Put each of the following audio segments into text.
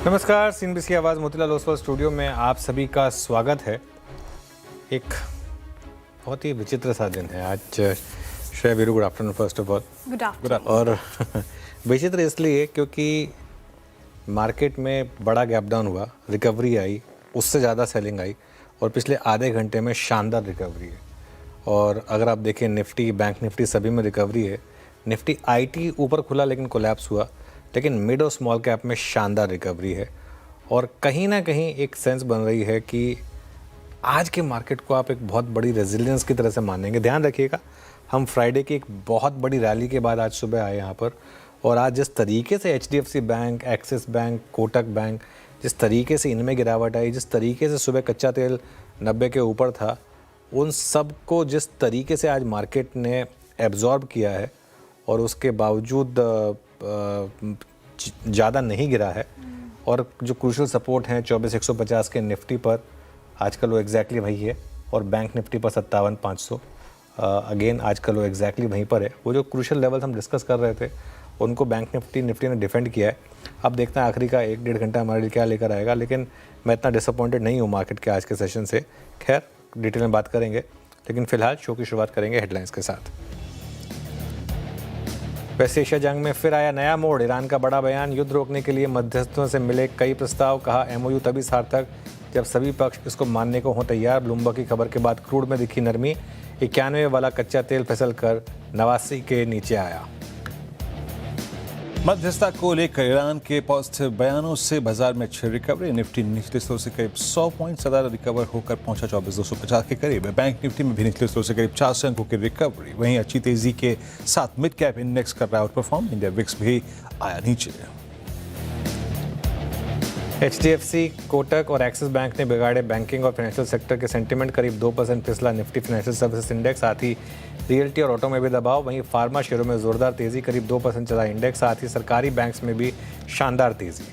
नमस्कार, सीएनबीसी की आवाज़ मोतीलाल ओसवाल स्टूडियो में आप सभी का स्वागत है। एक बहुत ही विचित्र सा दिन है आज। Shreya Veeru, good afternoon first of all. Good afternoon. और विचित्र इसलिए क्योंकि मार्केट में बड़ा गैप डाउन हुआ, रिकवरी आई, उससे ज़्यादा सेलिंग आई और पिछले आधे घंटे में शानदार रिकवरी है। और अगर आप देखें निफ्टी, बैंक निफ्टी सभी में रिकवरी है। निफ्टी आईटी ऊपर खुला लेकिन कोलैप्स हुआ, लेकिन मिड और स्मॉल कैप में शानदार रिकवरी है। और कहीं ना कहीं एक सेंस बन रही है कि आज के मार्केट को आप एक बहुत बड़ी रेजिलियंस की तरह से मानेंगे। ध्यान रखिएगा, हम फ्राइडे की एक बहुत बड़ी रैली के बाद आज सुबह आए यहाँ पर, और आज जिस तरीके से HDFC bank, axis bank, Kotak bank, जिस तरीके से इनमें गिरावट आई, जिस तरीके से सुबह कच्चा तेल 90 के ऊपर था, उन सब को जिस तरीके से आज मार्केट ने एब्जॉर्ब किया है और उसके बावजूद ज़्यादा नहीं गिरा है। और जो क्रूशल सपोर्ट हैं 24,150 के निफ्टी पर, आजकल वो एग्जैक्टली वही है, और बैंक निफ्टी पर 57,500 अगेन आजकल वो एग्जैक्टली वहीं पर है। वो जो क्रूशल लेवल्स हम डिस्कस कर रहे थे उनको बैंक निफ्टी ने डिफेंड किया है। अब देखते हैं आखिरी का 1-1.5 घंटा हमारे लिए क्या लेकर आएगा, लेकिन मैं इतना डिसअपॉइंटेड नहीं हूँ मार्केट के आज के सेशन से। खैर, डिटेल में बात करेंगे, लेकिन फिलहाल शो की शुरुआत करेंगे हेडलाइंस के साथ। वेस्ट एशिया जंग में फिर आया नया मोड़, ईरान का बड़ा बयान, युद्ध रोकने के लिए मध्यस्थों से मिले कई प्रस्ताव, कहा एमओयू तभी सार्थक जब सभी पक्ष इसको मानने को हों तैयार। ब्लूमबर्ग की खबर के बाद क्रूड में दिखी नरमी, 91 वाला कच्चा तेल फिसल कर 89 के नीचे आया। मध्यस्थता को लेकर ईरान के पॉजिटिव बयानों से बाजार में अच्छी रिकवरी। निफ्टी निचले स्तर से करीब 100 पॉइंट ज्यादा रिकवर होकर पहुंचा 24,250 के करीब। बैंक निफ्टी में भी निचले स्तर से करीब 400 अंकों की रिकवरी। वहीं अच्छी तेजी के साथ मिड कैप इंडेक्स कर रहा है आउट परफॉर्म। इंडिया विक्स भी आया नीचे। एचडीएफसी, कोटक और एक्सिस बैंक ने बिगाड़े बैंकिंग और फाइनेंशियल सेक्टर के सेंटीमेंट, करीब 2% फिसला निफ्टी फाइनेंशियल सर्विसेज इंडेक्स। साथ ही रियल्टी और ऑटो में भी दबाव। वहीं फार्मा शेयरों में जोरदार तेजी, करीब 2% चला इंडेक्स। साथ ही सरकारी बैंक्स में भी शानदार तेजी।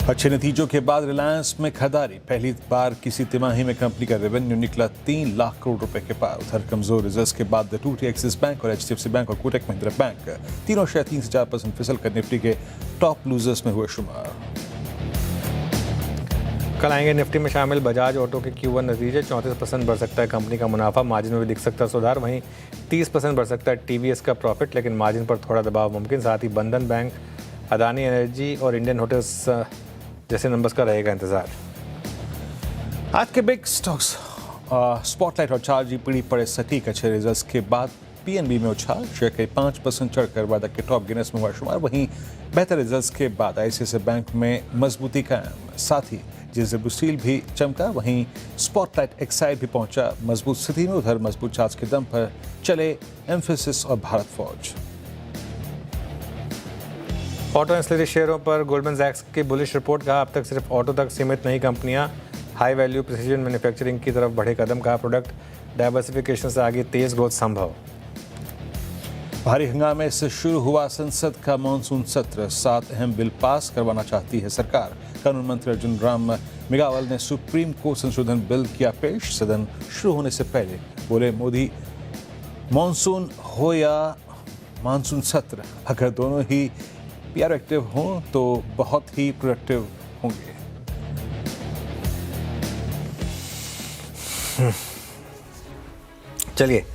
अच्छे नतीजों के बाद रिलायंस में खरीदारी, पहली बार किसी तिमाही में कंपनी का रेवेन्यू निकला 3 लाख करोड़ रुपए के पार। उधर कमजोर रिजल्ट्स के बाद टूटे एक्सिस बैंक और एचडीएफसी बैंक और कोटक महिंद्रा बैंक, तीनों शेयर 3 से 4% फिसल कर निफ्टी के टॉप लूजर्स में हुए शुमार। कल आएंगे निफ्टी में शामिल बजाज ऑटो के Q1 नतीजे, 34% बढ़ सकता है कंपनी का मुनाफा, मार्जिन में भी दिख सकता है सुधार। वहीं 30% बढ़ सकता है टीवीएस का प्रॉफिट, लेकिन मार्जिन पर थोड़ा दबाव मुमकिन। साथ ही बंधन बैंक, अदानी एनर्जी और इंडियन होटल्स जैसे नंबर्स का रहेगा इंतजार। आज के बिग स्टॉक्स स्पॉटलाइट और चार्ज पीढ़ी पड़े सटीक। अच्छे रिजल्ट्स के बाद पीएनबी में उछाल, शेयर के 5% चढ़कर वादा के टॉप गिनेस में हुआ शुमार। वहीं बेहतर रिजल्ट्स के बाद आईसीआईसीआई बैंक में मजबूती कायम, साथ ही जेजेबू स्टील भी चमका। वहीं स्पॉटलाइट एक्साइड भी पहुंचा मजबूत स्थिति में। उधर मजबूत चार्ज के दम पर चले एम्फेसिस और भारत फौज। ऑटो एंसिलरी शेयरों पर गोल्डमैन सैक्स की बुलिश रिपोर्ट, कहा अब तक सिर्फ ऑटो तक सीमित नहीं, कंपनियां हाई वैल्यू प्रिसीजन मैन्युफैक्चरिंग की तरफ बढ़े कदम। कहा प्रोडक्ट डाइवर्सिफिकेशन से आगे तेज ग्रोथ संभव। भारी हंगामे से शुरू हुआ संसद का मानसून सत्र, 7 अहम बिल पास करवाना चाहती है सरकार। कानून मंत्री अर्जुन राम मेघवाल ने सुप्रीम कोर्ट संशोधन बिल किया पेश। सदन शुरू होने से पहले बोले मोदी, मानसून हो या मानसून सत्र, अगर दोनों ही पीआर एक्टिव हों तो बहुत ही प्रोडक्टिव होंगे। चलिए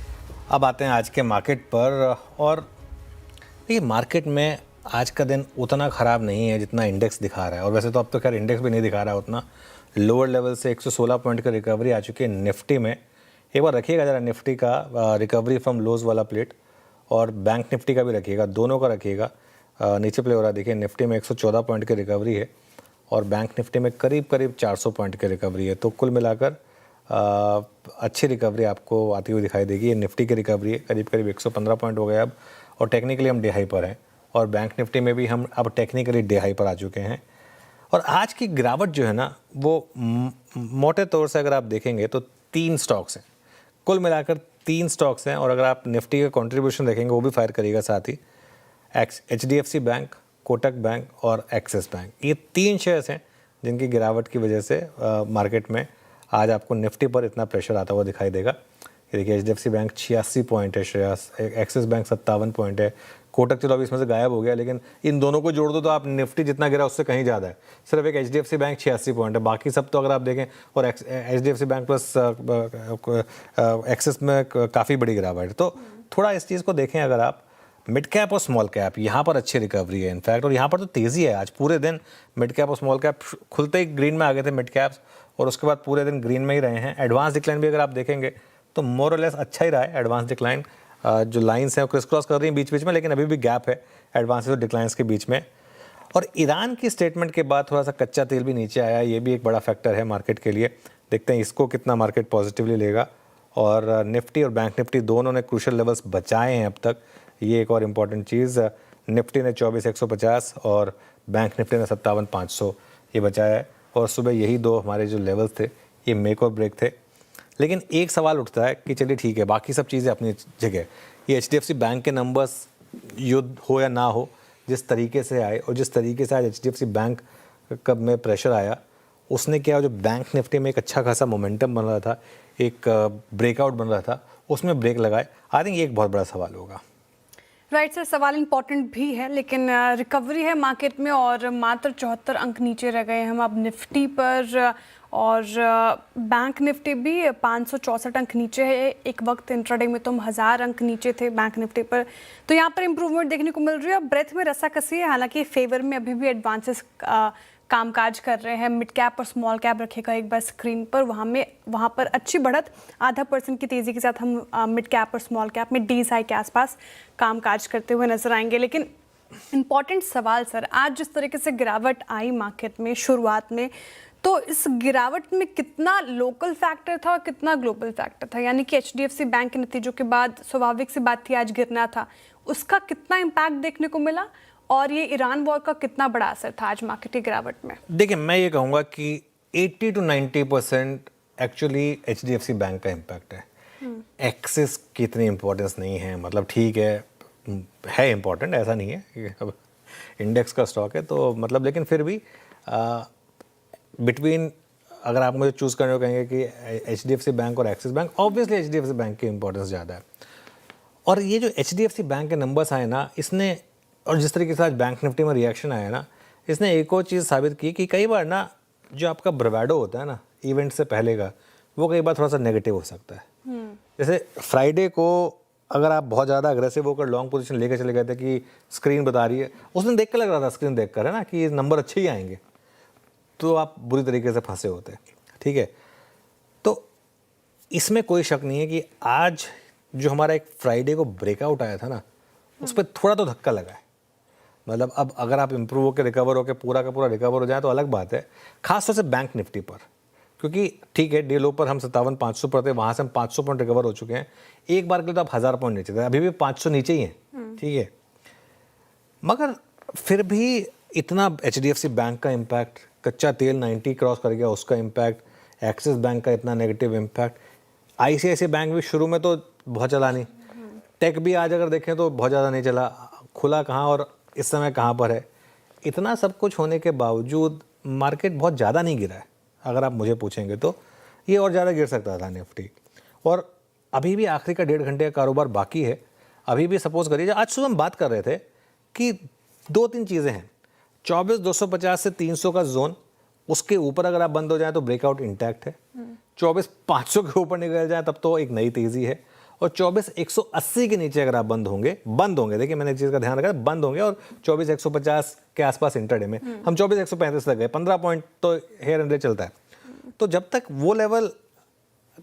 अब आते हैं आज के मार्केट पर। और देखिए, मार्केट में आज का दिन उतना ख़राब नहीं है जितना इंडेक्स दिखा रहा है। और वैसे तो अब तो खैर इंडेक्स भी नहीं दिखा रहा है उतना। लोअर लेवल से 116 पॉइंट की रिकवरी आ चुकी है निफ्टी में। एक बार रखिएगा ज़रा निफ्टी का रिकवरी फ्रॉम लोज वाला प्लेट, और बैंक निफ्टी का भी रखिएगा, दोनों का रखिएगा। नीचे प्ले हो रहा है, देखिए निफ्टी में 114 पॉइंट की रिकवरी है और बैंक निफ्टी में करीब 400 पॉइंट की रिकवरी है। तो कुल मिलाकर अच्छी रिकवरी आपको आती हुई दिखाई देगी। ये निफ्टी की रिकवरी है, करीब 115 पॉइंट हो गए अब, और टेक्निकली हम डे हाई पर हैं। और बैंक निफ्टी में भी हम अब टेक्निकली डे हाई पर आ चुके हैं। और आज की गिरावट जो है ना, वो मोटे तौर से अगर आप देखेंगे तो 3 स्टॉक्स हैं, कुल मिलाकर 3 स्टॉक्स हैं। और अगर आप निफ्टी का कंट्रीब्यूशन देखेंगे वो भी फायर करेगा साथ ही। एचडीएफसी बैंक, कोटक बैंक और एक्सिस बैंक, ये 3 शेयर्स हैं जिनकी गिरावट की वजह से मार्केट में आज आपको निफ्टी पर इतना प्रेशर आता हुआ दिखाई देगा। ये देखिए, एचडीएफसी बैंक 86 पॉइंट है, एक्सिस बैंक 57 पॉइंट है, कोटक चलो अभी इसमें से गायब हो गया, लेकिन इन दोनों को जोड़ दो तो आप निफ्टी जितना गिरा उससे कहीं ज़्यादा है। सिर्फ एक HDFC बैंक 86 पॉइंट है, बाकी सब तो अगर आप देखें, और HDFC बैंक प्लस एक्सिस में काफ़ी बड़ी गिरावट है। तो थोड़ा इस चीज़ को देखें, अगर आप मिड कैप और स्मॉल कैप यहाँ पर अच्छी रिकवरी है इनफैक्ट, और यहाँ पर तो तेज़ी है। आज पूरे दिन मिड कैप और स्मॉल कैप खुलते ही ग्रीन में आ गए थे मिड कैप्स, और उसके बाद पूरे दिन ग्रीन में ही रहे हैं। एडवांस डिक्लाइन भी अगर आप देखेंगे तो मोर और लेस अच्छा ही रहा है। एडवांस डिक्लाइन जो लाइंस हैं वो क्रिस क्रॉस कर रही हैं बीच बीच में, लेकिन अभी भी गैप है एडवांसेस और डिक्लाइंस के बीच में। और ईरान की स्टेटमेंट के बाद थोड़ा सा कच्चा तेल भी नीचे आया, ये भी एक बड़ा फैक्टर है मार्केट के लिए। देखते हैं इसको कितना मार्केट पॉजिटिवली लेगा। और निफ्टी और बैंक निफ्टी दोनों ने क्रूशियल लेवल्स बचाए हैं अब तक, ये एक और इम्पॉर्टेंट चीज़। निफ्टी ने 24,150 और बैंक निफ्टी ने 57,500 ये बचाया है। और सुबह यही दो हमारे जो लेवल्स थे ये मेक और ब्रेक थे। लेकिन एक सवाल उठता है कि चलिए ठीक है, बाकी सब चीज़ें अपनी जगह, ये HDFC बैंक के नंबर्स युद्ध हो या ना हो, जिस तरीके से आए और जिस तरीके से आज HDFC बैंक कब में प्रेशर आया, उसने क्या, जो बैंक निफ्टी में एक अच्छा खासा मोमेंटम बन रहा था, एक ब्रेकआउट बन रहा था, उसमें ब्रेक लगाए। आई थिंक ये एक बहुत बड़ा सवाल होगा। राइट सर, सवाल इंपॉर्टेंट भी है, लेकिन रिकवरी है मार्केट में और मात्र 74 अंक नीचे रह गए हम अब निफ्टी पर, और बैंक निफ्टी भी 564 अंक नीचे है। एक वक्त इंट्राडे में तो हम 1000 अंक नीचे थे बैंक निफ्टी पर, तो यहाँ पर इंप्रूवमेंट देखने को मिल रही है। ब्रेथ में रस्साकसी है, हालांकि फेवर में अभी भी एडवांसेस कामकाज कर रहे हैं। मिड कैप और स्मॉल कैप रखेगा एक बार स्क्रीन पर, वहाँ पर अच्छी बढ़त 0.5% की तेज़ी के साथ हम मिड कैप और स्मॉल कैप में DSI के आसपास कामकाज करते हुए नजर आएंगे। लेकिन इम्पॉर्टेंट सवाल सर, आज जिस तरीके से गिरावट आई मार्केट में शुरुआत में, तो इस गिरावट में कितना लोकल फैक्टर था और कितना ग्लोबल फैक्टर था? यानी कि HDFC बैंक के नतीजों के बाद स्वाभाविक सी बात थी आज गिरना था, उसका कितना इम्पैक्ट देखने को मिला, और ये ईरान वॉर का कितना बड़ा असर था आज मार्केट की गिरावट में? देखिए, मैं ये कहूँगा कि 80 to 90% एक्चुअली HDFC बैंक का इम्पैक्ट है। एक्सिस की इतनी इम्पोर्टेंस नहीं है, मतलब ठीक है इम्पोर्टेंट, ऐसा नहीं है कि अब इंडेक्स का स्टॉक है तो मतलब, लेकिन फिर भी बिटवीन अगर आप मुझे चूज़ करने को कहेंगे कि HDFC बैंक और axis bank, obviously HDFC bank की इंपॉर्टेंस ज़्यादा है। और ये जो HDFC बैंक के नंबर्स आए ना, इसने, और जिस तरीके से आज बैंक निफ्टी में रिएक्शन आया ना, इसने एक और चीज़ साबित की कि कई बार ना जो आपका ब्रवेडो होता है ना इवेंट से पहले का, वो कई बार थोड़ा सा नेगेटिव हो सकता है। जैसे फ्राइडे को अगर आप बहुत ज़्यादा अग्रेसिव होकर लॉन्ग पोजीशन लेकर चले गए थे कि स्क्रीन बता रही है, उस दिन देख कर लग रहा था, स्क्रीन देख कर है ना, कि नंबर अच्छे ही आएंगे, तो आप बुरी तरीके से फंसे होते। ठीक है, तो इसमें कोई शक नहीं है कि आज जो हमारा एक फ्राइडे को ब्रेकआउट आया था ना, उस पर थोड़ा तो धक्का लगा है। मतलब अब अगर आप इम्प्रूव होकर रिकवर होकर पूरा का पूरा रिकवर हो जाए तो अलग बात है, खासतौर से बैंक निफ्टी पर, क्योंकि ठीक है डे लो पर हम 57,500 पर थे, वहाँ से हम 500 पॉइंट रिकवर हो चुके हैं। एक बार के लिए तो आप 1000 पॉइंट नीचे थे, अभी भी 500 नीचे ही हैं। ठीक है, मगर फिर भी इतना HDFC बैंक का इम्पैक्ट, कच्चा तेल 90 क्रॉस कर गया उसका इम्पैक्ट, एक्सिस बैंक का इतना नेगेटिव इम्पैक्ट, ICICI बैंक भी शुरू में तो बहुत चला नहीं, टेक भी आज अगर देखें तो बहुत ज़्यादा नहीं चला, खुला कहाँ और इस समय कहाँ पर है। इतना सब कुछ होने के बावजूद मार्केट बहुत ज़्यादा नहीं गिरा है। अगर आप मुझे पूछेंगे तो ये और ज़्यादा गिर सकता था निफ्टी, और अभी भी आखिरी का 1.5 घंटे का कारोबार बाकी है। अभी भी सपोज करिए, आज सुबह हम बात कर रहे थे कि 2-3 चीज़ें हैं, 24,250 से 300 का जोन, उसके ऊपर अगर आप बंद हो जाए तो ब्रेकआउट इंटैक्ट है। 24,500 के ऊपर निकल जाए तब तो एक नई तेज़ी है, और 24,180 के नीचे अगर आप बंद होंगे, देखिए मैंने एक चीज़ का ध्यान रखा, बंद होंगे और 24,150 के आसपास इंटरडे में हम 24,135 तक गए, 15 पॉइंट तो हेयर एंड चलता है। तो जब तक वो लेवल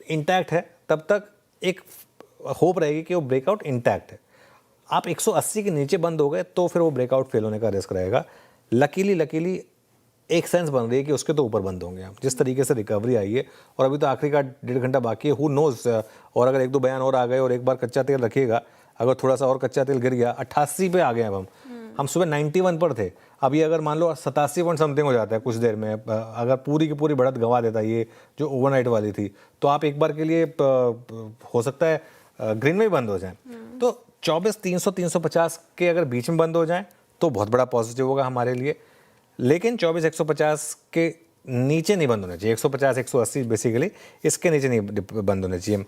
इंटैक्ट है तब तक एक होप रहेगी कि वो ब्रेकआउट इंटैक्ट है। आप 180 के नीचे बंद हो गए तो फिर वो ब्रेकआउट फेल होने का रिस्क रहेगा। लकीली एक सेंस बन रही है कि उसके तो ऊपर बंद होंगे हम, जिस तरीके से रिकवरी आई है, और अभी तो आखिरी का 1.5 घंटा बाकी है, हु नोज, और अगर 1-2 बयान और आ गए और एक बार कच्चा तेल रखिएगा, अगर थोड़ा सा और कच्चा तेल गिर गया, 88 पे आ गए अब हम सुबह 91 पर थे, अभी अगर मान लो 87 पॉइंट समथिंग हो जाता है कुछ देर में, अगर पूरी की पूरी बढ़त गंवा देता ये जो ओवरनाइट वाली थी, तो आप एक बार के लिए हो सकता है ग्रीन में ही बंद हो जाए। तो 24,300 350 के अगर बीच में बंद हो जाए तो बहुत बड़ा पॉजिटिव होगा हमारे लिए, लेकिन 24,150 के नीचे नहीं बंद होना चाहिए, 150 180 बेसिकली इसके नीचे नहीं बंद होना चाहिए।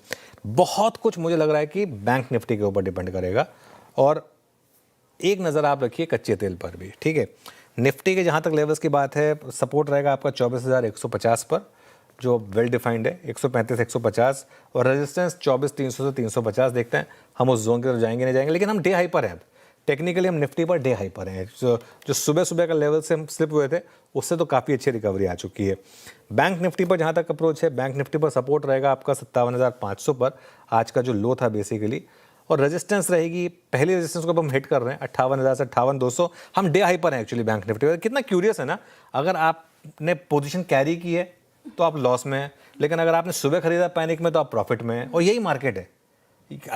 बहुत कुछ मुझे लग रहा है कि बैंक निफ्टी के ऊपर डिपेंड करेगा, और एक नज़र आप रखिए कच्चे तेल पर भी, ठीक है। निफ्टी के जहाँ तक लेवल्स की बात है, सपोर्ट रहेगा आपका 24,150 पर, जो वेल डिफाइंड है, 135 150, और रेजिस्टेंस 24,300 से 350। देखते हैं हम उस जोन की तरफ जाएंगे नहीं जाएंगे, लेकिन हम डे हाई पर हैं। टेक्निकली हम निफ्टी पर डे हाई पर हैं। जो सुबह सुबह का लेवल से हम स्लिप हुए थे, उससे तो काफ़ी अच्छी रिकवरी आ चुकी है। बैंक निफ्टी पर जहाँ तक अप्रोच है, बैंक निफ्टी पर सपोर्ट रहेगा आपका 57,500 पर, आज का जो लो था बेसिकली, और रेजिस्टेंस रहेगी, पहली रेजिस्टेंस को अब हम हिट कर रहे हैं 58,000 से 58,200। हम डे हाई पर हैं एक्चुअली बैंक निफ्टी पर। कितना क्यूरियस है ना, अगर आपने पोजीशन कैरी की है तो आप लॉस में हैं, लेकिन अगर आपने सुबह खरीदा पैनिक में तो आप प्रॉफिट में हैं। और यही मार्केट है,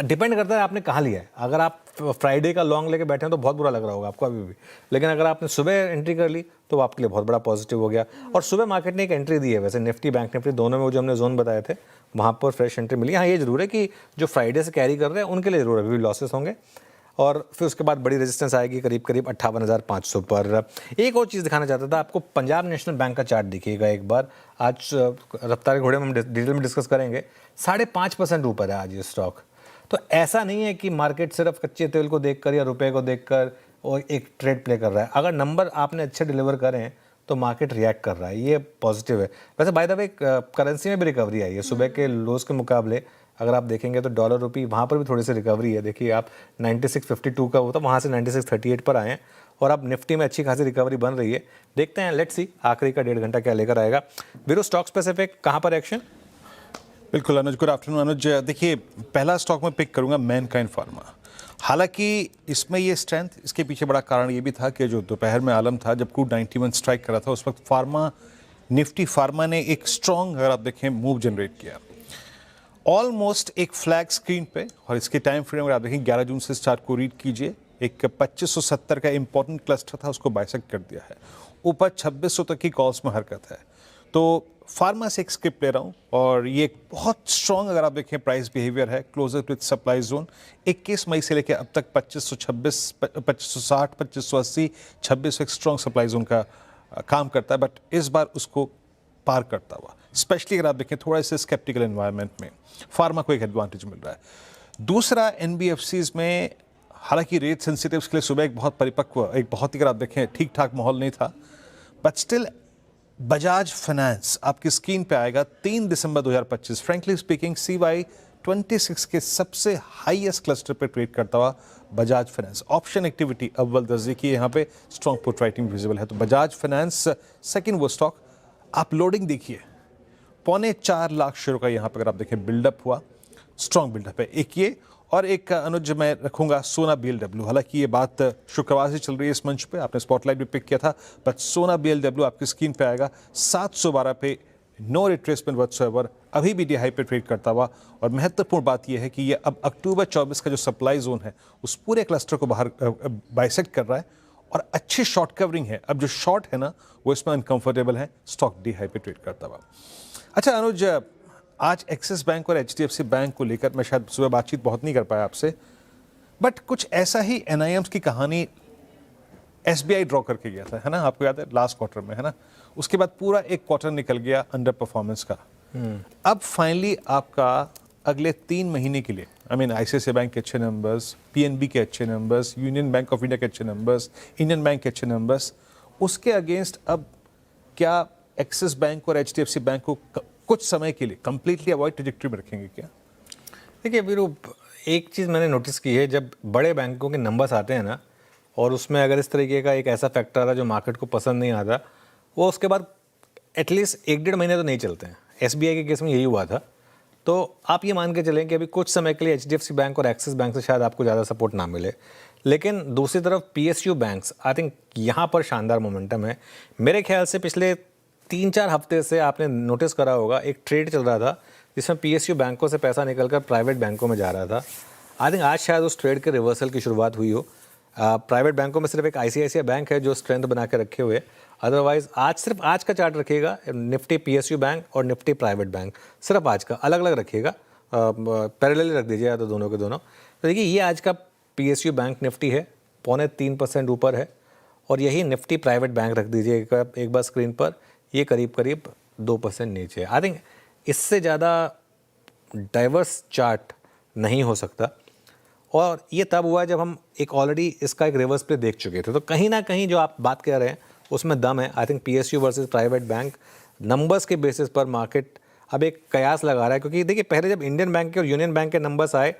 डिपेंड करता है आपने कहाँ लिया है। अगर आप फ्राइडे का लॉन्ग लेके बैठे हैं तो बहुत बुरा लग रहा होगा आपको अभी भी, लेकिन अगर आपने सुबह एंट्री कर ली तो आपके लिए बहुत बड़ा पॉजिटिव हो गया। और सुबह मार्केट ने एक एंट्री दी है, वैसे निफ्टी बैंक निफ्टी दोनों में जो हमने जोन बताए थे वहाँ पर फ्रेश एंट्री मिली। हाँ, ये जरूर है कि जो फ्राइडे से कैरी कर रहे हैं उनके लिए जरूर अभी भी लॉसेस होंगे, और फिर उसके बाद बड़ी रेजिस्टेंस आएगी करीब करीब 58,500 पर। एक और चीज़ दिखाना चाहता था आपको, पंजाब नेशनल बैंक का चार्ट दिखिएगा एक बार। आज रफ्तार घोड़े में हम डिटेल में डिस्कस करेंगे, 5.5% ऊपर है आज ये स्टॉक। तो ऐसा नहीं है कि मार्केट सिर्फ कच्चे तेल को देखकर या रुपए को देखकर और एक ट्रेड प्ले कर रहा है। अगर नंबर आपने अच्छे डिलीवर करें तो मार्केट रिएक्ट कर रहा है, ये पॉजिटिव है। वैसे बाय द वे करेंसी में भी रिकवरी आई है सुबह के लोज के मुकाबले। अगर आप देखेंगे तो डॉलर रुपी वहाँ पर भी थोड़ी सी रिकवरी है। देखिए आप 96.52 का होता, वहाँ से 96.38 पर आए हैं, और अब निफ्टी में अच्छी खासी रिकवरी बन रही है। देखते हैं, लेट्स सी आखिरी का 1.5 घंटा क्या लेकर आएगा। वीरो, स्टॉक स्पेसिफिक कहाँ पर एक्शन? बिल्कुल अनुज, गुड आफ्टरनून अनुज। देखिए, पहला स्टॉक मैं पिक करूंगा मैनकाइंड फार्मा। हालांकि इसमें ये स्ट्रेंथ, इसके पीछे बड़ा कारण ये भी था कि जो दोपहर में आलम था जब क्रूड 91 स्ट्राइक कर रहा था, उस वक्त फार्मा, निफ्टी फार्मा ने एक स्ट्रॉन्ग, अगर आप देखें, मूव जनरेट किया ऑलमोस्ट एक फ्लैग स्क्रीन पे। और इसके टाइम फ्रेम अगर आप देखें 11 जून से चार्ट को रीड कीजिए, एक 2570 का इंपॉर्टेंट क्लस्टर था, उसको बाइसेक्ट कर दिया है। ऊपर 2600 तक की कॉल्स में हरकत है। तो फार्मा से एक स्किप ले रहा हूँ, और ये एक बहुत स्ट्रॉन्ग, अगर आप देखें, प्राइस बिहेवियर है क्लोजर विद सप्लाई जोन। 21 मई से लेकर अब तक 2526, 2560, 2580, 2600 एक स्ट्रॉन्ग सप्लाई जोन का काम करता है, बट इस बार उसको पार करता हुआ, स्पेशली अगर आप देखें थोड़ा से स्केप्टिकल एनवायरनमेंट में फार्मा को एक एडवांटेज मिल रहा है। दूसरा, एनबीएफसीज में हालांकि रेट सेंसिटिव्स के लिए सुबह एक बहुत परिपक्व, एक बहुत ही, अगर आप देखें, ठीक ठाक माहौल नहीं था, बट स्टिल बजाज फाइनेंस आपकी स्क्रीन पे आएगा 3 दिसंबर 2025। फ्रेंकली स्पीकिंग CY 26 के सबसे हाईएस्ट क्लस्टर पे ट्रेड करता हुआ बजाज फाइनेंस। ऑप्शन एक्टिविटी अव्वल दर्जे की यहाँ पे स्ट्रॉन्ग पुट राइटिंग विजिबल है। तो बजाज फाइनेंस सेकंड वो स्टॉक। आप लोडिंग देखिए, 4.25 लाख शेयरों का यहाँ पर अगर आप देखें बिल्डअप हुआ, स्ट्रॉन्ग बिल्डअप है। एक ये, और एक अनुज मैं रखूंगा सोना BLW। हालांकि ये बात शुक्रवार से चल रही है इस मंच पे, आपने स्पॉटलाइट भी पिक किया था, बट सोना BLW आपकी स्क्रीन पे आएगा 712 पे, नो रिट्रेसमेंट व्हाटसोएवर, अभी भी डी हाई पे ट्रेड करता हुआ। और महत्वपूर्ण बात यह है कि ये अब अक्टूबर 24 का जो सप्लाई जोन है उस पूरे क्लस्टर को बाहर बाइसेक्ट कर रहा है, और अच्छी शॉर्ट कवरिंग है। अब जो शॉर्ट है ना, वो इसमें अनकंफर्टेबल है, स्टॉक डी हाई पे ट्रेड करता हुआ। अच्छा अनुज, आज एक्सिस बैंक और HDFC बैंक को लेकर मैं शायद सुबह बातचीत बहुत नहीं कर पाया आपसे, बट कुछ ऐसा ही NIMs की कहानी SBI ड्रॉ करके गया था, है ना, आपको याद है, लास्ट क्वार्टर में, है ना। उसके बाद पूरा एक क्वार्टर निकल गया अंडर परफॉर्मेंस का। अब फाइनली आपका अगले 3 महीने के लिए, ICICI बैंक के अच्छे नंबर्स, PNB के अच्छे numbers, union bank of India के अच्छे नंबर्स, इंडियन बैंक के अच्छे नंबर्स, उसके अगेंस्ट अब क्या एक्सिस बैंक और HDFC बैंक को कुछ समय के लिए कंप्लीटली अवॉइड ट्रैजेक्टरी में रखेंगे क्या? देखिए वीरू, एक चीज़ मैंने नोटिस की है, जब बड़े बैंकों के नंबर्स आते हैं ना, और उसमें अगर इस तरीके का एक ऐसा फैक्टर आता है जो मार्केट को पसंद नहीं आता, वो उसके बाद एटलीस्ट 1-1.5 महीने तो नहीं चलते हैं। SBI के केस में यही हुआ था। तो आप ये मान के चलें कि अभी कुछ समय के लिए HDFC बैंक और एक्सिस बैंक से शायद आपको ज़्यादा सपोर्ट ना मिले, लेकिन दूसरी तरफ PSU बैंक्स, आई थिंक यहाँ पर शानदार मोमेंटम है। मेरे ख्याल से पिछले 3-4 हफ्ते से आपने नोटिस करा होगा, एक ट्रेड चल रहा था जिसमें PSU बैंकों से पैसा निकलकर प्राइवेट बैंकों में जा रहा था। आई थिंक आज शायद उस ट्रेड के रिवर्सल की शुरुआत हुई हो। प्राइवेट बैंकों में सिर्फ एक ICICI बैंक है जो स्ट्रेंथ बना के रखे हुए, अदरवाइज आज सिर्फ आज का चार्ट रखिएगा, निफ्टी PSU बैंक और निफ्टी प्राइवेट बैंक, सिर्फ आज का अलग अलग रखिएगा, पैरेलल रख दीजिए या तो दोनों के दोनों। तो देखिए ये आज का PSU बैंक निफ्टी है 3.25% ऊपर है, और यही निफ्टी प्राइवेट बैंक रख दीजिए एक बार स्क्रीन पर, ये करीब करीब 2% नीचे है। आई थिंक इससे ज़्यादा डाइवर्स चार्ट नहीं हो सकता। और ये तब हुआ जब हम एक ऑलरेडी इसका एक रिवर्स प्ले देख चुके थे। तो कहीं ना कहीं जो आप बात कर रहे हैं उसमें दम है। I think PSU versus private bank numbers के बेसिस पर मार्केट अब एक कयास लगा रहा है, क्योंकि देखिए पहले जब इंडियन बैंक के और यूनियन बैंक के नंबर्स आए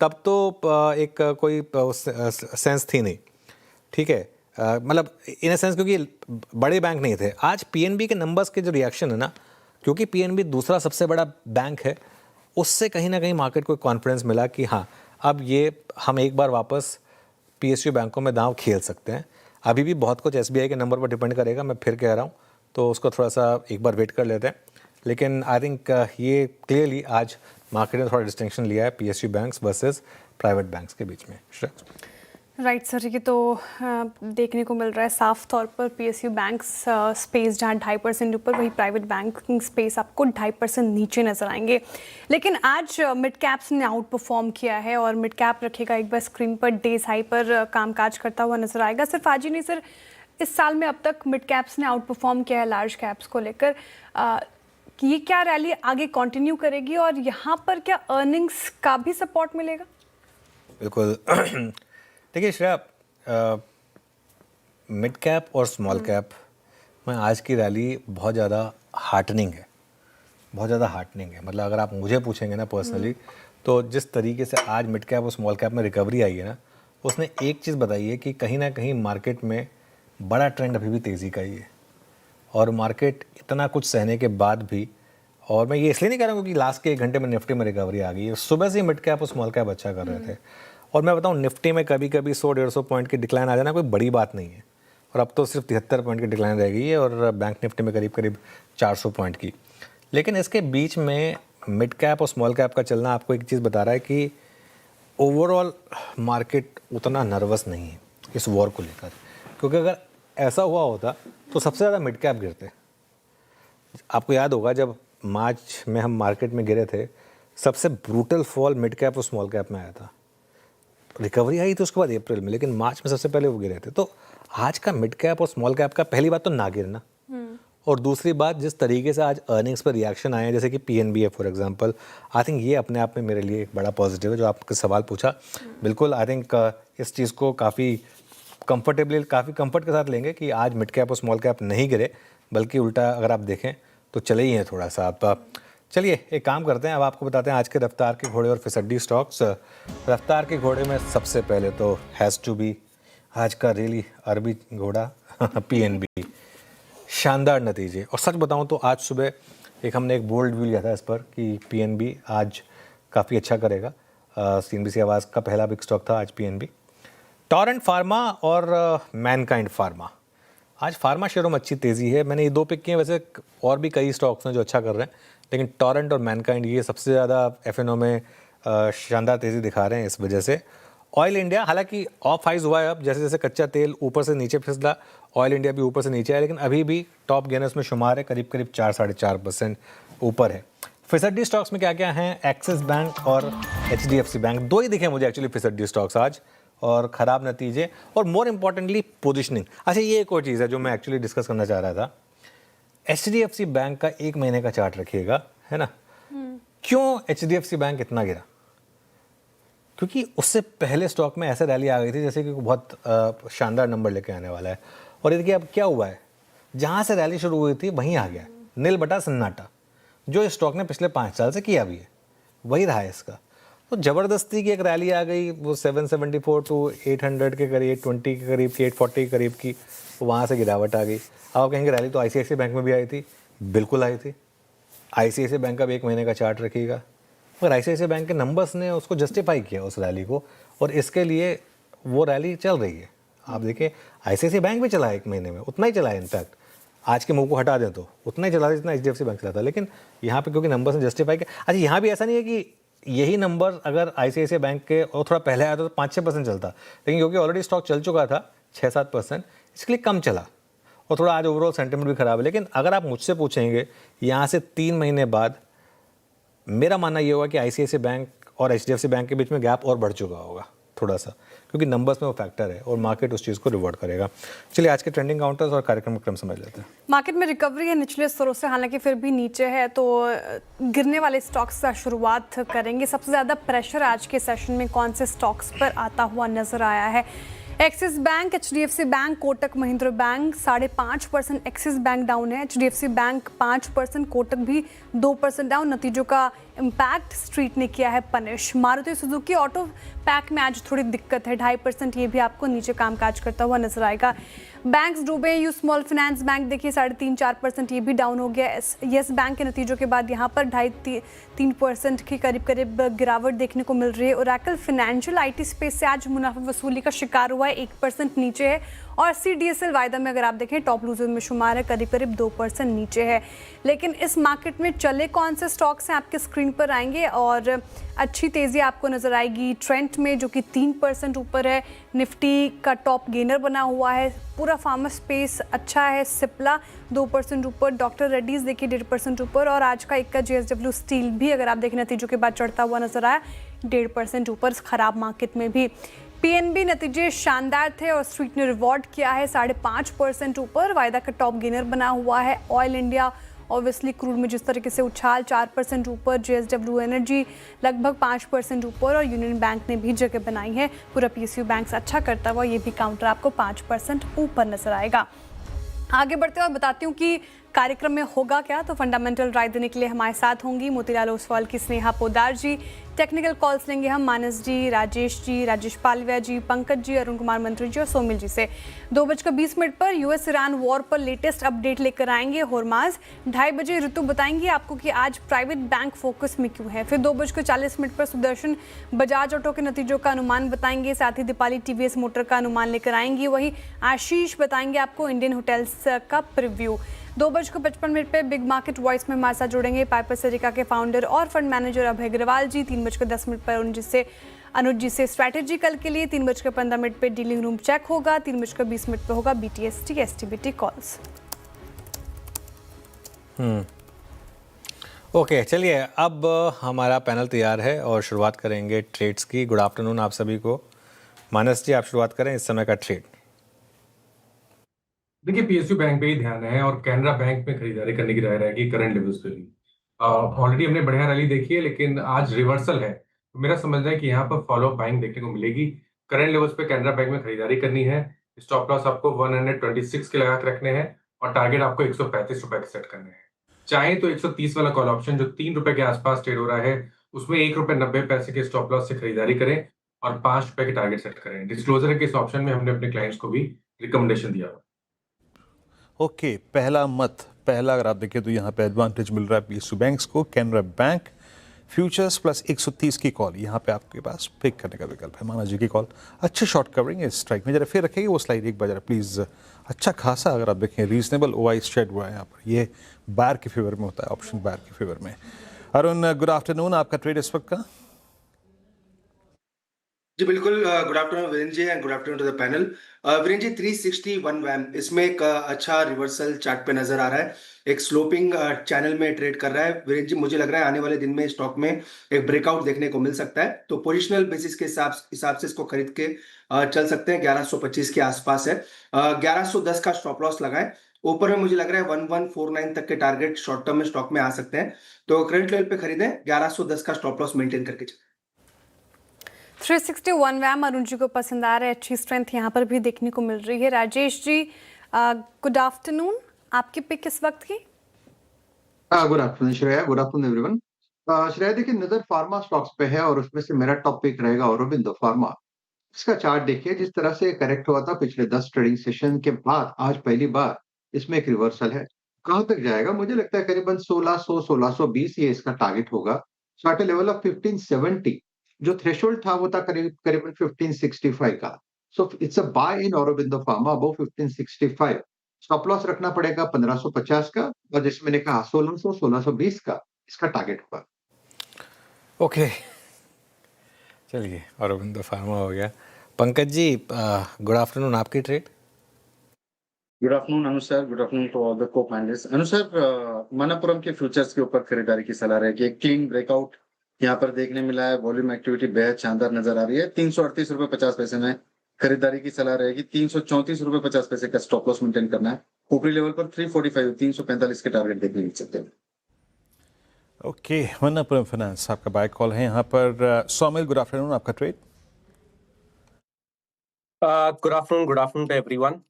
तब तो एक कोई सेंस थी नहीं, ठीक है, मतलब इन अ सेंस क्योंकि बड़े बैंक नहीं थे। आज PNB के नंबर्स के जो रिएक्शन है ना, क्योंकि PNB दूसरा सबसे बड़ा बैंक है, उससे कहीं ना कहीं मार्केट को कॉन्फिडेंस मिला कि हाँ अब ये हम एक बार वापस PSU बैंकों में दांव खेल सकते हैं। अभी भी बहुत कुछ SBI के नंबर पर डिपेंड करेगा, मैं फिर कह रहा हूँ, तो उसको थोड़ा सा एक बार वेट कर लेते हैं। लेकिन आई थिंक ये क्लियरली आज मार्केट ने थोड़ा डिस्टिंक्शन लिया है PSU banks versus private banks के बीच में। राइट सर, ये तो देखने को मिल रहा है साफ तौर पर PSU बैंक्स स्पेस जहाँ 2.5% ऊपर, वही प्राइवेट बैंकिंग स्पेस आपको 2.5% नीचे नजर आएंगे। लेकिन आज मिड कैप्स ने आउट परफॉर्म किया है और मिड कैप रखेगा एक बार स्क्रीन पर डेज हाई पर कामकाज करता हुआ नजर आएगा। सिर्फ आज ही नहीं सर, इस साल में अब तक मिड कैप्स ने आउट परफॉर्म किया है लार्ज कैप्स को लेकर। ये क्या रैली आगे कंटिन्यू करेगी और यहाँ पर क्या अर्निंग्स का भी सपोर्ट मिलेगा? बिल्कुल। देखिए श्रेया, मिड कैप और स्मॉल कैप में आज की रैली बहुत ज़्यादा हार्टनिंग है, बहुत ज़्यादा हार्टनिंग है। मतलब अगर आप मुझे पूछेंगे ना पर्सनली, तो जिस तरीके से आज मिड कैप और स्मॉल कैप में रिकवरी आई है ना, उसने एक चीज़ बताई है कि कहीं ना कहीं मार्केट में बड़ा ट्रेंड अभी भी तेज़ी का ही है। और मार्केट इतना कुछ सहने के बाद भी, और मैं ये इसलिए नहीं कह रहा हूँ कि लास्ट के 1 घंटे में निफ्टी में रिकवरी आ गई है, सुबह से ही मिड कैप और स्मॉल कैप अच्छा कर रहे थे। और मैं बताऊँ, निफ्टी में कभी कभी 100-150 पॉइंट की डिक्लाइन आ जाना कोई बड़ी बात नहीं है, और अब तो सिर्फ 73 पॉइंट की डिक्लाइन रह गई है, और बैंक निफ्टी में करीब करीब 400 पॉइंट की। लेकिन इसके बीच में मिड कैप और स्मॉल कैप का चलना आपको एक चीज़ बता रहा है कि ओवरऑल मार्केट उतना नर्वस नहीं है इस वॉर को लेकर। क्योंकि अगर ऐसा हुआ होता तो सबसे ज़्यादा मिड कैप गिरते। आपको याद होगा जब मार्च में हम मार्केट में गिरे थे, सबसे ब्रूटल फॉल मिड कैप और स्मॉल कैप में आया था। रिकवरी आई थी उसके बाद अप्रैल में, लेकिन मार्च में सबसे पहले वो गिरे थे। तो आज का मिड कैप और स्मॉल कैप का पहली बात तो ना गिरना, और दूसरी बात जिस तरीके से आज अर्निंग्स पर रिएक्शन आए हैं, जैसे कि PNB है फॉर एग्जांपल, आई थिंक ये अपने आप में मेरे लिए एक बड़ा पॉजिटिव है। जो आपका सवाल पूछा, बिल्कुल आई थिंक इस चीज़ को काफ़ी कंफर्ट के साथ लेंगे कि आज मिड कैप और स्मॉल कैप नहीं गिरे, बल्कि उल्टा अगर आप देखें तो चले ही हैं थोड़ा सा। आप चलिए एक काम करते हैं, अब आपको बताते हैं आज के रफ्तार के घोड़े और फिसड्डी स्टॉक्स। रफ्तार के घोड़े में सबसे पहले तो हैज़ टू बी आज का रियली अरबी घोड़ा PNB। शानदार नतीजे, और सच बताऊं तो आज सुबह एक हमने एक बोल्ड व्यू लिया था इस पर कि PNB आज काफ़ी अच्छा करेगा। CNBC आवाज़ का पहला बिग स्टॉक था आज PNB। टॉरेंट फार्मा और मैनकाइंड फार्मा, आज फार्मा शेयरों में अच्छी तेज़ी है। मैंने ये 2 पिक किए, वैसे और भी कई स्टॉक्स हैं जो अच्छा कर रहे हैं, लेकिन टॉरेंट और मैनकाइंड ये सबसे ज़्यादा FNO में शानदार तेज़ी दिखा रहे हैं इस वजह से। ऑयल इंडिया हालांकि ऑफ हाइज हुआ है, अब जैसे जैसे कच्चा तेल ऊपर से नीचे फिसला, ऑयल इंडिया भी ऊपर से नीचे है, लेकिन अभी भी टॉप गेनर्स में शुमार है, करीब करीब 4-4.5% ऊपर है। फिसड्डी स्टॉक्स में क्या क्या हैं? एक्सिस बैंक और HDFC बैंक, 2 ही दिखे मुझे एक्चुअली फिसड्डी स्टॉक्स आज, और ख़राब नतीजे और मोर इम्पॉर्टेंटली पोजिशनिंग। अच्छा, ये एक और चीज़ है जो मैं एक्चुअली डिस्कस करना चाह रहा था। HDFC बैंक का 1 महीने का चार्ट रखिएगा, है ना। क्यों HDFC बैंक इतना गिरा? क्योंकि उससे पहले स्टॉक में ऐसे रैली आ गई थी जैसे कि बहुत शानदार नंबर लेके आने वाला है, और ये देखिए अब क्या हुआ है, जहाँ से रैली शुरू हुई थी वहीं आ गया, नील बटा सन्नाटा। जो इस स्टॉक ने पिछले 5 साल से किया भी है वही रहा है इसका। तो ज़बरदस्ती की एक रैली आ गई, वो 774 टू 800 के करीब, 820 के करीब की, 840 के करीब की, वहाँ से गिरावट आ गई। अब कहेंगे रैली तो ICICI बैंक में भी आई थी, बिल्कुल आई थी। ICICI बैंक का भी 1 महीने का चार्ट रखिएगा, पर ICICI बैंक के नंबर्स ने उसको जस्टिफाई किया उस रैली को, और इसके लिए वो रैली चल रही है। आप देखिए ICICI बैंक भी चला है 1 महीने में, उतना ही चला है, इनफैक्ट आज के मुंह को हटा दें तो उतना ही चला है जितना HDFC बैंक चला था। लेकिन यहाँ पे क्योंकि नंबर्स ने जस्टिफाई किया। अच्छा, यहाँ भी ऐसा नहीं है कि यही नंबर अगर ICICI बैंक के और थोड़ा पहले आया तो 5-6% चलता, लेकिन क्योंकि ऑलरेडी स्टॉक चल चुका था 6-7%, इसके लिए कम चला, और थोड़ा आज ओवरऑल सेंटिमेंट भी ख़राब है। लेकिन अगर आप मुझसे पूछेंगे यहाँ से 3 महीने बाद, मेरा मानना ये होगा कि ICICI बैंक और HDFC बैंक के बीच में गैप और बढ़ चुका होगा थोड़ा सा, क्योंकि नंबर्स में वो फैक्टर है और मार्केट उस चीज़ को रिवॉर्ड करेगा। चलिए आज के ट्रेंडिंग काउंटर्स और कार्यक्रम का क्रम समझ लेते हैं। मार्केट में रिकवरी है निचले स्तरों से, हालांकि फिर भी नीचे है, तो गिरने वाले स्टॉक्स से शुरुआत करेंगे। सबसे ज़्यादा प्रेशर आज के सेशन में कौन से स्टॉक्स पर आता हुआ नजर आया है? Axis bank, HDFC bank, Kotak Mahindra bank 5.5%, axis bank down है, HDFC बैंक 5%, कोटक भी 2% डाउन। नतीजों का इम्पैक्ट स्ट्रीट ने किया है punish. Maruti Suzuki auto pack में आज थोड़ी दिक्कत है, 2.5%, ये भी आपको नीचे कामकाज करता हुआ नजर आएगा। बैंक्स डूबे, यू स्मॉल फाइनेंस बैंक देखिए 3.5-4%, ये भी डाउन हो गया। येस बैंक के नतीजों के बाद यहाँ पर 2.5-3% की करीब गिरावट देखने को मिल रही है। ओरेकल फाइनेंशियल IT स्पेस से आज मुनाफा वसूली का शिकार हुआ है, 1% नीचे है। और CDSL वायदा में अगर आप देखें टॉप लूजर में शुमार है, करीब 2% नीचे है। लेकिन इस मार्केट में चले कौन से स्टॉक्स हैं आपके स्क्रीन पर आएंगे और अच्छी तेज़ी आपको नजर आएगी। ट्रेंट में जो कि 3% ऊपर है, निफ्टी का टॉप गेनर बना हुआ है, पूरा फार्मा स्पेस अच्छा है, सिप्ला 2% ऊपर, डॉक्टर रेड्डीज देखिए 1.5% ऊपर, और आज का इक्का JSW स्टील भी अगर आप देखें नतीजों के बाद चढ़ता हुआ नजर आया 1.5% ऊपर खराब मार्केट में भी। PNB नतीजे शानदार थे और स्ट्रीट ने रिवॉर्ड किया है 5.5% ऊपर, वायदा का टॉप गेनर बना हुआ है। ऑयल इंडिया ऑब्वियसली क्रूड में जिस तरीके से उछाल 4% ऊपर, JSW एनर्जी लगभग 5% ऊपर, और यूनियन बैंक ने भी जगह बनाई है। पूरा PSU बैंक अच्छा करता हुआ ये भी काउंटर आपको 5% ऊपर नजर आएगा। आगे बढ़ते हुए बताती हूँ कि कार्यक्रम में होगा क्या। तो फंडामेंटल राय देने के लिए हमारे साथ होंगी मोतीलाल ओसवाल की स्नेहा पोदार जी। टेक्निकल कॉल्स लेंगे हम मानस जी, राजेश जी, राजेश पालविया जी, पंकज जी, अरुण कुमार मंत्री जी और सोमिल जी से। 2:20 पर US ईरान वॉर पर लेटेस्ट अपडेट लेकर आएंगे होरमाज। 2:30 बजे ऋतु बताएंगे आपको कि आज प्राइवेट बैंक फोकस में क्यों है। फिर 2:40 पर सुदर्शन बजाज ऑटो के नतीजों का अनुमान बताएंगे, साथ ही दीपाली TVS मोटर का अनुमान लेकर आएंगी। वही आशीष बताएंगे आपको इंडियन होटल्स का प्रीव्यू। 2:55 पे बिग मार्केट वॉइस में हमारे साथ जुड़ेंगे पाइपर सरिका के फाउंडर और फंड मैनेजर अभय अग्रवाल जी। 3:10 पर अनुज जी से स्ट्रैटेजी कल के लिए। 3:15 पे डीलिंग रूम चेक होगा। 3:20 पे होगा BTST STBT कॉल्स। ओके, चलिए अब हमारा पैनल तैयार है और शुरुआत करेंगे ट्रेड्स की। गुड आफ्टरनून आप सभी को। मानस जी आप शुरुआत करें इस समय का ट्रेड। देखिए PSU बैंक पे ही ध्यान है और कैनरा बैंक में खरीदारी करने की राय रहेगी करंट लेवल्स पे भी। ऑलरेडी हमने बढ़िया रैली देखी है लेकिन आज रिवर्सल है, तो मेरा समझना है कि यहाँ पर फॉलो बाइंग देखने को मिलेगी। करंट लेवल्स पे कैनरा बैंक में खरीदारी करनी है। स्टॉप लॉस आपको 126 के लगा के रखने हैं और टारगेट आपको 135 रुपए के सेट करने हैं। चाहे तो 130 वाला कॉल ऑप्शन जो 3 रुपए के आसपास ट्रेड हो रहा है उसमें 1.90 रुपए के स्टॉप लॉस से खरीदारी करें और 5 रुपए के टारगेट सेट करें। डिस्क्लोजर के इस ऑप्शन में हमने अपने क्लाइंट्स को भी रिकमेंडेशन दिया। ओके, पहला अगर आप देखें तो यहाँ पे एडवांटेज मिल रहा है PSU बैंक्स को। कैनरा बैंक फ्यूचर्स प्लस 130 की कॉल यहाँ पे आपके पास पिक करने का विकल्प है। माना जी की कॉल अच्छे शॉर्ट कवरिंग है स्ट्राइक में। जरा फिर रखेंगे वो स्लाइड एक बार जरा प्लीज़। अच्छा खासा अगर आप देखें रीजनेबल OI शेड हुआ है यहाँ पर, ये बायर के फेवर में होता है, ऑप्शन बायर के फेवर में। अरुण गुड आफ्टरनून, आपका ट्रेड इस वक्त का? जी बिल्कुल, good afternoon Virendra ji and good afternoon to the panel. Virendra ji 361 वैम इसमें एक अच्छा रिवर्सल चार्ट पे नजर आ रहा है, एक स्लोपिंग चैनल में ट्रेड कर रहा है। वीरेंद्र जी मुझे लग रहा है आने वाले दिन में स्टॉक में एक ब्रेकआउट देखने को मिल सकता है, तो पोजिशनल बेसिस के हिसाब से इसको खरीद के चल सकते हैं। 1125 के आसपास है, 1110 का स्टॉप लॉस लगाएं। ऊपर में मुझे लग रहा है 1149 तक के टारगेट शॉर्ट टर्म में स्टॉक में आ सकते हैं, तो करंट लेवल पे खरीदें। 1110 का स्टॉप लॉस मेंटेन करके चलें। 361 वैम अरुण जी को पसंद आ रहा है, अच्छी स्ट्रेंथ यहाँ पर भी देखने को मिल रही है। राजेश जी गुड आफ्टरनून, आपकी पिक किस वक्त की? Good afternoon Shreya, good afternoon everyone. Shreya देखिए नजर फार्मा स्टॉक्स पे है और उसमें से मेरा टॉप पिक रहेगा औरोबिंदो फार्मा। इसका चार्ट देखिए, जिस तरह से करेक्ट हुआ था पिछले 10 ट्रेडिंग सेशन के बाद, आज पहली बार इसमें एक रिवर्सल है। कहां तक जाएगा? मुझे लगता है करीबन 1600-1620 ये इसका टारगेट होगा। चार्ट लेवल ऑफ 1570 जो थ्रेशोल्ड था वो था करीबन 1565 का। So it's a buy in Aurobindo pharma above 1565। Stop loss रखना पड़ेगा 1550 का, और जिसमें मैंने कहा 1600-1620 का इसका टारगेट होगा। ओके, चलिए औरोबिंदो फार्मा हो गया। पंकज जी गुड आफ्टरनून, आपकी trade. Good afternoon Anu sir, good afternoon to all the co-panelist. Anu sir, Manappuram के फ्यूचर्स के ऊपर खरीदारी की सलाह रहेगी। एक क्लीन ब्रेकआउट यहाँ पर देखने मिला है वॉल्यूम एक्टिविटी बेहद शानदार नजर आ रही है। 338.50 रुपए में खरीदारी की सलाह रहेगी। 334.50 का स्टॉप लॉस मेंटेन करना है। ऊपरी लेवल पर 345 345 के टारगेट देखने मिल सकते हैं। ओके, मन्नापुरम फाइनेंस आपका बाय कॉल है यहाँ पर। सौमिल, गुड आफ्टरनून, आपका trade. Good afternoon to everyone.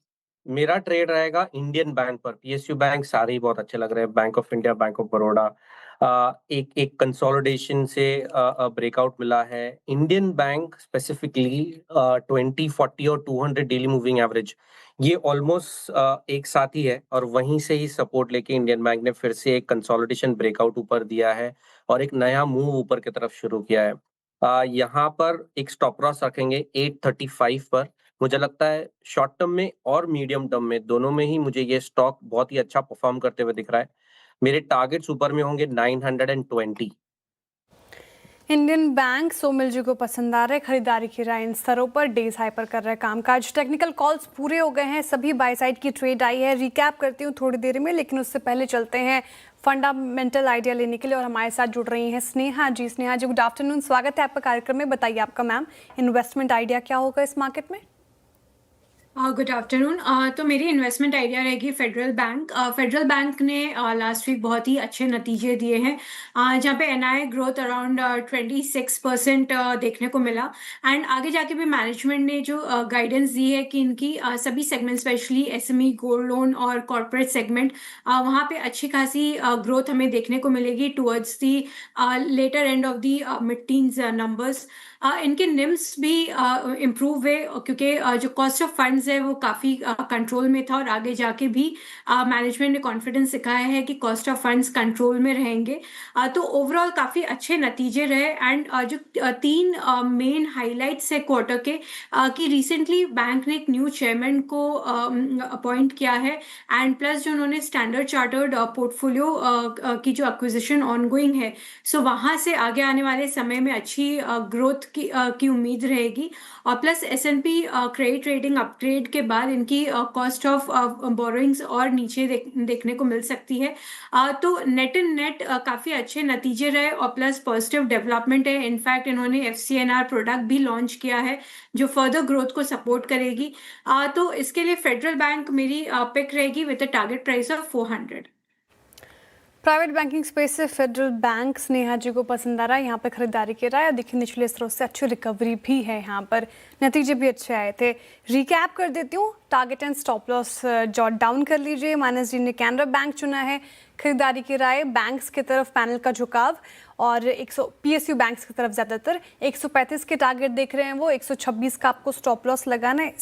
मेरा ट्रेड रहेगा इंडियन बैंक पर। पीएसयू बैंक सारे ही बहुत अच्छे लग रहे हैं, bank of India, bank of Baroda. एक कंसोलिडेशन से ब्रेकआउट मिला है। इंडियन बैंक स्पेसिफिकली 20, 40 और 200 डेली मूविंग एवरेज ये ऑलमोस्ट एक साथ ही है, और वहीं से ही सपोर्ट लेके इंडियन बैंक ने फिर से एक कंसोलिडेशन ब्रेकआउट ऊपर दिया है और एक नया मूव ऊपर की तरफ शुरू किया है। यहाँ पर एक स्टॉप लॉस रखेंगे 835 पर। मुझे लगता है शॉर्ट टर्म में और मीडियम टर्म में दोनों में ही मुझे ये स्टॉक बहुत ही अच्छा परफॉर्म करते हुए दिख रहा है। मेरे टारगेट्स ऊपर में होंगे 920। इंडियन बैंक सोमिल जी को पसंद आ रहा है, खरीदारी की राय इन स्तरों पर, डेज हाई पर कर रहा है कामकाज। टेक्निकल कॉल्स पूरे हो गए हैं, सभी बाय साइड की ट्रेड आई है। रिकैप करती हूँ थोड़ी देर में, लेकिन उससे पहले चलते हैं फंडामेंटल आइडिया लेने के लिए, और हमारे साथ जुड़ रही हैं स्नेहा जी। स्नेहा जी, गुड आफ्टरनून, स्वागत है आपका कार्यक्रम में। बताइए आपका मैम इन्वेस्टमेंट आइडिया क्या होगा इस मार्केट में? Good afternoon. तो मेरी इन्वेस्टमेंट आइडिया रहेगी फेडरल बैंक। फेडरल बैंक ने लास्ट वीक बहुत ही अच्छे नतीजे दिए हैं, जहाँ पे एनआई ग्रोथ अराउंड 26% देखने को मिला। एंड आगे जाके भी मैनेजमेंट ने जो गाइडेंस दी है कि इनकी सभी segment, specially SME, gold loan और कॉर्पोरेट सेगमेंट, वहाँ पे अच्छी खासी ग्रोथ हमें देखने को मिलेगी towards the latter end of the mid teens numbers. इनके निम्स भी इम्प्रूव हुए, क्योंकि जो कॉस्ट ऑफ फंड्स है वो काफ़ी कंट्रोल में था, और आगे जाके भी मैनेजमेंट ने कॉन्फिडेंस दिखाया है कि कॉस्ट ऑफ फंड्स कंट्रोल में रहेंगे। तो ओवरऑल काफ़ी अच्छे नतीजे रहे। एंड जो तीन मेन हाइलाइट्स है क्वार्टर के, कि रिसेंटली बैंक ने एक न्यू चेयरमैन को अपॉइंट किया है, एंड प्लस जो उन्होंने स्टैंडर्ड चार्टर्ड पोर्टफोलियो की जो एक्विजिशन ऑनगोइंग है, सो वहाँ से आगे आने वाले समय में अच्छी ग्रोथ की उम्मीद रहेगी। और plus S&P credit rating upgrade के बाद इनकी कॉस्ट ऑफ बोरोइंग्स और नीचे देखने को मिल सकती है। तो नेट इन नेट काफ़ी अच्छे नतीजे रहे, और प्लस पॉजिटिव डेवलपमेंट है। इनफैक्ट इन्होंने FCNR प्रोडक्ट भी लॉन्च किया है जो फर्दर ग्रोथ को सपोर्ट करेगी। तो इसके लिए फेडरल बैंक मेरी पिक रहेगी with a target price of 400। Private banking space से फेडरल बैंक स्नेहा जी को पसंद आ रहा है, यहाँ पे खरीदारी की राय। देखिए निचले स्तरों से अच्छी रिकवरी भी है, यहाँ पर नतीजे भी अच्छे आए थे। रिकैप कर देती हूँ, target and stop loss jot down कर लीजिए। मानस जी ने कैनरा बैंक चुना है, खरीदारी की राय बैंक्स की तरफ पैनल का झुकाव, और 100 PSU बैंक्स की तरफ ज़्यादातर 135 के टारगेट देख रहे हैं वो। 126 का आपको स्टॉप लॉस लगाना है।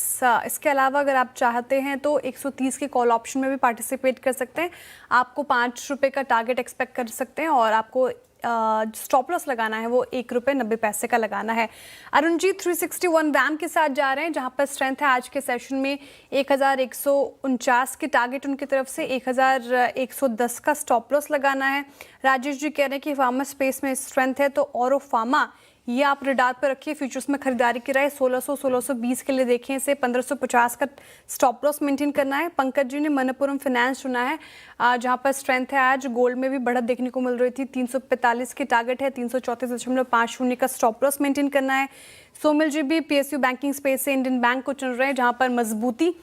इसके अलावा अगर आप चाहते हैं तो 130 के कॉल ऑप्शन में भी पार्टिसिपेट कर सकते हैं। आपको 5 रुपये का टारगेट एक्सपेक्ट कर सकते हैं, और आपको स्टॉप लॉस लगाना है वो 1 रुपये 90 पैसे का लगाना है। अरुण जी 361 रैम के साथ जा रहे हैं, जहां पर स्ट्रेंथ है आज के सेशन में 1149 के टारगेट उनकी तरफ से, 1110 का स्टॉप लॉस लगाना है। राजेश जी कह रहे हैं कि फार्मा स्पेस में स्ट्रेंथ है, तो औरो फार्मा ये आप रडार पर रखिए। फ्यूचर्स में खरीदारी की राय 1620 के लिए देखें इसे। 1550 का स्टॉप लॉस मेंटेन करना है। पंकज जी ने मणप्पुरम फाइनेंस चुना है, जहां पर स्ट्रेंथ है आज। गोल्ड में भी बढ़त देखने को मिल रही थी, 345 के टारगेट है, 334.50 का स्टॉप लॉस मेंटेन करना है। सोमिल जी भी PSU बैंकिंग स्पेस से इंडियन बैंक को चुन रहे हैं, जहां पर मजबूती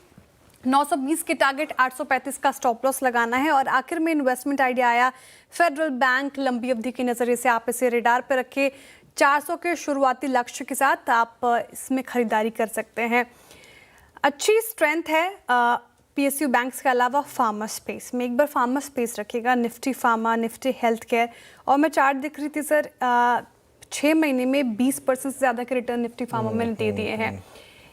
920 के टारगेट, 835 का स्टॉप लॉस लगाना है। और आखिर में इन्वेस्टमेंट आइडिया आया फेडरल बैंक। लंबी अवधि के नज़रिए से आप इसे रडार पर रखें। 400 के शुरुआती लक्ष्य के साथ आप इसमें खरीदारी कर सकते हैं। अच्छी स्ट्रेंथ है PSU बैंक्स के अलावा फार्मा स्पेस में। एक बार फार्मा स्पेस रखिएगा, Nifty pharma, Nifty health care. और मैं चार्ट दिख रही थी सर, 6 महीने में 20% से ज़्यादा के रिटर्न निफ्टी फार्मा मैंने दे दिए हैं।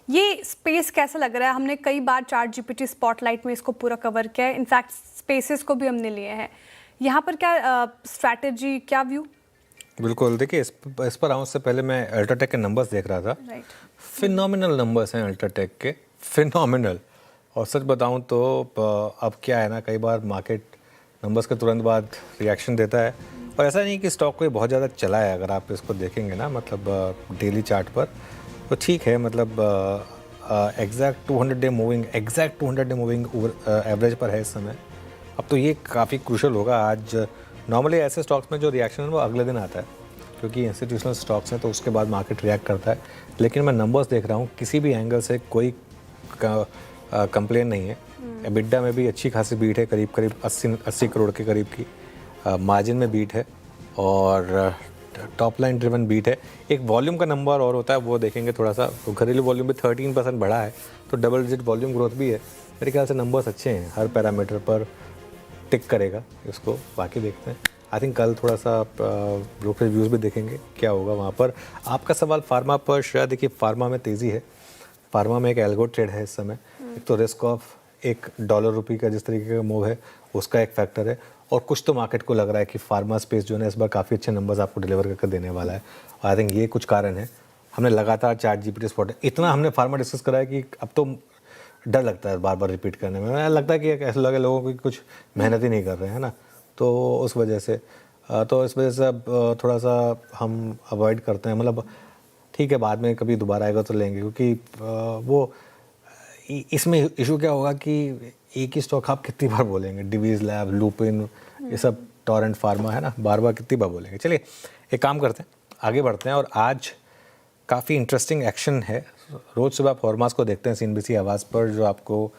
ये स्पेस कैसा लग रहा है? हमने कई बार चार्ट GPT स्पॉटलाइट में इसको पूरा कवर किया है, इनफैक्ट स्पेसेस को भी हमने लिए हैं। यहाँ पर क्या स्ट्रैटेजी, क्या व्यू? बिल्कुल, देखिए इस पर आऊँ उससे पहले मैं अल्ट्राटेक के नंबर्स देख रहा था। फिनोमिनल नंबर्स हैं अल्ट्राटेक के, फिनोमिनल। और सच बताऊँ तो अब क्या है ना, कई बार मार्केट नंबर्स के तुरंत बाद रिएक्शन देता है, और ऐसा नहीं कि स्टॉक कोई बहुत ज़्यादा चला है। अगर आप इसको देखेंगे ना, मतलब डेली चार्ट पर, तो ठीक है, मतलब एग्जैक्ट 200 डे मूविंग एवरेज पर है इस समय। अब तो ये काफ़ी क्रूशल होगा। आज नॉर्मली ऐसे स्टॉक्स में जो रिएक्शन है वो अगले दिन आता है, क्योंकि इंस्टीट्यूशनल स्टॉक्स हैं तो उसके बाद मार्केट रिएक्ट करता है। लेकिन मैं नंबर्स देख रहा हूँ, किसी भी एंगल से कोई कंप्लेन नहीं है। एबिडा में भी अच्छी खासी बीट है, करीब करीब 80 करोड़ के करीब की। मार्जिन में बीट है और टॉप लाइन ड्रिवन बीट है। एक वॉल्यूम का नंबर और होता है, वो देखेंगे थोड़ा सा। तो घरेलू वॉल्यूम भी 13% बढ़ा है, तो डबल डिजिट वॉल्यूम ग्रोथ भी है। मेरे ख्याल से नंबर्स अच्छे हैं, हर पैरामीटर पर टिक करेगा इसको। बाकी देखते हैं। आई थिंक कल थोड़ा सा ब्रोकरेज व्यूज़ भी देखेंगे क्या होगा वहाँ पर। आपका सवाल फार्मा पर, शायद देखिए फार्मा में तेज़ी है। फार्मा में एक एल्गो ट्रेड है इस समय। एक तो रिस्क ऑफ एक डॉलर रुपये का जिस तरीके का मूव है उसका एक फैक्टर है, और कुछ तो मार्केट को लग रहा है कि फार्मा स्पेस जो है इस बार काफ़ी अच्छे नंबर्स आपको डिलीवर करके देने वाला है। आई थिंक ये कुछ कारण है। हमने लगातार ChatGPT स्पॉट इतना हमने फार्मा डिस्कस करा है कि अब तो डर लगता है बार बार रिपीट करने में। लगता है कि ऐसा लगे लोगों को कुछ मेहनत ही नहीं कर रहे हैं ना, तो उस वजह से अब थोड़ा सा हम अवॉइड करते हैं। मतलब ठीक है, बाद में कभी दोबारा आएगा तो लेंगे, क्योंकि वो इसमें इशू क्या होगा कि एक ही स्टॉक आप कितनी बार बोलेंगे। डिवीज लैब, लुपिन, ये सब टोरेंट फार्मा है ना, बार बार कितनी बार बोलेंगे। चलिए एक काम करते हैं, आगे बढ़ते हैं। और आज काफ़ी इंटरेस्टिंग एक्शन है। रोज़ सुबह आप फॉर्मास को देखते हैं CNBC आवाज़ पर, जो आपको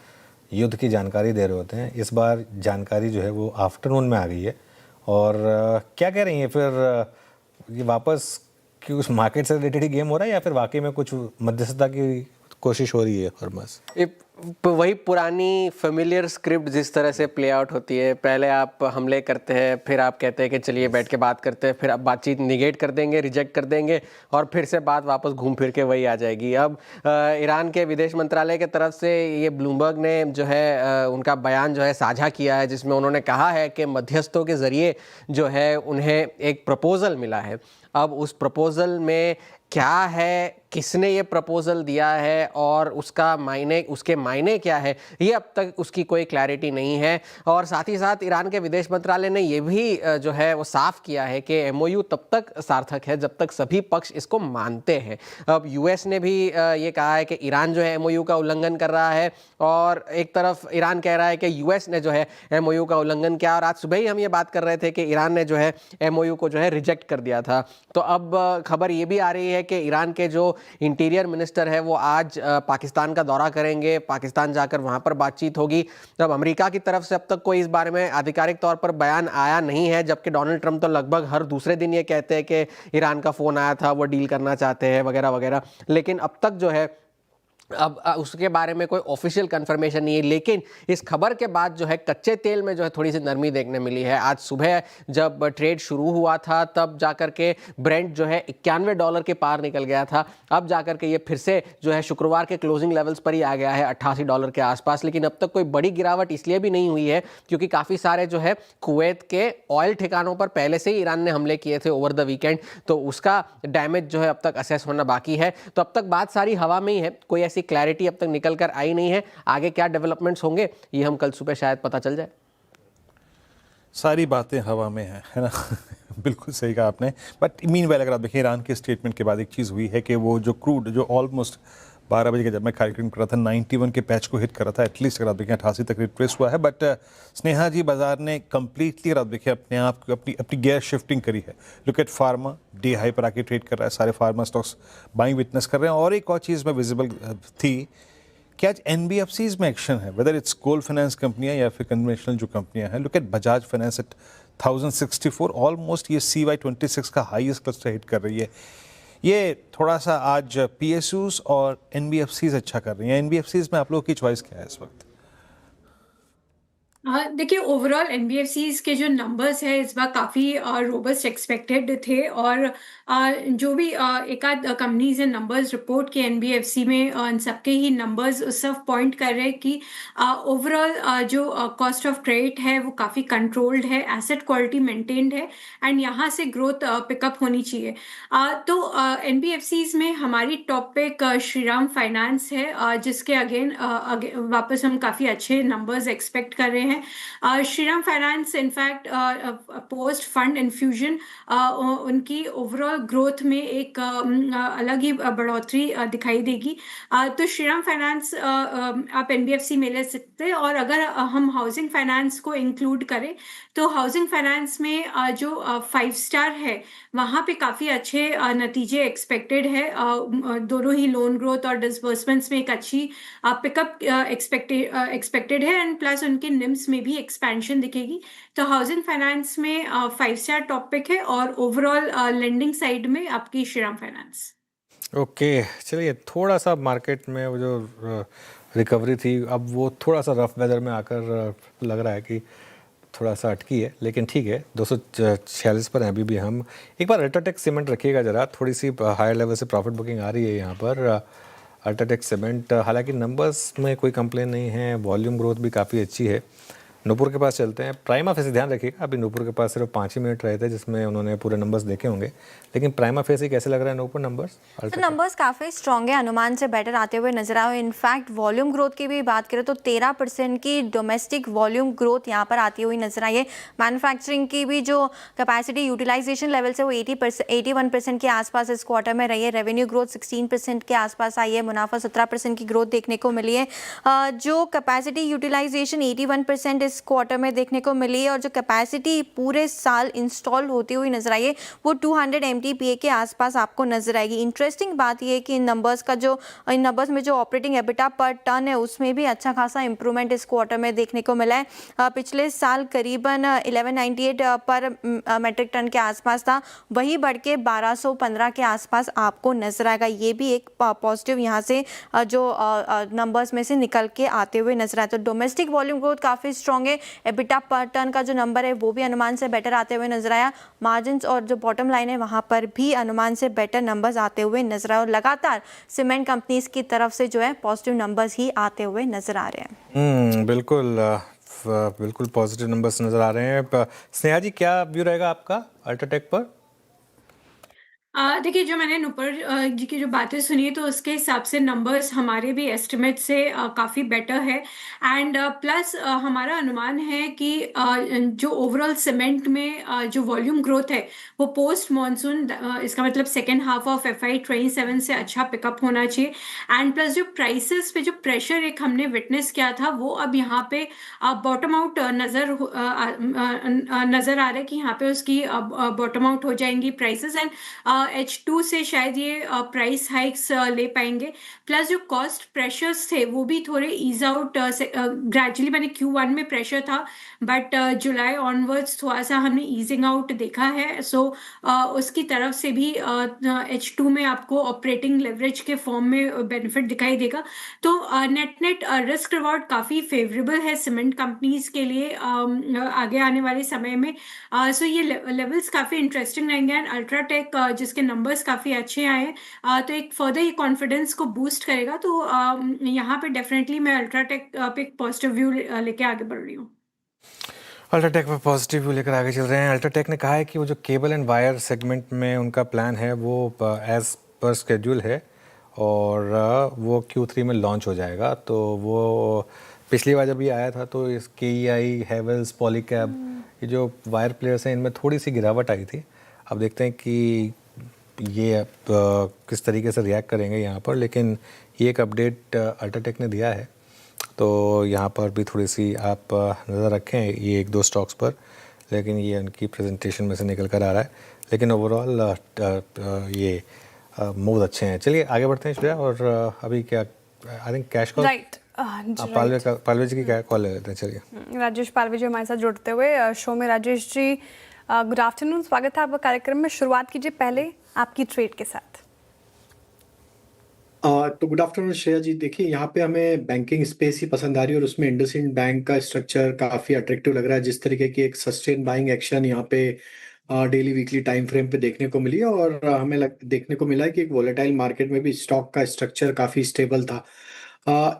युद्ध की जानकारी दे रहे होते हैं। इस बार जानकारी जो है वो आफ्टरनून में आ गई है। और क्या कह रही हैं फिर, ये वापस कि उस मार्केट से रिलेटेड ही गेम हो रहा है या फिर वाकई में कुछ मध्यस्थता की कोशिश हो रही है फॉर्मास? वही पुरानी फेमिलियर स्क्रिप्ट जिस तरह से प्ले आउट होती है। पहले आप हमले करते हैं, फिर आप कहते हैं कि चलिए बैठ के बात करते हैं, फिर आप बातचीत निगेट कर देंगे, रिजेक्ट कर देंगे, और फिर से बात वापस घूम फिर के वही आ जाएगी। अब ईरान के विदेश मंत्रालय के तरफ से ये ब्लूमबर्ग ने जो है उनका बयान जो है साझा किया है, जिसमें उन्होंने कहा है कि मध्यस्थों के ज़रिए जो है उन्हें एक प्रपोज़ल मिला है। अब उस प्रपोज़ल में क्या है, किसने ये प्रपोज़ल दिया है और उसके मायने क्या है, ये अब तक उसकी कोई क्लैरिटी नहीं है। और साथ ही साथ ईरान के विदेश मंत्रालय ने ये भी जो है वो साफ किया है कि MOU तब तक सार्थक है जब तक सभी पक्ष इसको मानते हैं। अब US ने भी ये कहा है कि ईरान जो है MOU का उल्लंघन कर रहा है, और एक तरफ ईरान कह रहा है कि US ने जो है MOU का उल्लंघन किया। और आज सुबह ही हम ये बात कर रहे थे कि ईरान ने जो है MOU को जो है रिजेक्ट कर दिया था। तो अब खबर ये भी आ रही है कि ईरान के जो इंटीरियर मिनिस्टर है वो आज पाकिस्तान का दौरा करेंगे। पाकिस्तान जाकर वहां पर बातचीत होगी। अब अमेरिका की तरफ से अब तक कोई इस बारे में आधिकारिक तौर पर बयान आया नहीं है, जबकि डोनाल्ड ट्रंप तो लगभग हर दूसरे दिन ये कहते हैं कि ईरान का फ़ोन आया था, वो डील करना चाहते हैं वगैरह वगैरह। लेकिन अब तक जो है अब उसके बारे में कोई ऑफिशियल कंफर्मेशन नहीं है। लेकिन इस खबर के बाद जो है कच्चे तेल में जो है थोड़ी सी नरमी देखने मिली है। आज सुबह जब ट्रेड शुरू हुआ था तब जाकर के ब्रेंट जो है $91 के पार निकल गया था। अब जाकर के ये फिर से जो है शुक्रवार के क्लोजिंग लेवल्स पर ही आ गया है, $88 के आसपास। लेकिन अब तक कोई बड़ी गिरावट इसलिए भी नहीं हुई है क्योंकि काफ़ी सारे जो है कुवैत के ऑयल ठिकानों पर पहले से ही ईरान ने हमले किए थे ओवर द वीकेंड, तो उसका डैमेज जो है अब तक असेस होना बाकी है। तो अब तक बात सारी हवा में ही है, कोई ऐसी क्लैरिटी अब तक निकल कर आई नहीं है। आगे क्या डेवलपमेंट्स होंगे ये हम कल सुबह शायद पता चल जाए। सारी बातें हवा में है ना। बिल्कुल सही कहा आपने। बट मीनवाइल अगर आप देखिए ईरान के स्टेटमेंट के बाद एक चीज़ हुई है कि वो जो क्रूड जो ऑलमोस्ट 12 बजे का जब मैं कार्यक्रम कर रहा था 91 के पैच को हिट कर रहा था, एटलीस्ट अगर आप देखें 88 तक रिट्रेस हुआ है। बट स्नेहा जी, बाजार ने कंप्लीटली अगर आप देखिए अपने आप को अपनी गियर शिफ्टिंग करी है। Look at pharma, day high पर आके ट्रेड कर रहा है, सारे फार्मा स्टॉक्स बाइंग विटनेस कर रहे हैं। और एक और चीज़ में विजिबल थी कि आज NBFCs में एक्शन है, वेदर इट्स कोल फाइनेंस कंपनियां या फिर कन्वेंशनल जो कंपनियां हैं। Look at Bajaj finance at 1064, almost ये CY26 का हाईएस्ट क्लस्टर हिट कर रही है। ये थोड़ा सा आज PSUs और NBFCs अच्छा कर रही हैं। NBFCs में आप लोगों की चॉइस क्या है इस वक्त? देखिए ओवरऑल एनबीएफसीज के जो नंबर्स है इस बार काफ़ी रोबस्ट एक्सपेक्टेड थे, और जो भी एक आध कंपनीज ने नंबर्स रिपोर्ट किए एनबीएफसी में, इन सबके ही नंबर्स सब पॉइंट कर रहे हैं कि ओवरऑल जो कॉस्ट ऑफ क्रेडिट है वो काफ़ी कंट्रोल्ड है, एसेट क्वालिटी मेंटेन्ड है, एंड यहाँ से ग्रोथ पिकअप होनी चाहिए। तो एनबीएफसीज में हमारी टॉप पिक श्रीराम फाइनेंस है, जिसके अगेन वापस हम काफ़ी अच्छे नंबर्स एक्सपेक्ट कर रहे हैं। हैं। Shriram finance in fact post fund infusion उनकी ओवरऑल ग्रोथ में एक अलग ही बढ़ोतरी दिखाई देगी। तो श्रीराम फाइनेंस आप एनबीएफसी में ले सकते हैं। और अगर हम हाउसिंग फाइनेंस को इंक्लूड करें तो हाउसिंग फाइनेंस में जो 5 स्टार है वहाँ पे काफ़ी अच्छे नतीजे एक्सपेक्टेड है। दोनों ही लोन ग्रोथ और डिसबर्समेंट्स में एक अच्छी पिकअप एक्सपेक्टेड है एंड प्लस उनके निम्स में भी एक्सपेंशन दिखेगी। तो हाउसिंग फाइनेंस में 5 स्टार टॉप पिक है और ओवरऑल लेंडिंग साइड में आपकी श्रीराम फाइनेंस। ओके, चलिए थोड़ा सा मार्केट में वो जो रिकवरी थी अब वो थोड़ा सा रफ वेदर में आकर लग रहा है कि थोड़ा सा अटकी है, लेकिन ठीक है 246 पर हैं अभी भी हम। एक बार अल्ट्राटेक सीमेंट रखिएगा ज़रा, थोड़ी सी हायर लेवल से प्रॉफिट बुकिंग आ रही है यहाँ पर अल्ट्राटेक सीमेंट। हालांकि नंबर्स में कोई कंप्लेन नहीं है, वॉल्यूम ग्रोथ भी काफ़ी अच्छी है। नूपुर के पास चलते हैं। प्राइमा फेसी ध्यान रखिएगा, अभी नूपुर के पास सिर्फ 5 ही मिनट रहे थे जिसमें उन्होंने पूरे नंबर्स देखे होंगे, लेकिन प्राइमा फेसी कैसे लग रहा है नूपुर नंबर्स? तो नंबर्स काफ़ी स्ट्रॉन्ग है, अनुमान से बेटर आते हुए नजर आए। इनफैक्ट वॉल्यूम ग्रोथ की भी बात करें तो 13% की डोमेस्टिक वॉल्यूम ग्रोथ यहाँ पर आती हुई नजर आई है। मैन्युफैक्चरिंग की भी जो कैपेसिटी यूटिलाइजेशन लेवल से वो 81% के आसपास इस क्वार्टर में रही है। रेवेन्यू ग्रोथ 16% के आसपास आई है, मुनाफा 17% की ग्रोथ देखने को मिली है। जो कैपेसिटी यूटिलाइजेशन 81% इस क्वार्टर में देखने को मिली है और जो कैपेसिटी पूरे साल इंस्टॉल होती हुई नजर आई है वो 200 MTPA के आसपास आपको नजर आएगी। इंटरेस्टिंग बात यह है कि इन नंबर्स में जो ऑपरेटिंग एबिटा पर टन है उसमें भी अच्छा खासा इंप्रूवमेंट इस क्वार्टर में देखने को मिला है। पिछले साल करीबन 1198 पर मेट्रिक टन के आसपास था, वही बढ़ के 1215 के आसपास आपको नजर आएगा। ये भी एक पॉजिटिव यहाँ से जो नंबर्स में से निकल के आते हुए नजर आए। तो डोमेस्टिक वॉल्यूम ग्रोथ काफ़ी स्ट्रॉन्ग है। एबिटा पर टन का जो नंबर है वो भी अनुमान से बेटर आते हुए नजर आया। मार्जिन्स और जो बॉटम लाइन है वहां पर भी अनुमान से बेटर नंबर्स आते हुए नजर आए और लगातार सीमेंट कंपनीज की तरफ से जो है पॉजिटिव नंबर्स ही आते हुए नजर आ रहे हैं। बिल्कुल पॉजिटिव नंबर्स नजर आ रहे हैं। स्नेहा जी, क्या व्यू रहेगा आपका अल्ट्राटेक पर? देखिए, जो मैंने नुपुर जी की जो बातें सुनी तो उसके हिसाब से नंबर्स हमारे भी एस्टिमेट से काफ़ी बेटर है एंड प्लस हमारा अनुमान है कि जो ओवरऑल सीमेंट में जो वॉल्यूम ग्रोथ है वो पोस्ट मॉनसून इसका मतलब सेकेंड हाफ ऑफ FY27 से अच्छा पिकअप होना चाहिए एंड प्लस जो प्राइसेस पे जो प्रेशर एक हमने विटनेस किया था वो अब यहाँ पे बॉटम आउट नज़र आ रहा है कि यहाँ पे उसकी बॉटम आउट हो जाएंगी प्राइसेस एंड H2 से शायद ये प्राइस हाइक्स ले पाएंगे। प्लस जो कॉस्ट प्रेशर्स थे वो भी थोड़े ईज आउट ग्रेजुअली, मैंने Q1 में प्रेशर था बट जुलाई ऑनवर्ड्स थोड़ा सा हमने ईजिंग आउट देखा है। सो उसकी तरफ से भी H2 में आपको ऑपरेटिंग लेवरेज के फॉर्म में बेनिफिट दिखाई देगा। तो नेट रिस्क रिवॉर्ड काफ़ी फेवरेबल है सीमेंट कंपनीज के लिए आगे आने वाले समय में। सो ये लेवल्स काफ़ी इंटरेस्टिंग रहेंगे एंड अल्ट्राटेक जिसके नंबर्स काफ़ी अच्छे आए हैं तो एक फर्दर ये कॉन्फिडेंस को बूस्ट करेगा। तो यहाँ पे डेफिनेटली मैं अल्ट्राटेक पे एक पॉजिटिव व्यू लेके आगे बढ़ रही हूँ। अल्ट्राटेक पर पॉजिटिव व्यू लेकर आगे चल रहे हैं। अल्ट्राटेक ने कहा है कि वो जो केबल एंड वायर सेगमेंट में उनका प्लान है वो एज पर स्केड्यूल है और वो Q3 में लॉन्च हो जाएगा। तो वो पिछली बार जब ये आया था तो इस KEI, हेवेल्स, पॉलीकैब, ये जो वायर प्लेयर्स हैं इनमें थोड़ी सी गिरावट आई थी। अब देखते हैं कि ये किस तरीके से रिएक्ट करेंगे यहाँ पर, लेकिन ये एक अपडेट अल्ट्राटेक ने दिया है तो यहाँ पर भी थोड़ी सी आप नज़र रखें ये 1-2 स्टॉक्स पर, लेकिन ये उनकी प्रेजेंटेशन में से निकल कर आ रहा है। लेकिन ओवरऑल ये मूव अच्छे हैं। चलिए आगे बढ़ते हैं श्रेया। और अभी क्या I think cash call right Palve ji की क्या कॉल ले लेते हैं। चलिए राजेश पालवे जी हमारे साथ जुड़ते हुए शो में। राजेश जी गुड आफ्टरनून, स्वागत है आपका कार्यक्रम में। शुरुआत कीजिए पहले आपकी ट्रेड के साथ। तो गुड आफ्टरनून श्रेया जी। देखिए, यहाँ पे हमें बैंकिंग स्पेस ही पसंद आ रही है और उसमें इंडसइंड बैंक का स्ट्रक्चर काफ़ी अट्रैक्टिव लग रहा है। जिस तरीके की एक सस्टेन बाइंग एक्शन यहाँ पे डेली वीकली टाइम फ्रेम पे देखने को मिली है और हमें देखने को मिला है कि एक वोलेटाइल मार्केट में भी स्टॉक का स्ट्रक्चर काफ़ी स्टेबल था।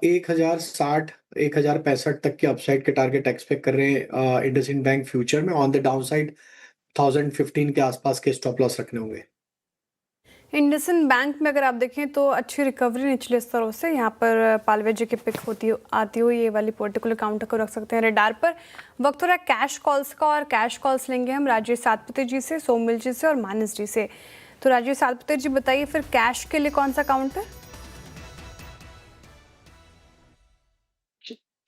1060 1065 तक के अपसाइड के टारगेट एक्सपेक्ट कर रहे हैं इंडसइंड बैंक फ्यूचर में। ऑन द डाउन साइड 1015 के आसपास के स्टॉप लॉस रखने होंगे। इंडसइंड बैंक में अगर आप देखें तो अच्छी रिकवरी निचले स्तरों से, यहाँ पर पालवेजी की पिक होती आती हुई ये वाली पर्टिकुलर काउंटर को रख सकते हैं रेडार पर। वक्त हो रहा है कैश कॉल्स का, और कैश कॉल्स लेंगे हम राजेश सातपुते जी से, सोमिल जी से और मानस जी से। तो राजेश सातपुते जी बताइए फिर कैश के लिए कौन सा काउंटर?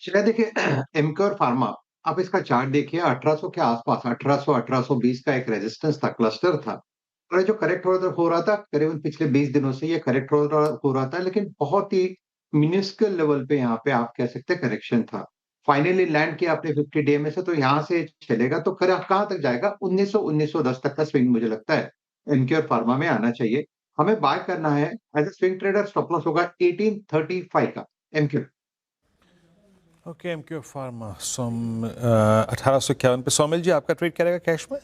श्रेया देखिए, एमक्योर फार्मा, आप इसका चार्ट देखिए 1800 के आसपास, 1800 1820 का एक रेजिस्टेंस था, क्लस्टर था। और ये जो करेक्ट हो रहा था करीबन पिछले 20 दिनों से ये करेक्ट हो रहा था, लेकिन बहुत ही मिनिस्कल लेवल पे यहाँ पे आप कह सकते हैं करेक्शन था। फाइनली लैंड किया आपने 50 डे में से, तो यहाँ से चलेगा तो कहाँ तक जाएगा? 1910 तक का स्विंग मुझे लगता है एमक्योर फार्मा में आना चाहिए। हमें बाय करना है as a swing trader, stop loss होगा 1835 का एमक्योर। ओके, एमक्योर फार्मा 1851 पे। सोमिल जी, आपका ट्रेड क्या रहेगा कैश में?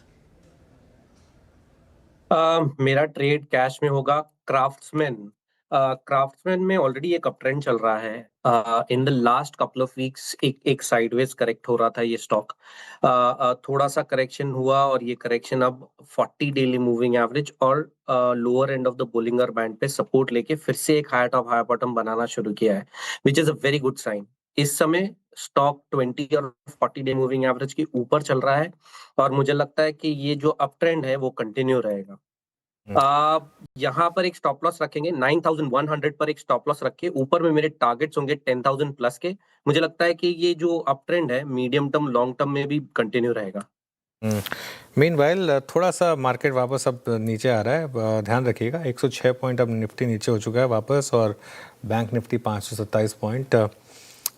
मेरा ट्रेड कैश में होगा क्राफ्ट्समैन। क्राफ्ट्समैन में ऑलरेडी एक अप ट्रेंड चल रहा है। In the last couple of weeks एक साइडवेज करेक्ट हो रहा था ये स्टॉक। थोड़ा सा करेक्शन हुआ और ये करेक्शन अब 40 डेली मूविंग एवरेज और lower end of the Bollinger band पे सपोर्ट लेके फिर से एक हाई टॉप हाई बॉटम बनाना शुरू किया है, which is a very good sign. इस समय स्टॉक 20 और 40 डे मूविंग एवरेज के ऊपर चल रहा है और मुझे लगता है कि ये जो अप ट्रेंड है वो कंटिन्यू रहेगा। यहाँ पर एक स्टॉप लॉस रखेंगे 9100 पर, एक स्टॉप लॉस रखे। ऊपर में मेरे टारगेट्स होंगे 10,000 प्लस के। मुझे लगता है कि ये जो अप ट्रेंड है मीडियम टर्म लॉन्ग टर्म में भी कंटिन्यू रहेगा। मीनवाइल थोड़ा सा मार्केट वापस अब नीचे आ रहा है, ध्यान रखिएगा। 106 पॉइंट अब निफ्टी नीचे हो चुका है वापस, और बैंक निफ्टी 527 पॉइंट,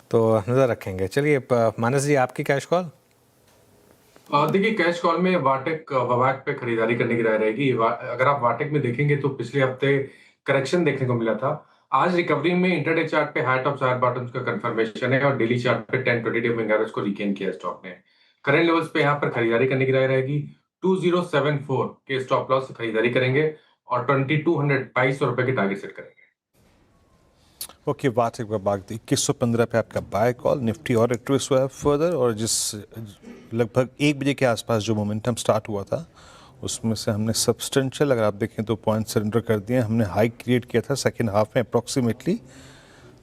तो नज़र रखेंगे। चलिए मानस जी, आपकी कैश कॉल? देखिए, कैश कॉल में वाटेक ववाक पे खरीदारी करने की राय रहेगी। अगर आप वाटेक में देखेंगे तो पिछले हफ्ते करेक्शन देखने को मिला था। आज रिकवरी में इंटरडे चार्ट पे हाई टॉप हाई बॉटम्स का कंफर्मेशन है और डेली चार्ट पे 10-20 डे मूविंग एवरेज को रिगेन किया स्टॉक ने। करंट लेवल्स पे यहाँ पर खरीदारी करने की राय रहेगी। 2074 के स्टॉप लॉस से खरीदारी करेंगे और 2222 रुपए के टारगेट सेट करेंगे। ओके, बात एक बार बात 2115 पे आपका बाय कॉल। निफ्टी और रिट्रेस हुआ है फर्दर, और जिस लगभग 1 बजे के आसपास जो मोमेंटम स्टार्ट हुआ था उसमें से हमने सब्सटेंशियल, अगर आप देखें तो पॉइंट सरेंडर कर दिए। हमने हाई क्रिएट किया था सेकेंड हाफ में अप्रॉक्सीमेटली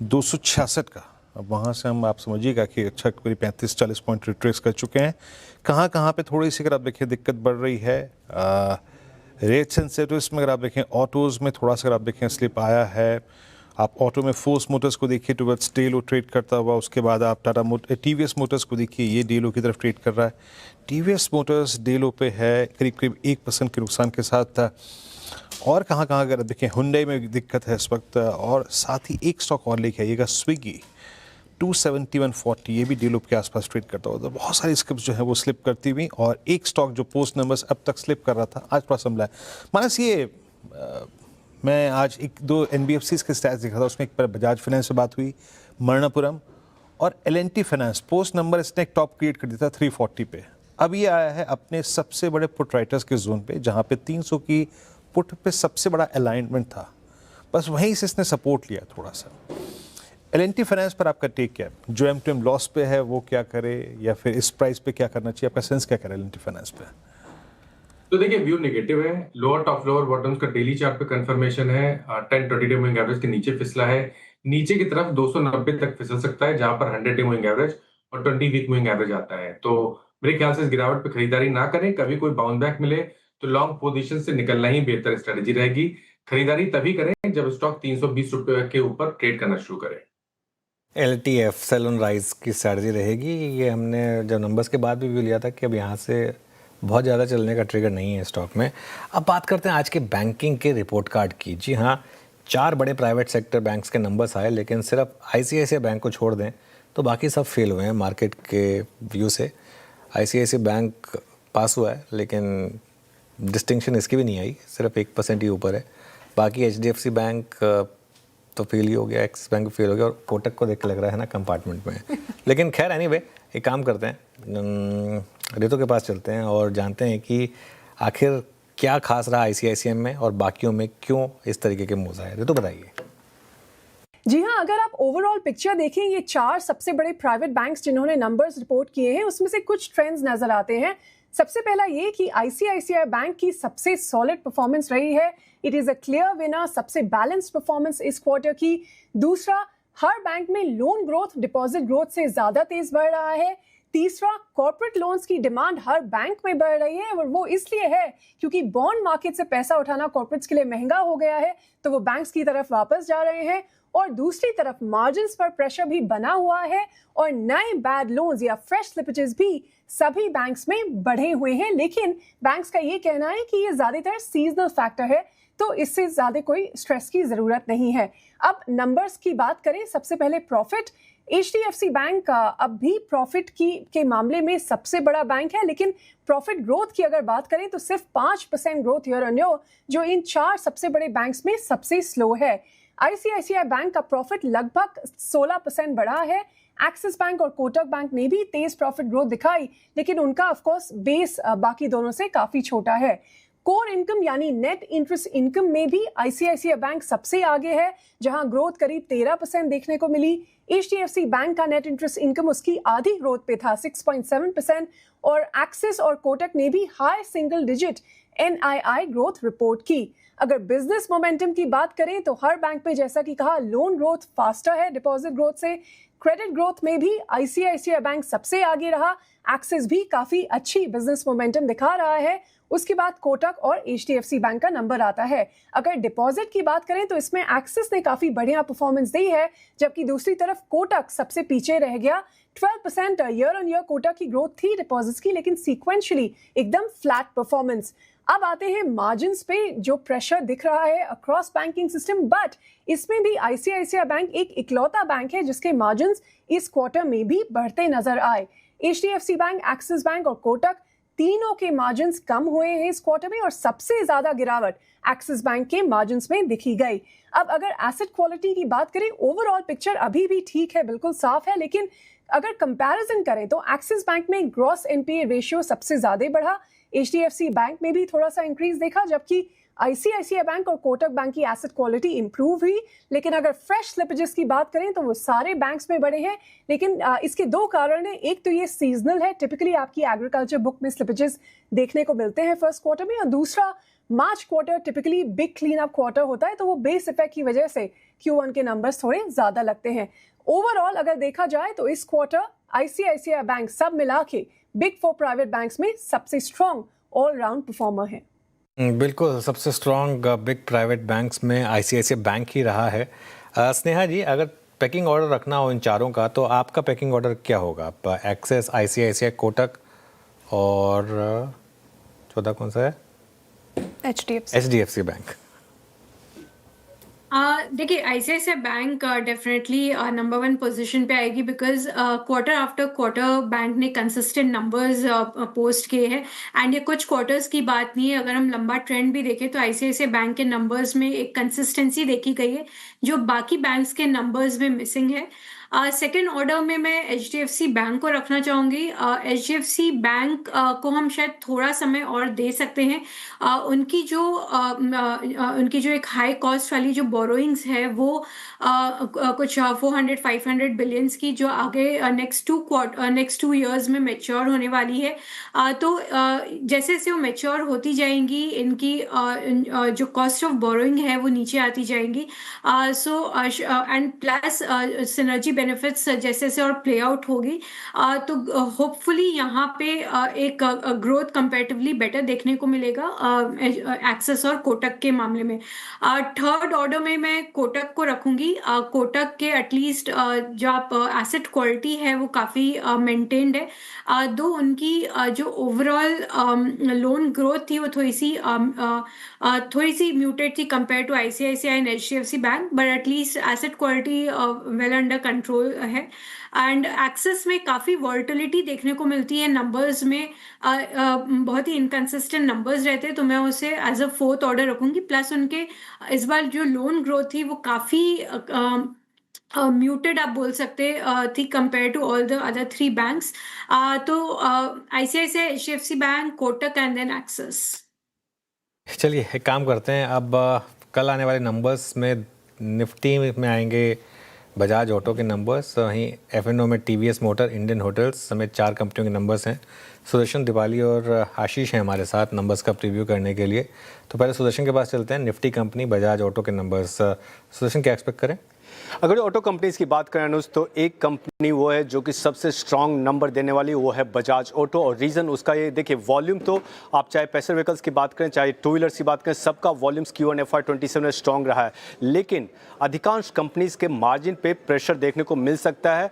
266 का। अब वहाँ से हम, आप समझिएगा कि अच्छा कोई 35-40 पॉइंट रिट्रेस कर चुके हैं। कहाँ पे थोड़ी सी अगर आप देखें दिक्कत बढ़ रही है, रेट सेंसिटिव्स में अगर आप देखें, ऑटोज़ में थोड़ा सा अगर आप देखें स्लिप आया है। आप ऑटो में फोर्स मोटर्स को देखिए, टुवर्ड्स डे लो ट्रेड करता हुआ। उसके बाद आप टीवीएस मोटर्स को देखिए, ये डे लो की तरफ ट्रेड कर रहा है। टीवीएस मोटर्स डे लो पे है, करीब 1% के नुकसान के साथ। और कहाँ अगर देखें, हुंडई में दिक्कत है इस वक्त। और साथ ही एक स्टॉक और लेके आइएगा, स्विगी 271.40, ये भी डे लो के आसपास ट्रेड करता हुआ। तो बहुत सारी स्किप्स जो है वो स्लिप करती हुई, और एक स्टॉक जो पोस्ट नंबर्स अब तक स्लिप कर रहा था आज थोड़ा संभला है। मानस, ये मैं आज 1-2 NBFCs के स्टैट्स देखा था, उसमें एक पर बजाज फाइनेंस से बात हुई, मरणपुरम और L&T फाइनेंस। पोस्ट नंबर इसने एक टॉप क्रिएट कर दिया था 340 पे। अब ये आया है अपने सबसे बड़े पुट राइटर्स के जोन पे, जहाँ पे 300 की पुट पे सबसे बड़ा अलाइनमेंट था। बस वहीं से इसने सपोर्ट लिया थोड़ा सा। L&T फाइनेंस पर आपका टेक क्या है? जो M2M लॉस पे है वो क्या करे, या फिर इस प्राइस पे क्या करना चाहिए? आपका सेंस क्या करे L&T फाइनेंस पे? तो देखिए, व्यू नेगेटिव है। लोअर टॉप लोअर बॉटम्स का डेली चार्ट पे कंफर्मेशन है। 10-20 डे मूविंग एवरेज के नीचे फिसला है, नीचे की तरफ 290 तक फिसल सकता है, जहां पर 100 डे मूविंग एवरेज और 20 वीक मूविंग एवरेज आता है। तो मेरे ख्याल से इस गिरावट पे खरीदारी ना करें। कभी कोई बाउंस बैक मिले तो लॉन्ग पोजीशन से निकलना ही बेहतर स्ट्रेटेजी रहेगी। खरीदारी तभी करें जब स्टॉक 320 रुपए के ऊपर ट्रेड करना शुरू करे। LTF सेल ऑन राइज की स्ट्रेटजी रहेगी। ये हमने जब नंबर्स के बाद भी व्यू लिया था कि अब यहाँ से बहुत ज़्यादा चलने का ट्रिगर नहीं है स्टॉक में। अब बात करते हैं आज के बैंकिंग के रिपोर्ट कार्ड की। जी हाँ, 4 बड़े प्राइवेट सेक्टर बैंक्स के नंबर्स आए, लेकिन सिर्फ ICICI बैंक को छोड़ दें तो बाकी सब फेल हुए हैं मार्केट के व्यू से। ICICI बैंक पास हुआ है, लेकिन डिस्टिंक्शन इसकी भी नहीं आई, सिर्फ 1% ही ऊपर है। बाकी HDFC बैंक तो फेल ही हो गया, एक्सिस बैंक फेल हो गया, और कोटक को देख के लग रहा है ना कंपार्टमेंट में। लेकिन खैर एनीवे, एक काम करते हैं, रितु के पास चलते हैं और जानते हैं कि आखिर क्या खास रहा ICICI में और बाकियों में क्यों इस तरीके के मूव्स आए। रितु बताइए। जी हाँ, अगर आप ओवरऑल पिक्चर देखें, ये 4 सबसे बड़े प्राइवेट बैंक्स जिन्होंने नंबर्स रिपोर्ट किए हैं, उसमें से कुछ ट्रेंड्स नजर आते हैं। सबसे पहला ये कि ICICI बैंक की सबसे सॉलिड परफॉर्मेंस रही है it is a clear winner, सबसे बैलेंस्ड परफॉर्मेंस इस क्वार्टर की। दूसरा, हर बैंक में लोन ग्रोथ डिपॉजिट ग्रोथ से ज्यादा तेज बढ़ रहा है। तीसरा, कॉर्पोरेट लोन्स की डिमांड हर बैंक में बढ़ रही है और वो इसलिए है क्योंकि बॉन्ड मार्केट से पैसा उठाना कॉर्पोरेट्स के लिए महंगा हो गया है, तो वो बैंक्स की तरफ वापस जा रहे हैं। और दूसरी तरफ मार्जिन्स पर प्रेशर भी बना हुआ है और नए बैड लोन्स या फ्रेश स्लिपेजेस भी सभी बैंक्स में बढ़े हुए हैं। लेकिन बैंक्स का ये कहना है कि ये ज्यादातर सीजनल फैक्टर है, तो इससे ज्यादा कोई स्ट्रेस की जरूरत नहीं है। अब नंबर्स की बात करें, सबसे पहले प्रॉफिट। HDFC बैंक अब भी प्रॉफिट के मामले में सबसे बड़ा बैंक है, लेकिन प्रॉफिट ग्रोथ की अगर बात करें तो सिर्फ 5% ग्रोथ ईयर ऑन ईयर, जो इन 4 सबसे बड़े बैंक्स में सबसे स्लो है। ICICI बैंक का प्रॉफिट लगभग 16% बढ़ा है। एक्सिस बैंक और कोटक बैंक ने भी तेज प्रॉफिट ग्रोथ दिखाई, लेकिन उनका ऑफ कोर्स बेस बाकी दोनों से काफी छोटा है। कोर इनकम यानी नेट इंटरेस्ट इनकम में भी ICICI बैंक सबसे आगे है, जहां ग्रोथ करीब 13% देखने को मिली। HDFC बैंक का नेट इंटरेस्ट इनकम उसकी आधी ग्रोथ पे था, 6.7%, और एक्सिस और कोटक ने भी high single digit NII growth report की। अगर बिजनेस मोमेंटम की बात करें तो हर बैंक में, जैसा कि कहा, लोन ग्रोथ फास्टर है डिपॉजिट ग्रोथ से। क्रेडिट ग्रोथ में भी ICICI बैंक सबसे आगे रहा। एक्सिस भी काफी अच्छी बिजनेस मोमेंटम दिखा रहा है। उसके बाद कोटक और HDFC बैंक का नंबर आता है। अगर डिपॉजिट की बात करें तो इसमें एक्सिस ने काफी बढ़िया परफॉर्मेंस दी है, जबकि दूसरी तरफ कोटक सबसे पीछे रह गया। 12% ईयर ऑन ईयर कोटक की ग्रोथ थी डिपॉजिट्स की, लेकिन सीक्वेंशियली एकदम फ्लैट परफॉर्मेंस। अब आते हैं मार्जिन्स पे, जो प्रेशर दिख रहा है अक्रॉस बैंकिंग सिस्टम, बट इसमें भी ICICI बैंक एक इकलौता बैंक है जिसके मार्जिन्स इस क्वार्टर में भी बढ़ते नजर आए। HDFC बैंक, एक्सिस बैंक और कोटक तीनों के मार्जिन्स कम हुए हैं इस क्वार्टर में, और सबसे ज्यादा गिरावट एक्सिस बैंक के मार्जिन्स में दिखी गई। अब अगर एसेट क्वालिटी की बात करें, ओवरऑल पिक्चर अभी भी ठीक है, बिल्कुल साफ है, लेकिन अगर कंपैरिजन करें तो एक्सिस बैंक में ग्रॉस NPA रेशियो सबसे ज्यादा बढ़ा। HDFC बैंक में भी थोड़ा सा इंक्रीज देखा, जबकि ICICI बैंक और कोटक बैंक की एसेट क्वालिटी इंप्रूव हुई। लेकिन अगर फ्रेश स्लिपेजेस की बात करें तो वो सारे बैंक्स में बढ़े हैं, लेकिन इसके 2 कारण हैं। एक तो ये सीजनल है, टिपिकली आपकी एग्रीकल्चर बुक में स्लिपेजेस देखने को मिलते हैं फर्स्ट क्वार्टर में, और दूसरा मार्च quarter typically big clean up quarter होता है, तो वो बेस इफेक्ट की वजह से Q1 के नंबर्स थोड़े ज्यादा लगते हैं। ओवरऑल अगर देखा जाए तो इस क्वार्टर ICICI बैंक सब मिला के बिग 4 प्राइवेट बैंक्स में सबसे स्ट्रॉन्ग ऑल राउंड परफॉर्मर है। बिल्कुल, सबसे स्ट्रॉन्ग बिग प्राइवेट बैंक्स में ICICI बैंक ही रहा है। स्नेहा जी, अगर पैकिंग ऑर्डर रखना हो इन चारों का, तो आपका पैकिंग ऑर्डर क्या होगा? एक्सिस, ICICI, कोटक और चौथा कौन सा है? HDFC bank. देखिए, ICICI bank definitely number 1 position पे आएगी, because quarter after quarter bank ने कंसिस्टेंट नंबर्स पोस्ट किए हैं, एंड ये कुछ क्वार्टर्स की बात नहीं है। अगर हम लंबा ट्रेंड भी देखें तो ICICI बैंक के नंबर्स में एक कंसिस्टेंसी देखी गई है जो बाकी बैंक्स के नंबर्स में मिसिंग है। सेकेंड ऑर्डर में मैं HDFC बैंक को रखना चाहूँगी। HDFC बैंक को हम शायद थोड़ा समय और दे सकते हैं। उनकी जो एक हाई कॉस्ट वाली जो बोरोइंग्स है वो कुछ 400-500 बिलियंस की, जो आगे नेक्स्ट 2 ईयर्स में मैच्योर होने वाली है। तो जैसे जैसे वो मैच्योर होती जाएंगी, इनकी जो कॉस्ट ऑफ बोरोइंग है वो नीचे आती जाएंगी। एंड प्लस सिनर्जी बेनिफिट्स जैसे जैसे और प्ले आउट होगी, तो होपफुली यहाँ पे एक ग्रोथ कंपैरेटिवली बेटर देखने को मिलेगा एक्सिस और कोटक के मामले में। थर्ड ऑर्डर में मैं कोटक को रखूंगी। कोटक के एटलीस्ट जो आप एसेट क्वालिटी है वो काफ़ी मेंटेन्ड है, दो उनकी जो ओवरऑल लोन ग्रोथ थी वो थोड़ी सी म्यूटेड थी compare to ICICI and HDFC bank, but at least asset quality well under control है। एंड एक्सिस में काफ़ी वॉल्टिलिटी देखने को मिलती है नंबर्स में, बहुत ही इनकन्सिस्टेंट नंबर्स रहते हैं, तो मैं उसे एज अ 4th ऑर्डर रखूंगी। प्लस उनके इस बार जो लोन ग्रोथ थी वो काफ़ी म्यूटेड आप बोल सकते थी compare to all the other 3 banks. तो ICICI, HDFC bank, Kotak and then Axis. चलिए एक काम करते हैं, अब कल आने वाले नंबर्स में निफ्टी में आएंगे बजाज ऑटो के नंबर्स, वहीं F&O में TVS मोटर, इंडियन होटल्स समेत 4 कंपनियों के नंबर्स हैं। सुदर्शन, दीपाली और आशीष हैं हमारे साथ नंबर्स का प्रीव्यू करने के लिए। तो पहले सुदर्शन के पास चलते हैं, निफ्टी कंपनी बजाज ऑटो के नंबर्स। सुदर्शन, क्या एक्सपेक्ट करें? अगर ऑटो कंपनीज की बात करें अनुज, तो एक कंपनी वो है जो कि सबसे स्ट्रांग नंबर देने वाली, वो है बजाज ऑटो। और रीज़न उसका ये देखिए, वॉल्यूम तो आप चाहे पैसेंजर व्हीकल्स की बात करें, चाहे टू व्हीलर्स की बात करें, सबका वॉल्यूम्स Q1 FY27 में स्ट्रांग रहा है। लेकिन अधिकांश कंपनीज के मार्जिन पे प्रेशर देखने को मिल सकता है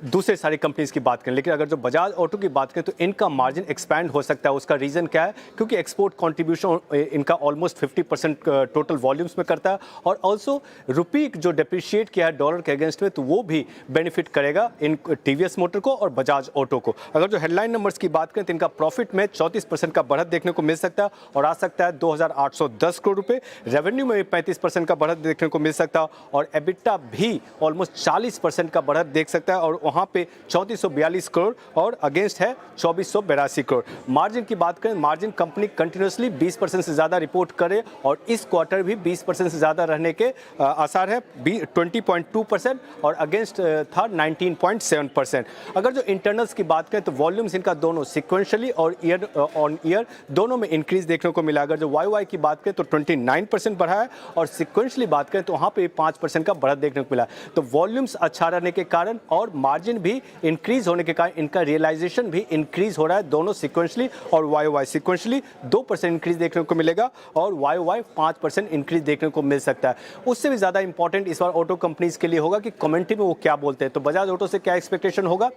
दूसरे सारी कंपनीज की बात करें। लेकिन अगर जो बजाज ऑटो की बात करें तो इनका मार्जिन एक्सपैंड हो सकता है। उसका रीज़न क्या है? क्योंकि एक्सपोर्ट कंट्रीब्यूशन इनका ऑलमोस्ट 50% टोटल वॉल्यूम्स में करता है। और ऑल्सो रुपी जो डिप्रिशिएट किया है डॉलर के अगेंस्ट में, तो वो भी बेनिफिट करेगा इन TVS मोटर को और बजाज ऑटो को। अगर जो हेडलाइन नंबर्स की बात करें तो इनका प्रॉफिट में 34% का बढ़त देखने को मिल सकता है और आ सकता है 2,810 करोड़ रुपये। रेवेन्यू में भी 35% का बढ़त देखने को मिल सकता है और एबिटा भी ऑलमोस्ट 40% का बढ़त देख सकता है और वहाँ पे 3442 करोड़ और अगेंस्ट है 2482 करोड़। मार्जिन की बात करें, मार्जिन कंपनी कंटिन्यूसली 20% से ज़्यादा रिपोर्ट करे और इस क्वार्टर भी 20% से ज़्यादा रहने के आसार है। 20.2% और अगेंस्ट था 19.7%। अगर जो इंटरनल्स की बात करें तो वॉल्यूम्स इनका दोनों सिक्वेंशली और ईयर ऑन ईयर दोनों में इंक्रीज देखने को मिला। अगर जो YY की बात करें तो 29% बढ़ा है और सिक्वेंशली बात करें तो वहाँ पे 5% का बढ़त देखने को मिला। तो वॉल्यूम्स अच्छा रहने के कारण और मार्जिन भी इंक्रीज होने के कारण इनका रियलाइजेशन भी इंक्रीज हो रहा है, दोनों सिक्वेंशली और YY। सिक्वेंशली 2% इंक्रीज देखने को मिलेगा और YY 5% इंक्रीज देखने को मिल सकता है। उससे भी ज़्यादा इंपॉर्टेंट इस बार ऑटो कंपनीज के लिए होगा कि कमेंट्री में वो क्या बोलते हैं। तो बजाज ऑटो से क्या एक्सपेक्टेशन होगा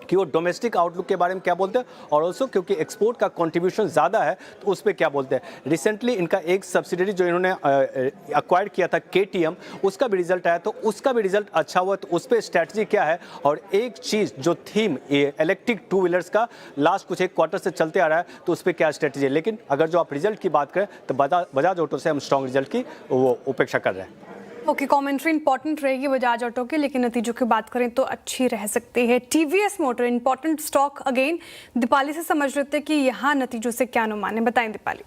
कि वो डोमेस्टिक आउटलुक के बारे में क्या बोलते हैं और ऑल्सो क्योंकि एक्सपोर्ट का कंट्रीब्यूशन ज़्यादा है तो उस पर क्या बोलते हैं। रिसेंटली इनका एक सब्सिडरी जो इन्होंने एक्वायर किया था KTM, उसका भी रिजल्ट आया तो उसका भी रिजल्ट अच्छा हुआ। तो उस पर स्ट्रैटेजी क्या है और एक चीज़ जो थीम इलेक्ट्रिक टू व्हीलर्स का लास्ट कुछ एक क्वार्टर से चलते आ रहा है तो उस पर क्या स्ट्रैटेजी है। लेकिन अगर जो आप रिजल्ट की बात करें तो बजाज ऑटो से हम स्ट्रॉन्ग रिजल्ट की वो उपेक्षा कर रहे हैं। ओके, कमेंट्री इंपॉर्टेंट रहेगी बजाज ऑटो की, लेकिन नतीजों की बात करें तो अच्छी रह सकती है। TVS motor important stock again. Deepali से समझ लेते हैं कि यहाँ नतीजों से क्या अनुमान है, बताएं दीपाली।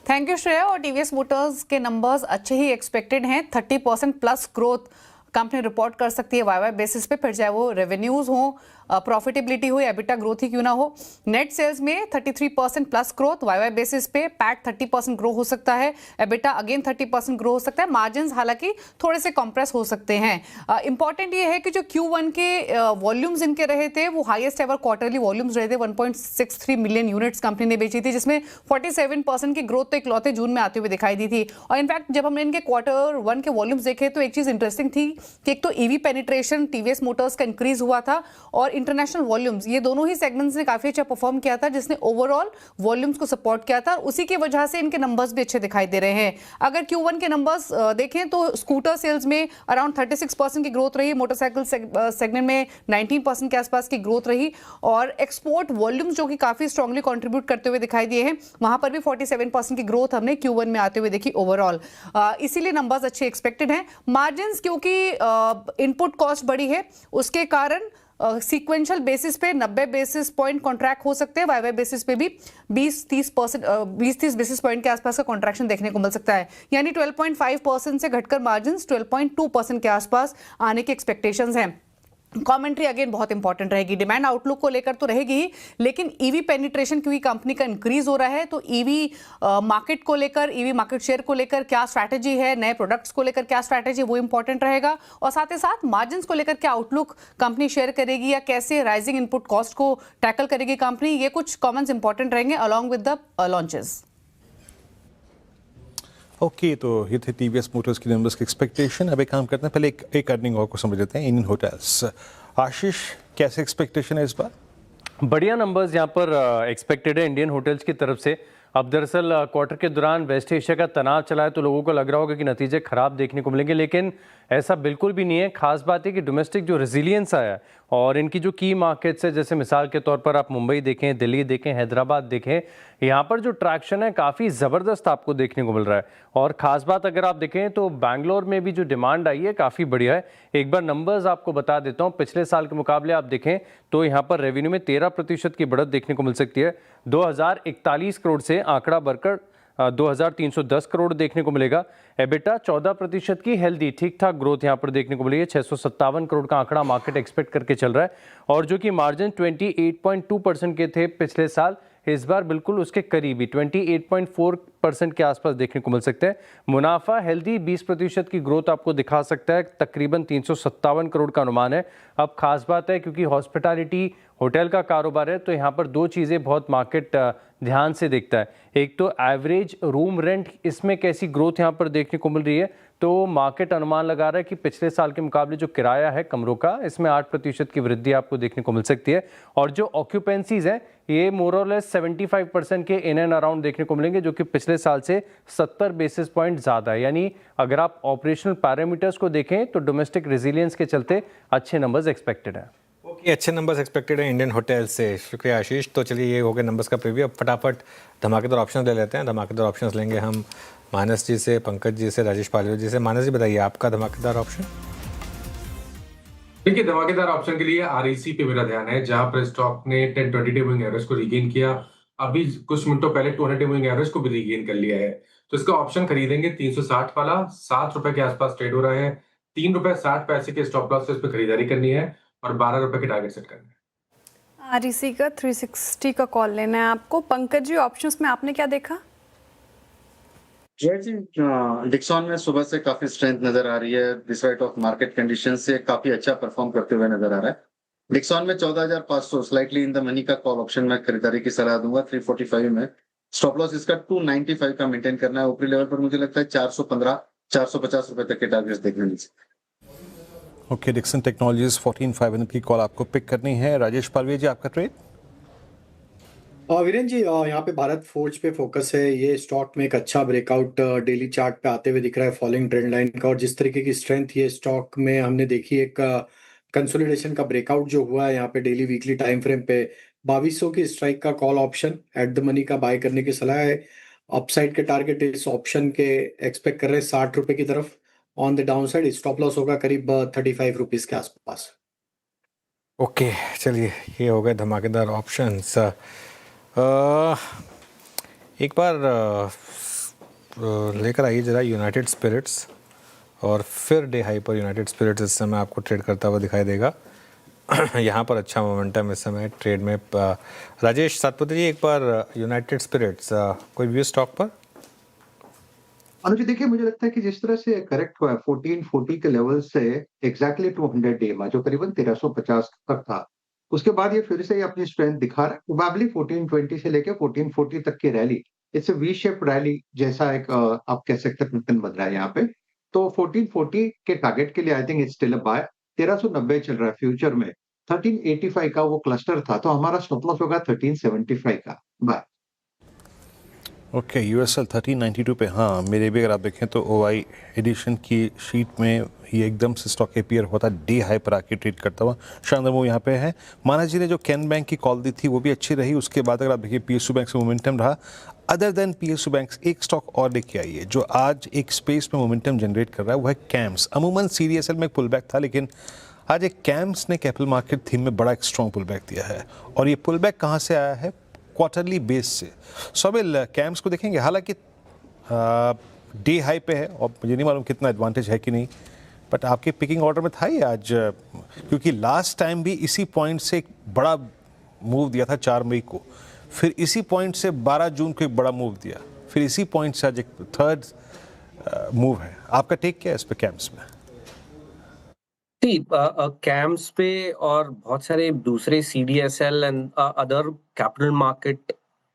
Thank you Shreya. और TVS मोटर्स के नंबर्स अच्छे ही एक्सपेक्टेड हैं। 30% प्लस ग्रोथ कंपनी रिपोर्ट कर सकती है YY बेसिस पे, फिर चाहे वो रेवेन्यूज हो, प्रॉफिटेबिलिटी हो या एबिटा ग्रोथ ही क्यों ना हो। नेट सेल्स में 33% प्लस ग्रोथ YY बेसिस पे, पैट 30% ग्रो हो सकता है, एबिटा अगेन 30% ग्रो हो सकता है। मार्जिन्स हालांकि थोड़े से कंप्रेस हो सकते हैं। इंपॉर्टेंट ये है कि जो Q1 के वॉल्यूम्स इनके रहे थे वो हाईएस्ट एवर क्वार्टरली वॉल्यूम्स रहे थे। 1.63 मिलियन यूनिट्स कंपनी ने बेची थी, जिसमें 47% की ग्रोथ तो इकलौते जून में आते हुए दिखाई दी थी। और इनफैक्ट जब हमने इनके Q1 के वॉल्यूम्स देखे तो एक चीज़ इंटरेस्टिंग थी कि एक तो EV पेनिट्रेशन TVS मोटर्स का इंक्रीज हुआ था और इंटरनेशनल वॉल्यूम्स, ये दोनों ही सेगमेंट्स ने काफी अच्छा परफॉर्म किया था, जिसने ओवरऑल वॉल्यूम्स को सपोर्ट किया था। उसी की वजह से इनके नंबर्स भी अच्छे दिखाई दे रहे हैं। अगर Q1 के नंबर्स देखें तो स्कूटर सेल्स में अराउंड 36% की ग्रोथ रही, मोटरसाइकिल सेगमेंट में 19% के आसपास की ग्रोथ रही और एक्सपोर्ट वॉल्यूम्स जो कि काफी स्ट्रांगली कंट्रीब्यूट करते हुए दिखाई दिए हैं, वहां पर भी 47% की ग्रोथ हमने Q1 में आते हुए देखी ओवरऑल। इसीलिए नंबर्स अच्छे एक्सपेक्टेड हैं। मार्जिन्स क्योंकि इनपुट कॉस्ट बढ़ी है उसके कारण सीक्वेंशियल बेसिस पे 90 बेसिस पॉइंट कॉन्ट्रैक्ट हो सकते हैं। YY बेसिस पे भी 20-30 बेसिस पॉइंट के आसपास का कॉन्ट्रैक्शन देखने को मिल सकता है। यानी 12.5% से घटकर मार्जिन्स 12.2% के आसपास आने की एक्सपेक्टेशंस हैं। कमेंट्री अगेन बहुत इंपॉर्टेंट रहेगी। डिमांड आउटलुक को लेकर तो रहेगी ही, लेकिन ईवी पेनिट्रेशन क्योंकि कंपनी का इंक्रीज हो रहा है तो ईवी मार्केट को लेकर, ईवी मार्केट शेयर को लेकर क्या स्ट्रैटेजी है, नए प्रोडक्ट्स को लेकर क्या स्ट्रैटेजी, वो इंपॉर्टेंट रहेगा। और साथ ही साथ मार्जिन्स को लेकर क्या आउटलुक कंपनी शेयर करेगी या कैसे राइजिंग इनपुट कॉस्ट को टैकल करेगी कंपनी, ये कुछ कॉमेंट्स इंपॉर्टेंट रहेंगे along with the launches. Okay, तो ये थे TVS मोटर्स की नंबर्स की एक्सपेक्टेशन। अब एक काम करते हैं, पहले एक अर्निंग और को समझ लेते हैं। इंडियन होटल्स, आशीष कैसे एक्सपेक्टेशन है इस बार? बढ़िया नंबर्स यहाँ पर एक्सपेक्टेड है इंडियन होटल्स की तरफ से। अब दरअसल क्वार्टर के दौरान वेस्ट एशिया का तनाव चला है तो लोगों को लग रहा होगा कि नतीजे खराब देखने को मिलेंगे, लेकिन ऐसा बिल्कुल भी नहीं है। खास बात है कि डोमेस्टिक जो रेजिलियंस आया है और इनकी जो की मार्केट्स है, जैसे मिसाल के तौर पर आप मुंबई देखें, दिल्ली देखें, हैदराबाद देखें, यहाँ पर जो ट्रैक्शन है काफ़ी ज़बरदस्त आपको देखने को मिल रहा है। और ख़ास बात अगर आप देखें तो बैंगलोर में भी जो डिमांड आई है काफ़ी बढ़िया है। एक बार नंबर्स आपको बता देता हूँ, पिछले साल के मुकाबले आप देखें तो यहाँ पर रेवेन्यू में 13% की बढ़त देखने को मिल सकती है। 2041 करोड़ से आंकड़ा बढ़कर 2310 करोड़ देखने को मिलेगा। एबिटा 14% की हेल्दी ठीक ठाक ग्रोथ यहाँ पर देखने को मिली है। 657 करोड़ का आंकड़ा मार्केट एक्सपेक्ट करके चल रहा है, और जो कि मार्जिन 28.2% के थे पिछले साल, इस बार बिल्कुल उसके करीबी 28.4% के आसपास देखने को मिल सकते हैं। मुनाफा हेल्दी 20% की ग्रोथ आपको दिखा सकता है, तकरीबन 357 करोड़ का अनुमान है। अब खास बात है, क्योंकि हॉस्पिटैलिटी होटल का कारोबार है, तो यहाँ पर दो चीज़ें बहुत मार्केट ध्यान से देखता है। एक तो एवरेज रूम रेंट, इसमें कैसी ग्रोथ यहाँ पर देखने को मिल रही है। तो मार्केट अनुमान लगा रहा है कि पिछले साल के मुकाबले जो किराया है कमरों का, इसमें 8% की वृद्धि आपको देखने को मिल सकती है। और जो ऑक्यूपेंसीज हैं, ये मोरलेस 75% के इन एंड अराउंड देखने को मिलेंगे, जो कि पिछले साल से 70 बेसिस पॉइंट ज़्यादा है। यानी अगर आप ऑपरेशनल पैरामीटर्स को देखें तो डोमेस्टिक रेजिलियंस के चलते अच्छे नंबर्स एक्सपेक्टेड हैं। ओके, अच्छे नंबर्स एक्सपेक्टेड है इंडियन होटल से। शुक्रिया आशीष। तो चलिए, ये हो गए नंबर्स का प्रीव्यू। अब फटाफट धमाकेदार ऑप्शन ले लेते हैं। धमाकेदार ऑप्शंस लेंगे हम मानस जी से, पंकज जी से, राजेश पालिया जी से। मानस जी, बताइए आपका धमाकेदार ऑप्शन। देखिए, धमाकेदार ऑप्शन के लिए आरईसी पे मेरा ध्यान है, जहां पर स्टॉक ने 10-20 मूविंग एवरेज को रिगेन किया। अभी कुछ मिनटों पहले 200 मूविंग एवरेज को भी रिगेन कर लिया है। तो इसका ऑप्शन खरीदेंगे 360 वाला, 7 रुपए के आसपास ट्रेड हो रहा है। 3 रुपए 60 पैसे के स्टॉप लॉस से इस पर खरीदारी करनी है और 12 रुपए के टारगेट सेट करना है। आरईसी का 360 का कॉल लेना है आपको। पंकज जी, ऑप्शंस में आपने क्या देखा? जय जी, डिक्सॉन में सुबह से काफी स्ट्रेंथ नजर आ रही है, डिस्पाइट ऑफ मार्केट कंडीशन से काफी अच्छा परफॉर्म करते हुए नजर आ रहा है। डिक्सॉन में 14,500 स्लाइटली इन द मनी का कॉल ऑप्शन में खरीदारी की सलाह दूंगा 345 में। स्टॉप लॉस इसका 295 का मेंटेन करना है। ऊपरी लेवल पर मुझे लगता है 415-450 रुपए तक के टारगेट्स देखने मिल सकते। ओके, डिक्सन टेक्नोलॉजीज 14,500 की कॉल आपको पिक करनी है। राजेश पालवे जी, आपका ट्रेड। वीरेन जी, यहाँ पे भारत फोर्ज पे फोकस है। ये स्टॉक में एक अच्छा ब्रेकआउट डेली चार्ट पे आते हुए दिख रहा है फॉलोइंग ट्रेंड लाइन का, और जिस तरीके की स्ट्रेंथ ये स्टॉक में हमने देखी, एक कंसोलिडेशन का ब्रेकआउट जो हुआ है यहाँ पे डेली वीकली टाइम फ्रेम पे 2200 की स्ट्राइक का call option at the money का बाय करने की सलाह है। अपसाइड के टारगेट इस ऑप्शन के एक्सपेक्ट कर रहे हैं 60 रुपए की तरफ। On the down side stop loss होगा करीब 35 रुपीज के आसपास। ओके, चलिए, ये हो गए धमाकेदार ऑप्शंस। एक बार लेकर आइए जरा यूनाइटेड स्पिरिट्स, और फिर डे हाई पर यूनाइटेड स्पिरिट्स इस समय आपको ट्रेड करता हुआ दिखाई देगा। यहाँ पर अच्छा मोमेंटम इस समय ट्रेड में। राजेश सातपुते जी, एक बार यूनाइटेड स्पिरिट्स कोई व्यू स्टॉक पर? अनुज, देखिए, मुझे लगता है कि जिस तरह से करेक्ट हुआ है 1440 के लेवल से एग्जैक्टली 200 डे में, जो करीबन 1350 तक था, उसके बाद ये फिर से अपनी स्ट्रेंथ दिखा रहा है। प्रोबेबली 1420 से लेके 1440 तक की rally, it's V shape rally जैसा एक आप कह सकते हैं पैटर्न बन रहा है यहाँ पे। तो 1440 के टारगेट के लिए I think it's still a buy. 1390 चल रहा है फ्यूचर में। 1385 का वो क्लस्टर था, तो हमारा स्टॉप लॉस होगा 1375 का बाय। ओके, यूएसएल 1392 पे। हाँ, मेरे भी अगर आप देखें तो ओआई एडिशन की शीट में ये एकदम से स्टॉक अपीयर होता डे हाई पर आके ट्रेड करता हुआ। शानदार मूव यहाँ पे है। मानस जी ने जो कैन बैंक की कॉल दी थी वो भी अच्छी रही। उसके बाद अगर आप देखिए पीएसयू बैंक से मोमेंटम रहा। अदर देन पीएसयू बैंक एक स्टॉक और लेके आई है जो आज एक स्पेस में मोमेंटम जनरेट कर रहा है, वो है कैम्स। अमूमन सीडीएसएल में एक पुल बैक था, लेकिन आज एक कैम्स ने कैपिटल मार्केट थीम में बड़ा एक स्ट्रॉन्ग पुल बैक दिया है। और ये पुल बैक कहाँ से आया है? क्वार्टरली बेस से। सोबिल कैम्स को देखेंगे, हालांकि डे हाई पे है और मुझे नहीं मालूम कितना एडवांटेज है कि नहीं, बट आपके पिकिंग ऑर्डर में था ही आज, क्योंकि लास्ट टाइम भी इसी पॉइंट से एक बड़ा मूव दिया था 4 मई को, फिर इसी पॉइंट से 12 जून को एक बड़ा मूव दिया, फिर इसी पॉइंट से आज एक थर्ड मूव है। आपका टेक क्या है इस पे कैम्स में? कैम्स पे और बहुत सारे दूसरे CDSL and other capital market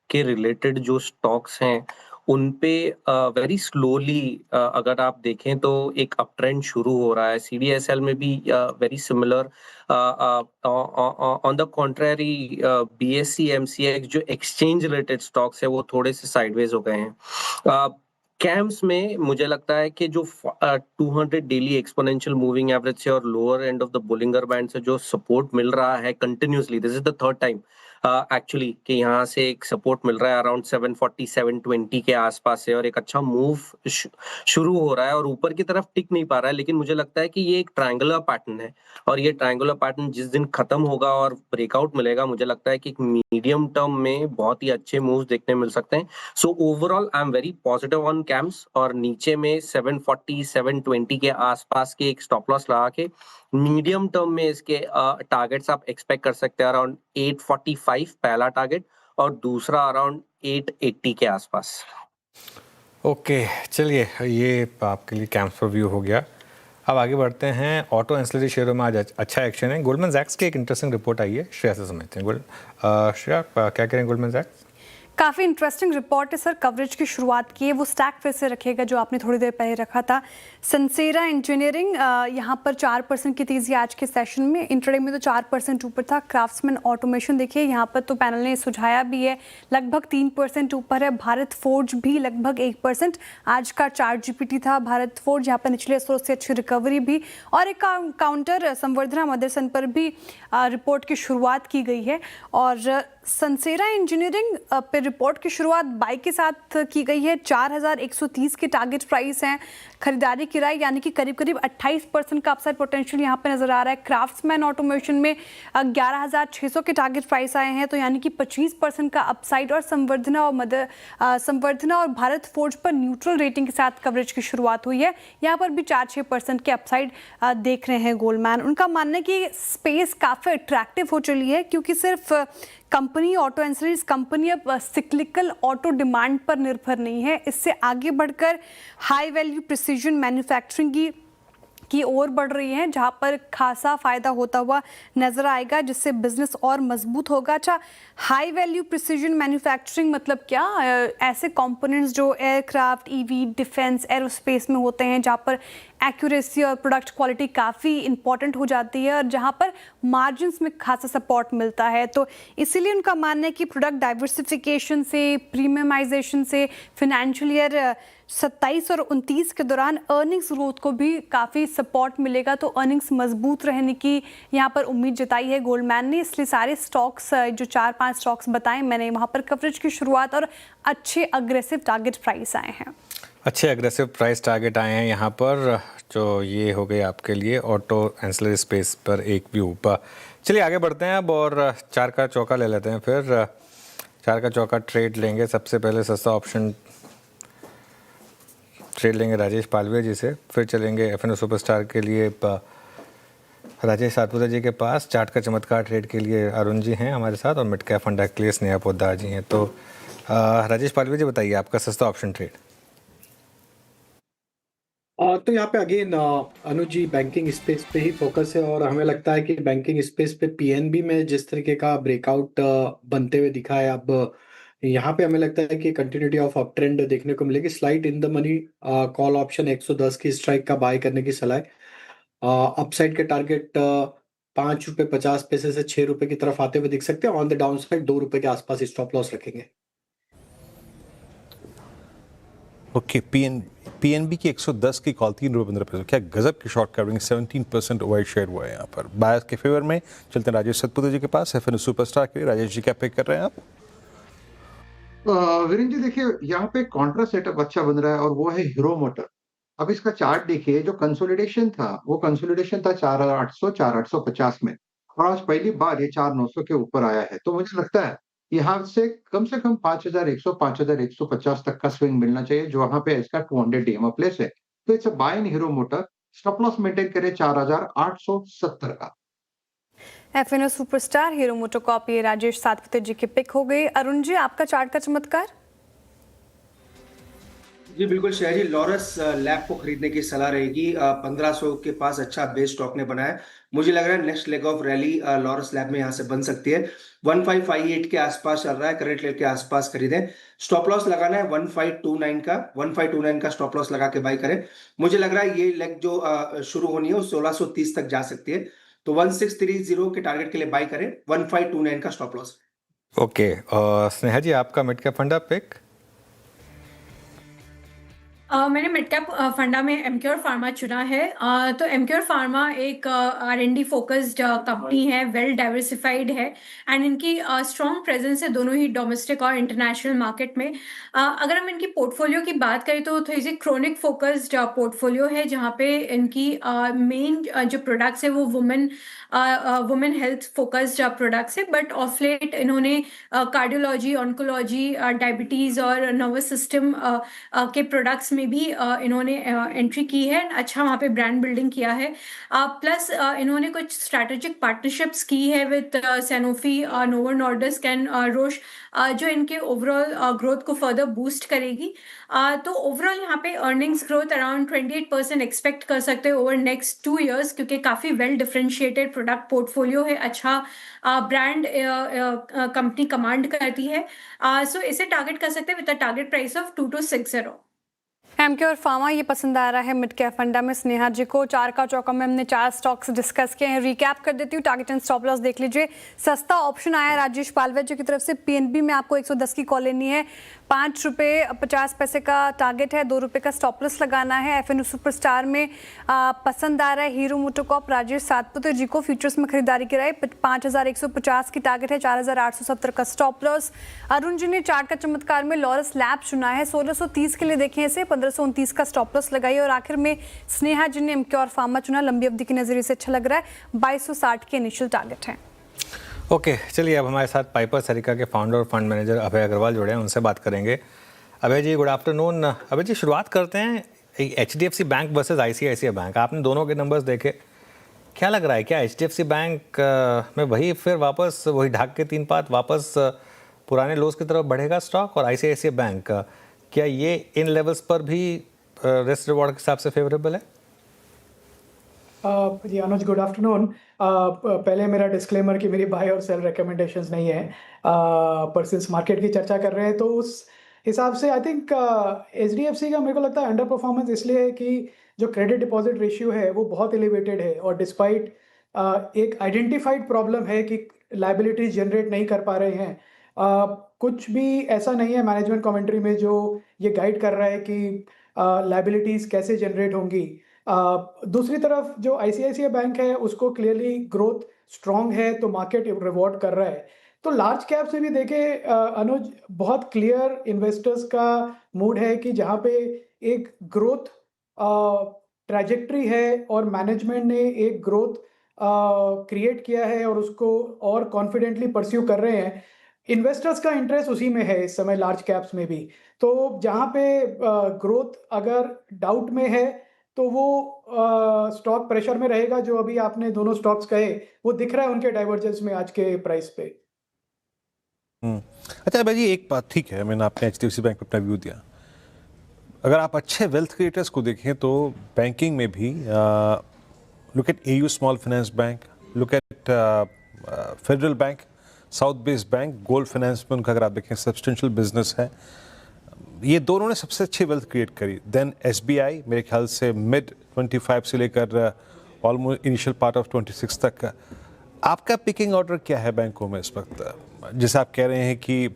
के रिलेटेड जो स्टॉक्स हैं उन पे वेरी स्लोली अगर आप देखें तो एक अप ट्रेंड शुरू हो रहा है। सीडीएसएल में भी very similar. On the contrary BSE MCX जो एक्सचेंज रिलेटेड स्टॉक्स है वो थोड़े से साइडवेज हो गए हैं। कैम्स में मुझे लगता है कि जो 200 डेली एक्सपोनेंशियल मूविंग एवरेज से और lower end of the Bollinger band से जो सपोर्ट मिल रहा है continuously, this is the third time actually कि यहाँ से एक सपोर्ट मिल रहा है अराउंड 740 720 के आसपास से, और एक अच्छा मूव शुरू हो रहा है और ऊपर की तरफ टिक नहीं पा रहा है, लेकिन मुझे लगता है कि ये एक ट्रायंगुलर पैटर्न है और ये ट्रायंगुलर पैटर्न जिस दिन खत्म होगा और ब्रेकआउट मिलेगा, मुझे लगता है कि मीडियम टर्म में बहुत ही अच्छे मूव्स देखने मिल सकते हैं। So overall I am very positive on camps, और नीचे में 740 720 के आसपास के एक स्टॉप लॉस लगा के मीडियम टर्म में इसके टारगेट्स आप एक्सपेक्ट कर सकते हैं अराउंड 845 पहला टारगेट और दूसरा अराउंड 880 के आसपास। ओके, चलिए ये आपके लिए कैम्प्स पर व्यू हो गया। अब आगे बढ़ते हैं। ऑटो एंसिलरी शेयरों में आज अच्छा एक्शन है। गोल्डमैन सैक्स की एक इंटरेस्टिंग रिपोर्ट आई है, श्रेया से समझते हैं। श्रेया, क्या करें गोल्डमैन सैक्स? काफ़ी इंटरेस्टिंग रिपोर्ट है सर। कवरेज की शुरुआत की है, वो स्टैक फिर से रखेगा जो आपने थोड़ी देर पहले रखा था। सनसेरा इंजीनियरिंग यहाँ पर 4% की तेज़ी आज के सेशन में, इंट्राडे में तो 4% ऊपर था। क्राफ्ट्समैन ऑटोमेशन देखिए यहाँ पर तो पैनल ने सुझाया भी है, लगभग 3% ऊपर है। भारत फोर्ज भी लगभग 1%। आज का चार्ट जीपीटी था भारत फोर्ज, यहाँ पर निचले स्रोत से अच्छी रिकवरी भी, और एक काउंटर संवर्धना मदरसन पर भी रिपोर्ट की शुरुआत की गई है। और सनसेरा इंजीनियरिंग पे रिपोर्ट की शुरुआत बाई के साथ की गई है। 4130 के टारगेट प्राइस हैं। खरीदारी की राय यानी कि करीब करीब 28% का अपसाइड पोटेंशियल यहाँ पे नजर आ रहा है। क्राफ्ट्समैन ऑटोमेशन में 11600 के टारगेट प्राइस आए हैं, तो यानी कि 25% का अपसाइड। और संवर्धना और भारत फोर्ज पर न्यूट्रल रेटिंग के साथ कवरेज की शुरुआत हुई है। यहाँ पर भी 4-6% के अपसाइड देख रहे हैं गोल्डमैन। उनका मानना है कि स्पेस काफ़ी अट्रैक्टिव हो चली है, क्योंकि सिर्फ कंपनी ऑटो एंसिलरीज कंपनी अब सिक्लिकल ऑटो डिमांड पर निर्भर नहीं है, इससे आगे बढ़कर हाई वैल्यू प्रिसीजन मैन्युफैक्चरिंग की ओर बढ़ रही हैं, जहां पर खासा फायदा होता हुआ नजर आएगा, जिससे बिजनेस और मजबूत होगा। अच्छा, हाई वैल्यू प्रिसीजन मैन्युफैक्चरिंग मतलब क्या? ऐसे कंपोनेंट्स जो एयरक्राफ्ट, ईवी, डिफेंस, एरोस्पेस में होते हैं, जहां पर एक्यूरेसी और प्रोडक्ट क्वालिटी काफ़ी इंपॉर्टेंट हो जाती है और जहां पर मार्जिन्स में खासा सपोर्ट मिलता है। तो इसीलिए उनका मानना है कि प्रोडक्ट डाइवर्सिफिकेशन से, प्रीमियमाइजेशन से फिनेंशियल ईयर 27 और 29 के दौरान अर्निंग्स ग्रोथ को भी काफ़ी सपोर्ट मिलेगा। तो अर्निंग्स मजबूत रहने की यहाँ पर उम्मीद जताई है गोल्डमैन ने। इसलिए सारे स्टॉक्स जो 4-5 स्टॉक्स बताएं मैंने, वहाँ पर कवरेज की शुरुआत और अच्छे अग्रेसिव टारगेट प्राइस आए हैं। अच्छे अग्रेसिव प्राइस टारगेट आए हैं यहाँ पर, जो ये हो गए आपके लिए ऑटो एंसिलरी स्पेस पर एक व्यू। चलिए आगे बढ़ते हैं अब और 4 का चौका ले लेते हैं। फिर 4 का चौका ट्रेड लेंगे। सबसे पहले सस्ता ऑप्शन ट्रेड लेंगे राजेश पालवे जी से, फिर चलेंगे एफएनओ सुपरस्टार के लिए राजेश सातपुरा जी के पास। चार्ट का चमत्कार ट्रेड के लिए अरुण जी हैं हमारे साथ, और मिड कैप फंड के लिए स्नेहा पोद्दार जी हैं। तो राजेश पालवे जी बताइए आपका सस्ता ऑप्शन ट्रेड। तो यहाँ पे अगेन अनुज जी बैंकिंग स्पेस पे ही फोकस है, और हमें लगता है कि बैंकिंग स्पेस पे पीएनबी में जिस तरीके का ब्रेकआउट बनते हुए दिखा है, अब यहाँ पे हमें लगता है कि कंटिन्यूटी ऑफ अप ट्रेंड देखने को मिलेगी। Slide in the money call option 110 की स्ट्राइक का बाय करने की सलाह है। अपसाइड के टारगेट 5 रुपये 50 पैसे से 6 रुपये की तरफ आते हुए दिख सकते हैं। ऑन द डाउन साइड 2 रुपये के आसपास स्टॉप लॉस रखेंगे। ओके, पीएनबी की 110 की कॉल 3 रुपये 15 पैसे। क्या गजब की शॉर्ट कवरिंग, 17% ओवर शेयर हुआ है यहाँ पर। बायर्स के फेवर में चलते हैं राजेश सतपुरा जी के पास, एफएनओ सुपरस्टार के लिए। राजेश जी क्या पिक कर रहे हैं आप? वीरेंद्र जी देखिए, यहाँ पे कॉन्ट्रा सेटअप अच्छा बन रहा है, और वो है हीरो मोटर। अब इसका चार्ट देखिए, जो कंसोलिडेशन था वो कंसोलिडेशन था 4800 4850 में, और आज पहली बार ये 4900 के ऊपर आया है। तो मुझे लगता है यहाँ से कम 5100 5150 तक का स्विंग मिलना चाहिए, जो वहां पे इसका 200 डीएमओ प्लेस है। तो it's a buy in hero motor. Stop loss maintain करें 4870 का। एफएनओ सुपरस्टार हीरो मोटोकॉप ये राजेश सातपुते जी की पिक हो गई। अरुण जी आपका चार्ट का चमत्कार? जी बिल्कुल श्रेया जी, लॉरस लैब को खरीदने की सलाह रहेगी। 1500 के पास अच्छा बेस स्टॉक ने बनाया। मुझे लग रहा है next leg of rally Laurus lab में यहाँ से बन सकती है। 1558 के आसपास चल रहा है, करंट लेवल के आसपास खरीदें। स्टॉप लॉस लगाना है 1529 का, 1529 का स्टॉप लॉस लगा के बाई करें। मुझे लग रहा है ये लेग जो शुरू होनी है वो 1630 तक जा सकती है, तो 1630 के टारगेट के लिए बाई करें। 1529 का स्टॉप लॉस। ओके, स्नेहा जी आपका मिड कैप फंड पिक? मैंने मिड कैप फंडा में एमक्योर फार्मा चुना है। तो एमक्योर फार्मा एक R&D फोकस्ड कंपनी है, वेल डाइवर्सिफाइड है एंड इनकी स्ट्रॉन्ग प्रेजेंस है दोनों ही डोमेस्टिक और इंटरनेशनल मार्केट में। अगर हम इनकी पोर्टफोलियो की बात करें तो थोड़ी सी क्रोनिक फोकस्ड पोर्टफोलियो है, जहाँ पे इनकी मेन जो प्रोडक्ट्स है वो वुमेन हेल्थ फोकस्ड प्रोडक्ट्स है, बट ऑफ लेट इन्होंने कार्डियोलॉजी, ऑन्कोलॉजी, डायबिटीज और नर्वस सिस्टम के प्रोडक्ट्स में भी इन्होंने एंट्री की है, अच्छा वहाँ पे ब्रांड बिल्डिंग किया है। प्लस इन्होंने कुछ स्ट्रैटेजिक पार्टनरशिप्स की है with Sanofi, Novo Nordisk and Roche, जो इनके ओवरऑल ग्रोथ को फर्दर बूस्ट करेगी। तो ओवरऑल यहाँ पे अर्निंग्स ग्रोथ अराउंड 28% एक्सपेक्ट कर सकते हैं ओवर नेक्स्ट 2 years, क्योंकि काफ़ी वेल डिफरेंशिएटेड प्रोडक्ट पोर्टफोलियो है, अच्छा ब्रांड कंपनी कमांड करती है। सो इसे टारगेट कर सकते हैं with a target price of 2260। Emcure pharma ये पसंद आ रहा है मिड कैप फंडा में स्नेहा जी को। 4 का चौका में हमने 4 स्टॉक्स डिस्कस किए हैं, रिकैप कर देती हूँ। टारगेट एंड स्टॉप लॉस देख लीजिए। सस्ता ऑप्शन आया है राजेश पालवे जी की तरफ से। पीएनबी में आपको 110 की कॉल लेनी है, 5 रुपये 50 पैसे का टारगेट है, 2 रुपये का स्टॉप लॉस लगाना है। एफएनओ सुपरस्टार में पसंद आ रहा है हीरो मोटोकॉप, राजेश सातपुते जी को फ्यूचर्स में खरीदारी की राय, 5150 की टारगेट है, 4870 का स्टॉप लॉस। अरुण जी ने चार्ट का चमत्कार में लॉरस लैब चुना है, 1630 के लिए देखें इसे, 1529 का स्टॉप लॉस लगाइए। और आखिर में स्नेहा जी ने एमक्योर फार्मा चुना, लंबी अवधि के नजरिए से अच्छा लग रहा है, 2260 के इनिशियल टारगेट है। ओके चलिए अब हमारे साथ पाइपर सरिका के फाउंडर और फंड मैनेजर अभय अग्रवाल जुड़े हैं, उनसे बात करेंगे। अभय जी गुड आफ्टरनून। अभय जी शुरुआत करते हैं HDFC bank versus ICICI bank, आपने दोनों के नंबर्स देखे, क्या लग रहा है क्या HDFC बैंक में वही फिर वापस वही ढाक के 3 पात वापस पुराने लोज की तरफ बढ़ेगा स्टॉक, और ICICI बैंक क्या ये इन लेवल्स पर भी रिस्क रिवॉर्ड के हिसाब से फेवरेबल है? जी अनुज गुड आफ्टरनून। पहले मेरा डिस्क्लेमर कि मेरी बाय और सेल रिकमेंडेशंस नहीं है, पर सिंस मार्केट की चर्चा कर रहे हैं तो उस हिसाब से आई थिंक HDFC का मेरे को लगता है अंडर परफॉर्मेंस इसलिए है कि जो क्रेडिट डिपॉजिट रेशियो है वो बहुत एलिवेटेड है, और डिस्पाइट एक आइडेंटिफाइड प्रॉब्लम है कि लाइबिलिटीज जनरेट नहीं कर पा रहे हैं। कुछ भी ऐसा नहीं है मैनेजमेंट कमेंट्री में जो ये गाइड कर रहा है कि लाइबिलिटीज कैसे जनरेट होंगी। दूसरी तरफ जो ICICI बैंक है उसको क्लियरली ग्रोथ स्ट्रांग है, तो मार्केट रिवॉर्ड कर रहा है। तो लार्ज कैप से भी देखे अनुज, बहुत क्लियर इन्वेस्टर्स का मूड है कि जहाँ पे एक ग्रोथ ट्रैजेक्टरी है और मैनेजमेंट ने एक ग्रोथ क्रिएट किया है और उसको और कॉन्फिडेंटली परस्यू कर रहे हैं। इन्वेस्टर्स का इंटरेस्ट उसी में है इस समय लार्ज कैप्स में भी। तो जहाँ पे ग्रोथ अगर डाउट में है तो वो स्टॉक प्रेशर में रहेगा। जो अभी आपने दोनों स्टॉक्स कहे वो दिख रहा है उनके डाइवर्जेंस में आज के प्राइस पे। अच्छा भाई जी एक बात ठीक है, मैंने आपने HDFC बैंक पे अपना व्यू दिया। अगर आप अच्छे वेल्थ क्रिएटर्स को देखें तो बैंकिंग में भी look at AU small finance bank, look at federal bank, south based bank, gold finance में उनका अगर आप देखें सब्सटेंशियल बिजनेस है। ये दोनों ने सबसे अच्छी वेल्थ क्रिएट करी। देन SBI मेरे ख्याल से मिड 25 से लेकर ऑलमोस्ट इनिशियल पार्ट ऑफ 26 तक। आपका पिकिंग ऑर्डर क्या है बैंकों में इस वक्त, जैसे आप कह रहे हैं कि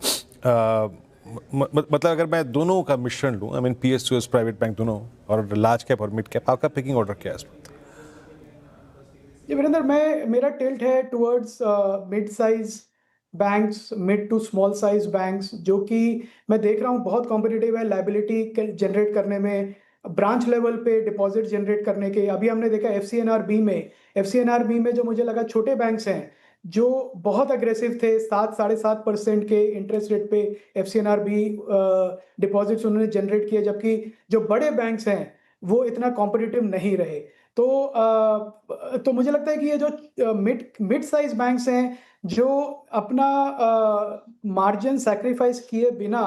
मतलब अगर मैं दोनों का मिश्रण लूँ, I mean PSUs private bank दोनों और लार्ज कैप और मिड कैप, आपका पिकिंग ऑर्डर क्या है इस वक्त? जी वीरेंद्र, मेरा टिल्ट है towards mid size banks, mid to small size banks, जो कि मैं देख रहा हूँ बहुत कॉम्पिटिटिव है लाइबिलिटी जनरेट करने में, ब्रांच लेवल पे डिपॉजिट जनरेट करने के। अभी हमने देखा FCNR में जो मुझे लगा छोटे बैंक्स हैं जो बहुत अग्रेसिव थे, 7-7.5% के इंटरेस्ट रेट पे FCNR डिपॉजिट्स उन्होंने जनरेट किए, जबकि जो बड़े बैंक्स हैं वो इतना कॉम्पिटिटिव नहीं रहे। तो मुझे लगता है कि ये जो मिड साइज बैंक्स हैं जो अपना मार्जिन सैक्रिफाइस किए बिना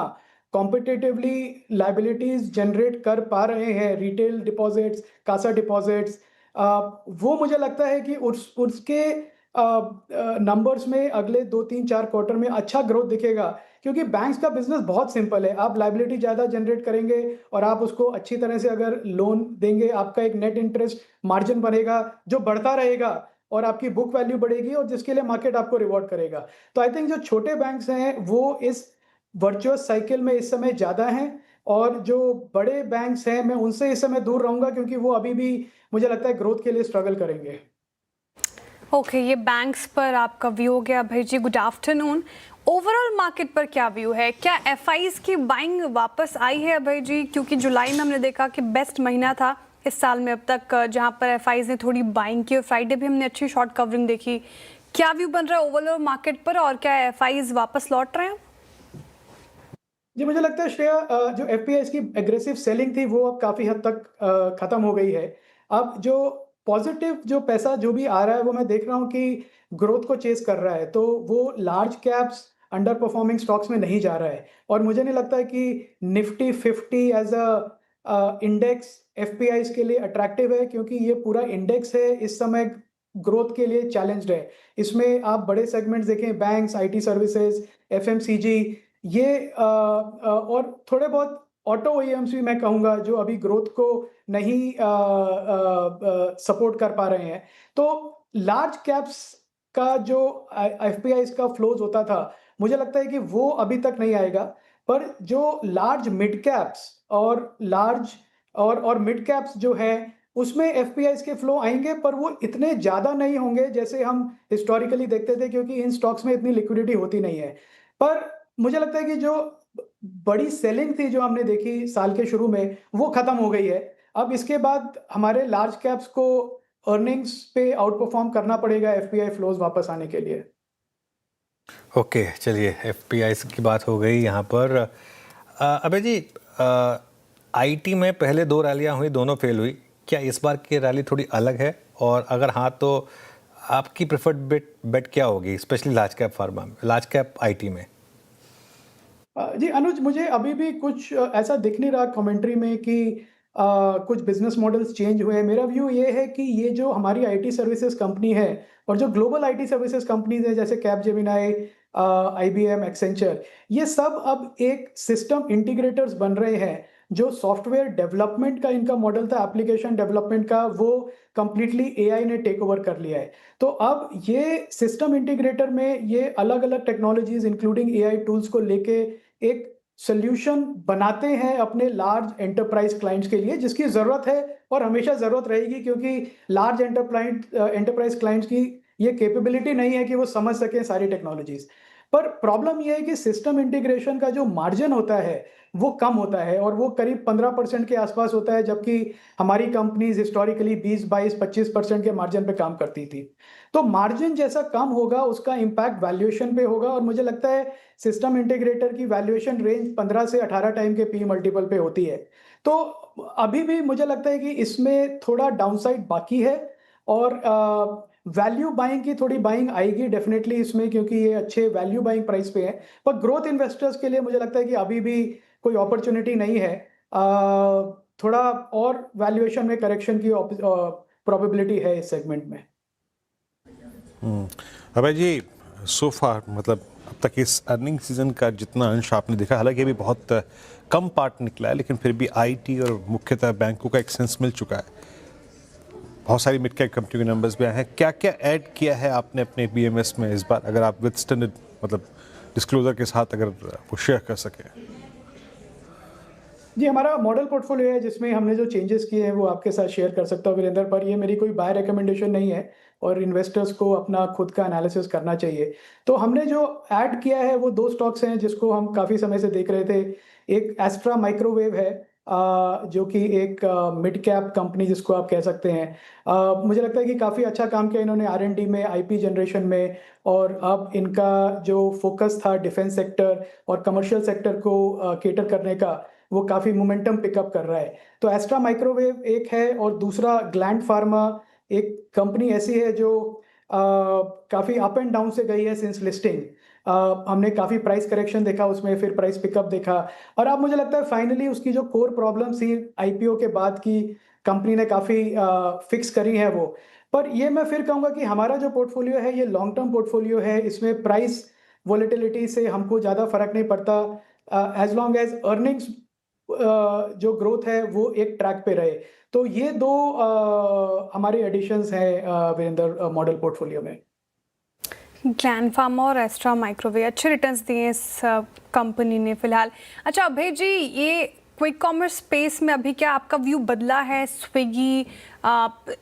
कॉम्पिटिटिवली लाइबिलिटीज जनरेट कर पा रहे हैं, रिटेल डिपॉजिट्स, कासा डिपॉजिट्स, वो मुझे लगता है कि उसके नंबर्स में अगले 2-3-4 क्वार्टर में अच्छा ग्रोथ दिखेगा। क्योंकि बैंक्स का बिजनेस बहुत सिंपल है, आप लाइबिलिटी ज़्यादा जनरेट करेंगे और आप उसको अच्छी तरह से अगर लोन देंगे, आपका एक नेट इंटरेस्ट मार्जिन बनेगा जो बढ़ता रहेगा और आपकी बुक वैल्यू बढ़ेगी, और जिसके लिए मार्केट आपको रिवॉर्ड करेगा। तो आई थिंक जो छोटे बैंक्स हैं वो इस वर्चुअस साइकिल में इस समय ज़्यादा हैं और जो बड़े बैंक्स हैं मैं उनसे इस समय दूर रहूंगा क्योंकि वो अभी भी मुझे लगता है ग्रोथ के लिए स्ट्रगल करेंगे। ओके, ये बैंक्स पर आपका व्यू हो गया। अभय जी, गुड आफ्टरनून। ओवरऑल मार्केट पर क्या व्यू है? क्या एफआईज की बाइंग वापस आई है अभय जी? क्योंकि जुलाई में हमने देखा कि बेस्ट महीना था इस साल में अब तक, जहां पर एफआईज ने थोड़ी बाइंग की और फ्राइडे भी हमने अच्छी शॉर्ट कवरिंग देखी। क्या व्यू बन रहा है ओवरऑल मार्केट पर और क्या एफआईज वापस लौट रहे हैं? जी, मुझे लगता है श्रेया, जो एफपीआईज की एग्रेसिव सेलिंग थी वो अब काफी हद तक खत्म हो गई है। अब जो पॉजिटिव जो पैसा जो भी आ रहा है वो मैं देख रहा हूँ कि ग्रोथ को चेस कर रहा है, तो वो large caps under performing stocks में नहीं जा रहा है। और मुझे नहीं लगता है कि निफ्टी 50 एज अ इंडेक्स एफपीआईज के लिए अट्रैक्टिव है, क्योंकि ये पूरा इंडेक्स है इस समय ग्रोथ के लिए चैलेंज्ड है। इसमें आप बड़े सेगमेंट्स देखें, बैंक्स, आईटी सर्विसेज, एफएमसीजी, ये और थोड़े बहुत ऑटो ओईएम्स भी मैं कहूँगा जो अभी ग्रोथ को नहीं सपोर्ट कर पा रहे हैं। तो लार्ज कैप्स का जो एफपीआईज का फ्लोज होता था, मुझे लगता है कि वो अभी तक नहीं आएगा। पर जो लार्ज मिड कैप्स और लार्ज और मिड कैप्स जो है उसमें एफपीआईज के फ्लो आएंगे, पर वो इतने ज़्यादा नहीं होंगे जैसे हम हिस्टोरिकली देखते थे, क्योंकि इन स्टॉक्स में इतनी लिक्विडिटी होती नहीं है। पर मुझे लगता है कि जो बड़ी सेलिंग थी जो हमने देखी साल के शुरू में वो खत्म हो गई है। अब इसके बाद हमारे लार्ज कैप्स को अर्निंग्स पे आउट परफॉर्म करना पड़ेगा एफपीआई फ्लोज वापस आने के लिए। ओके, चलिए एफपीआईज की बात हो गई यहाँ पर। अबे जी, आईटी में पहले 2 रैलियाँ हुई, दोनों फेल हुई। क्या इस बार की रैली थोड़ी अलग है? और अगर हाँ तो आपकी प्रेफर्ड बेट क्या होगी, स्पेशली लार्ज कैप फार्मा में, लार्ज कैप आईटी में? जी अनुज, मुझे अभी भी कुछ ऐसा दिख नहीं रहा कमेंट्री में कि कुछ बिजनेस मॉडल्स चेंज हुए हैं। मेरा व्यू ये है कि ये जो हमारी आईटी सर्विसेज कंपनी है और जो ग्लोबल आईटी सर्विसेज कंपनीज है जैसे कैपजेमिनाई, आईबीएम, एक्सेंचर, ये सब अब एक सिस्टम इंटीग्रेटर्स बन रहे हैं। जो सॉफ्टवेयर डेवलपमेंट का इनका मॉडल था, एप्लीकेशन डेवलपमेंट का, वो कंप्लीटली एआई ने टेक ओवर कर लिया है। तो अब ये सिस्टम इंटीग्रेटर में ये अलग अलग टेक्नोलॉजीज इंक्लूडिंग एआई टूल्स को लेके एक सोल्यूशन बनाते हैं अपने लार्ज एंटरप्राइज क्लाइंट्स के लिए, जिसकी ज़रूरत है और हमेशा ज़रूरत रहेगी, क्योंकि लार्ज एंटरप्राइज क्लाइंट्स की ये कैपेबिलिटी नहीं है कि वो समझ सकें सारी टेक्नोलॉजीज। पर प्रॉब्लम ये है कि सिस्टम इंटीग्रेशन का जो मार्जिन होता है वो कम होता है और वो करीब 15% के आसपास होता है, जबकि हमारी कंपनीज हिस्टोरिकली 20, 22, 25% के मार्जिन पे काम करती थी। तो मार्जिन जैसा कम होगा उसका इम्पैक्ट वैल्यूएशन पे होगा, और मुझे लगता है सिस्टम इंटीग्रेटर की वैल्यूएशन रेंज 15 से 18 टाइम के पी मल्टीपल पे होती है। तो अभी भी मुझे लगता है कि इसमें थोड़ा डाउनसाइड बाकी है, और वैल्यू बाइंग की थोड़ी बाइंग आएगी डेफिनेटली इसमें, क्योंकि ये अच्छे वैल्यू बाइंग प्राइस पे है। पर ग्रोथ इन्वेस्टर्स के लिए मुझे लगता है कि अभी भी कोई अपॉर्चुनिटी नहीं है। थोड़ा और वैल्यूएशन में करेक्शन की प्रोबेबिलिटी है इस सेगमेंट में। अभय जी, सो फार मतलब अब तक इस अर्निंग सीजन का जितना अंश आपने देखा, हालांकि अभी बहुत कम पार्ट निकला है, लेकिन फिर भी आईटी और मुख्यतः बैंकों का एक सेंस मिल चुका है। बहुत सारी मिड कैप कंपनियों के नंबर्स भी आए हैं। क्या क्या ऐड किया है आपने अपने बीएमएस में इस बार, अगर आप विद स्टैंडर्ड मतलब डिस्क्लोजर के साथ अगर वो शेयर कर सकें? जी, हमारा मॉडल पोर्टफोलियो है जिसमें हमने जो चेंजेस किए हैं वो आपके साथ शेयर कर सकता हूँ वीरेंद्र, पर ये मेरी कोई बाय रिकमेंडेशन नहीं है और इन्वेस्टर्स को अपना खुद का एनालिसिस करना चाहिए। तो हमने जो ऐड किया है वो 2 स्टॉक्स हैं जिसको हम काफ़ी समय से देख रहे थे। एक एस्ट्रा माइक्रोवेव है, जो कि एक मिड कैप कंपनी जिसको आप कह सकते हैं। मुझे लगता है कि काफ़ी अच्छा काम किया इन्होंने आर&डी में, आईपी जनरेशन में, और अब इनका जो फोकस था डिफेंस सेक्टर और कमर्शियल सेक्टर को केटर करने का, वो काफ़ी मोमेंटम पिकअप कर रहा है। तो एस्ट्रा माइक्रोवेव एक है, और दूसरा ग्लैंड फार्मा, एक कंपनी ऐसी है जो काफ़ी अप एंड डाउन से गई है सिंस लिस्टिंग। हमने काफ़ी प्राइस करेक्शन देखा उसमें, फिर प्राइस पिकअप देखा, और अब मुझे लगता है फाइनली उसकी जो कोर प्रॉब्लम थी आईपीओ के बाद की कंपनी ने काफ़ी फिक्स करी है वो। पर ये मैं फिर कहूँगा कि हमारा जो पोर्टफोलियो है ये लॉन्ग टर्म पोर्टफोलियो है, इसमें प्राइस वॉलेटिलिटी से हमको ज़्यादा फर्क नहीं पड़ता एज लॉन्ग एज अर्निंग्स जो ग्रोथ है वो एक ट्रैक पे रहे। तो ये 2 हमारे एडिशंस हैं वीरेंद्र मॉडल पोर्टफोलियो में। ग्लैंड फार्मा और एस्ट्रा माइक्रोवेव अच्छे रिटर्न्स दिए इस कंपनी ने फिलहाल। अच्छा अभय जी, ये क्विक कॉमर्स स्पेस में अभी क्या आपका व्यू बदला है? स्विगी,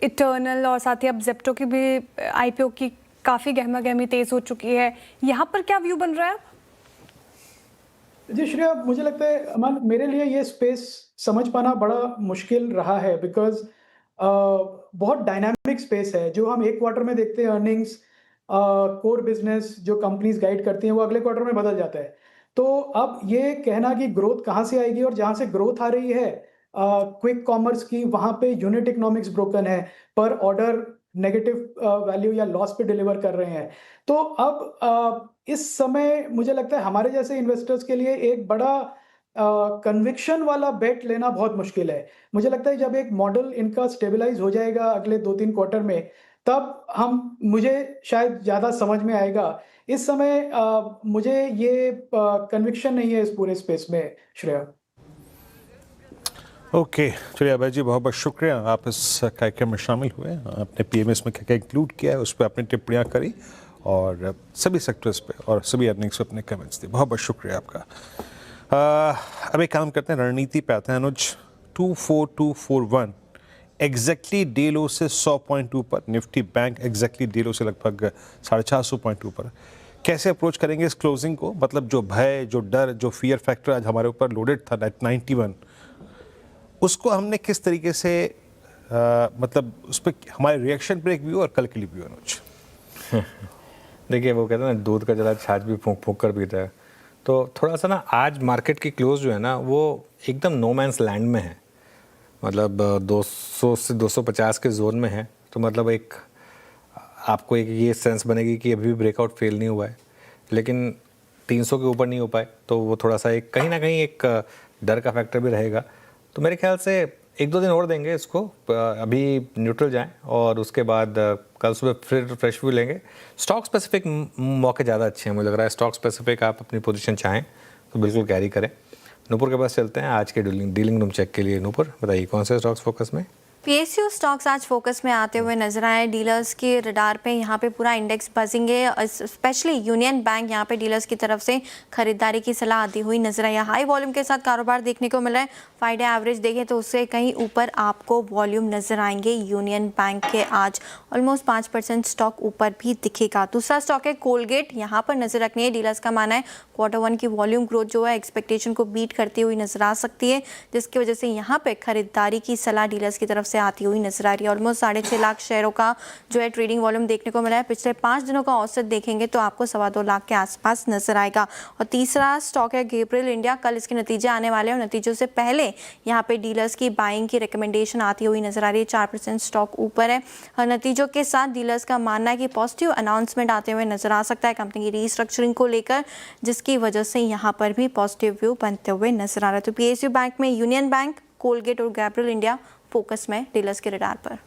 इटर्नल और साथ ही अब जेप्टो की भी आईपीओ की काफ़ी गहमा गहमी तेज़ हो चुकी है, यहाँ पर क्या व्यू बन रहा है? जी श्रेया, मुझे लगता है अमन, मेरे लिए ये स्पेस समझ पाना बड़ा मुश्किल रहा है बिकॉज बहुत डायनामिक स्पेस है। जो हम एक क्वार्टर में देखते हैं अर्निंग्स, कोर बिजनेस जो कंपनीज गाइड करती हैं, वो अगले क्वार्टर में बदल जाता है। तो अब ये कहना कि ग्रोथ कहाँ से आएगी, और जहाँ से ग्रोथ आ रही है क्विक कॉमर्स की, वहाँ पे यूनिट इकोनॉमिक्स ब्रोकन है, पर ऑर्डर नेगेटिव वैल्यू या लॉस पे डिलीवर कर रहे हैं। तो अब इस समय मुझे लगता है हमारे जैसे इन्वेस्टर्स के लिए एक बड़ा कन्विक्शन वाला बेट लेना बहुत मुश्किल है। मुझे लगता है जब एक मॉडल इनका स्टेबलाइज हो जाएगा अगले 2-3 क्वार्टर में, तब मुझे शायद ज़्यादा समझ में आएगा। इस समय मुझे ये कन्विक्शन नहीं है इस पूरे स्पेस में, श्रेया। ओके, चलिए अभय जी, बहुत बहुत शुक्रिया, आप इस कार्यक्रम में शामिल हुए, आपने पीएमएस में क्या क्या इंक्लूड किया है उस पर आपने टिप्पणियाँ करी और सभी सेक्टर्स पे और सभी अर्निंग्स पे अपने कमेंट्स दिए। बहुत बहुत शुक्रिया आपका। अब एक काम करते हैं, रणनीति पे आते हैं। अनुज, 24241 एग्जैक्टली डे लो से 100 पॉइंट ऊपर, निफ्टी बैंक एग्जैक्टली डे लो से लगभग 450 पॉइंट ऊपर। कैसे अप्रोच करेंगे इस क्लोजिंग को? मतलब जो भय, जो डर, जो फियर फैक्टर आज हमारे ऊपर लोडेड था एट 91, उसको हमने किस तरीके से मतलब उस पर हमारे रिएक्शन पर एक व्यू और कल के लिए व्यू। अनुज देखिए, वो कहते हैं ना, दूध का जला छाछ भी फूंक फूंक कर पीता है। तो थोड़ा सा ना आज मार्केट की क्लोज जो है ना, वो एकदम नो मैंस लैंड में है। मतलब 200 से 250 के जोन में है। तो मतलब एक आपको एक ये सेंस बनेगी कि अभी भी ब्रेकआउट फेल नहीं हुआ है, लेकिन 300 के ऊपर नहीं हो पाए, तो वो थोड़ा सा एक कहीं ना कहीं एक डर का फैक्टर भी रहेगा। तो मेरे ख्याल से 1-2 दिन और देंगे इसको, अभी न्यूट्रल जाएं और उसके बाद कल सुबह फिर फ्रेश व्यू लेंगे। स्टॉक स्पेसिफिक मौके ज़्यादा अच्छे हैं मुझे लग रहा है। स्टॉक स्पेसिफिक आप अपनी पोजीशन चाहें तो बिल्कुल कैरी करें। नूपुर के पास चलते हैं आज के डीलिंग रूम चेक के लिए। नूपुर, बताइए कौन से स्टॉक्स फोकस में? पीएसयू स्टॉक्स आज फोकस में आते हुए नजर आए। डीलर्स के रडार पे यहाँ पे पूरा इंडेक्स बजेंगे, स्पेशली यूनियन बैंक यहाँ पे डीलर्स की तरफ से खरीदारी की सलाह आती हुई नजर आई। हाई वॉल्यूम के साथ कारोबार देखने को मिल रहा है। 5 डे एवरेज देखें तो उससे कहीं ऊपर आपको वॉल्यूम नजर आएंगे। यूनियन बैंक के आज ऑलमोस्ट 5% स्टॉक ऊपर भी दिखेगा। दूसरा स्टॉक है कोलगेट, यहाँ पर नजर रखनी है। डीलर्स का मानना है Q1 की वॉल्यूम ग्रोथ जो है एक्सपेक्टेशन को बीट करती हुई नजर आ सकती है, जिसकी वजह से यहाँ पे खरीदारी की सलाह डीलर्स की तरफ से आती हुई नजर आ रही है। ऑलमोस्ट 6.5 लाख शेयरों का जो है ट्रेडिंग वॉल्यूम देखने को मिला है। पिछले 5 दिनों का औसत देखेंगे तो आपको 2.25 लाख के आसपास नजर आएगा। और तीसरा स्टॉक है गैब्रियल इंडिया। कल इसके नतीजे आने वाले हैं और नतीजों से पहले यहाँ पे डीलर्स की बाइंग की रिकमेंडेशन आती हुई नजर आ रही है। 4% स्टॉक ऊपर है और नतीजों के साथ डीलर्स का मानना है कि पॉजिटिव अनाउंसमेंट आते हुए नजर आ सकता है कंपनी की रीस्ट्रक्चरिंग को लेकर, जिसकी वजह से यहाँ पर भी पॉजिटिव व्यू बनते हुए नजर आ रहा है। तो पीएसयू बैंक में यूनियन बैंक, कोलगेट और गैब्रियल इंडिया फोकस में डीलर्स के रडार पर।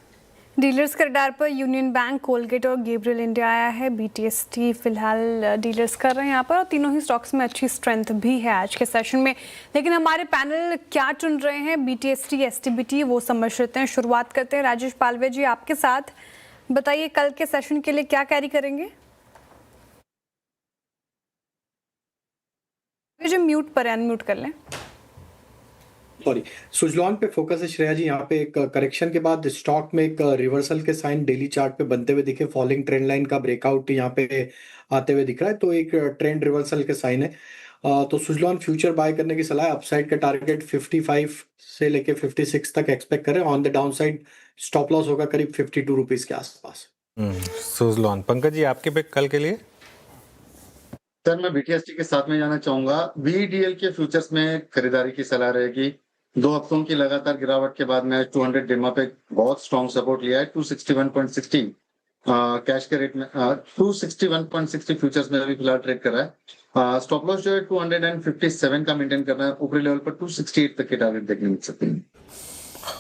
डीलर्स के रडार पर यूनियन बैंक, कोलगेट और गैब्रियल इंडिया आया है। BTST फिलहाल डीलर्स कर रहे हैं यहाँ पर और तीनों ही स्टॉक्स में अच्छी स्ट्रेंथ भी है आज के सेशन में। लेकिन हमारे पैनल क्या चुन रहे हैं, BTST, STBT, वो समझ लेते हैं। शुरुआत करते हैं राजेश पालवे जी आपके साथ। बताइए कल के सेशन के लिए क्या कैरी करेंगे? जो म्यूट पर है अनम्यूट कर लें। सॉरी, सुजलॉन पे फोकस है श्रेया जी। यहाँ पे एक करेक्शन के बाद स्टॉक में एक रिवर्सल के साइन डेली चार्ट पे बनते हुए दिखे। फॉलिंग ट्रेंड लाइन का ब्रेकआउट यहाँ पे आते हुए दिख रहा है, तो एक ट्रेंड रिवर्सल के साइन है। तो सुजलॉन फ्यूचर बाय करने की सलाह है। अपसाइड का टारगेट 55 से लेके 56 तक एक्सपेक्ट करें। On the down side stop loss होगा करीब 52 रुपीज के आसपास। सुजलॉन। पंकज जी आपके पिक कल के लिए? सर मैं BTST के साथ में जाना चाहूंगा। BEDL के फ्यूचर्स में खरीदारी की सलाह रहेगी। 2 हफ्तों की लगातार गिरावट के बाद में 200 डेमा पे बहुत स्ट्रॉन्ग सपोर्ट लिया है। 261.60 कैश के रेट में 261.60 फ्यूचर्स में अभी फिलहाल ट्रेड कर रहा है। स्टॉप लॉस जो है 257 का मेंटेन करना है। ऊपरी लेवल पर 268 तक के टारगेट देखने मिल सकते हैं।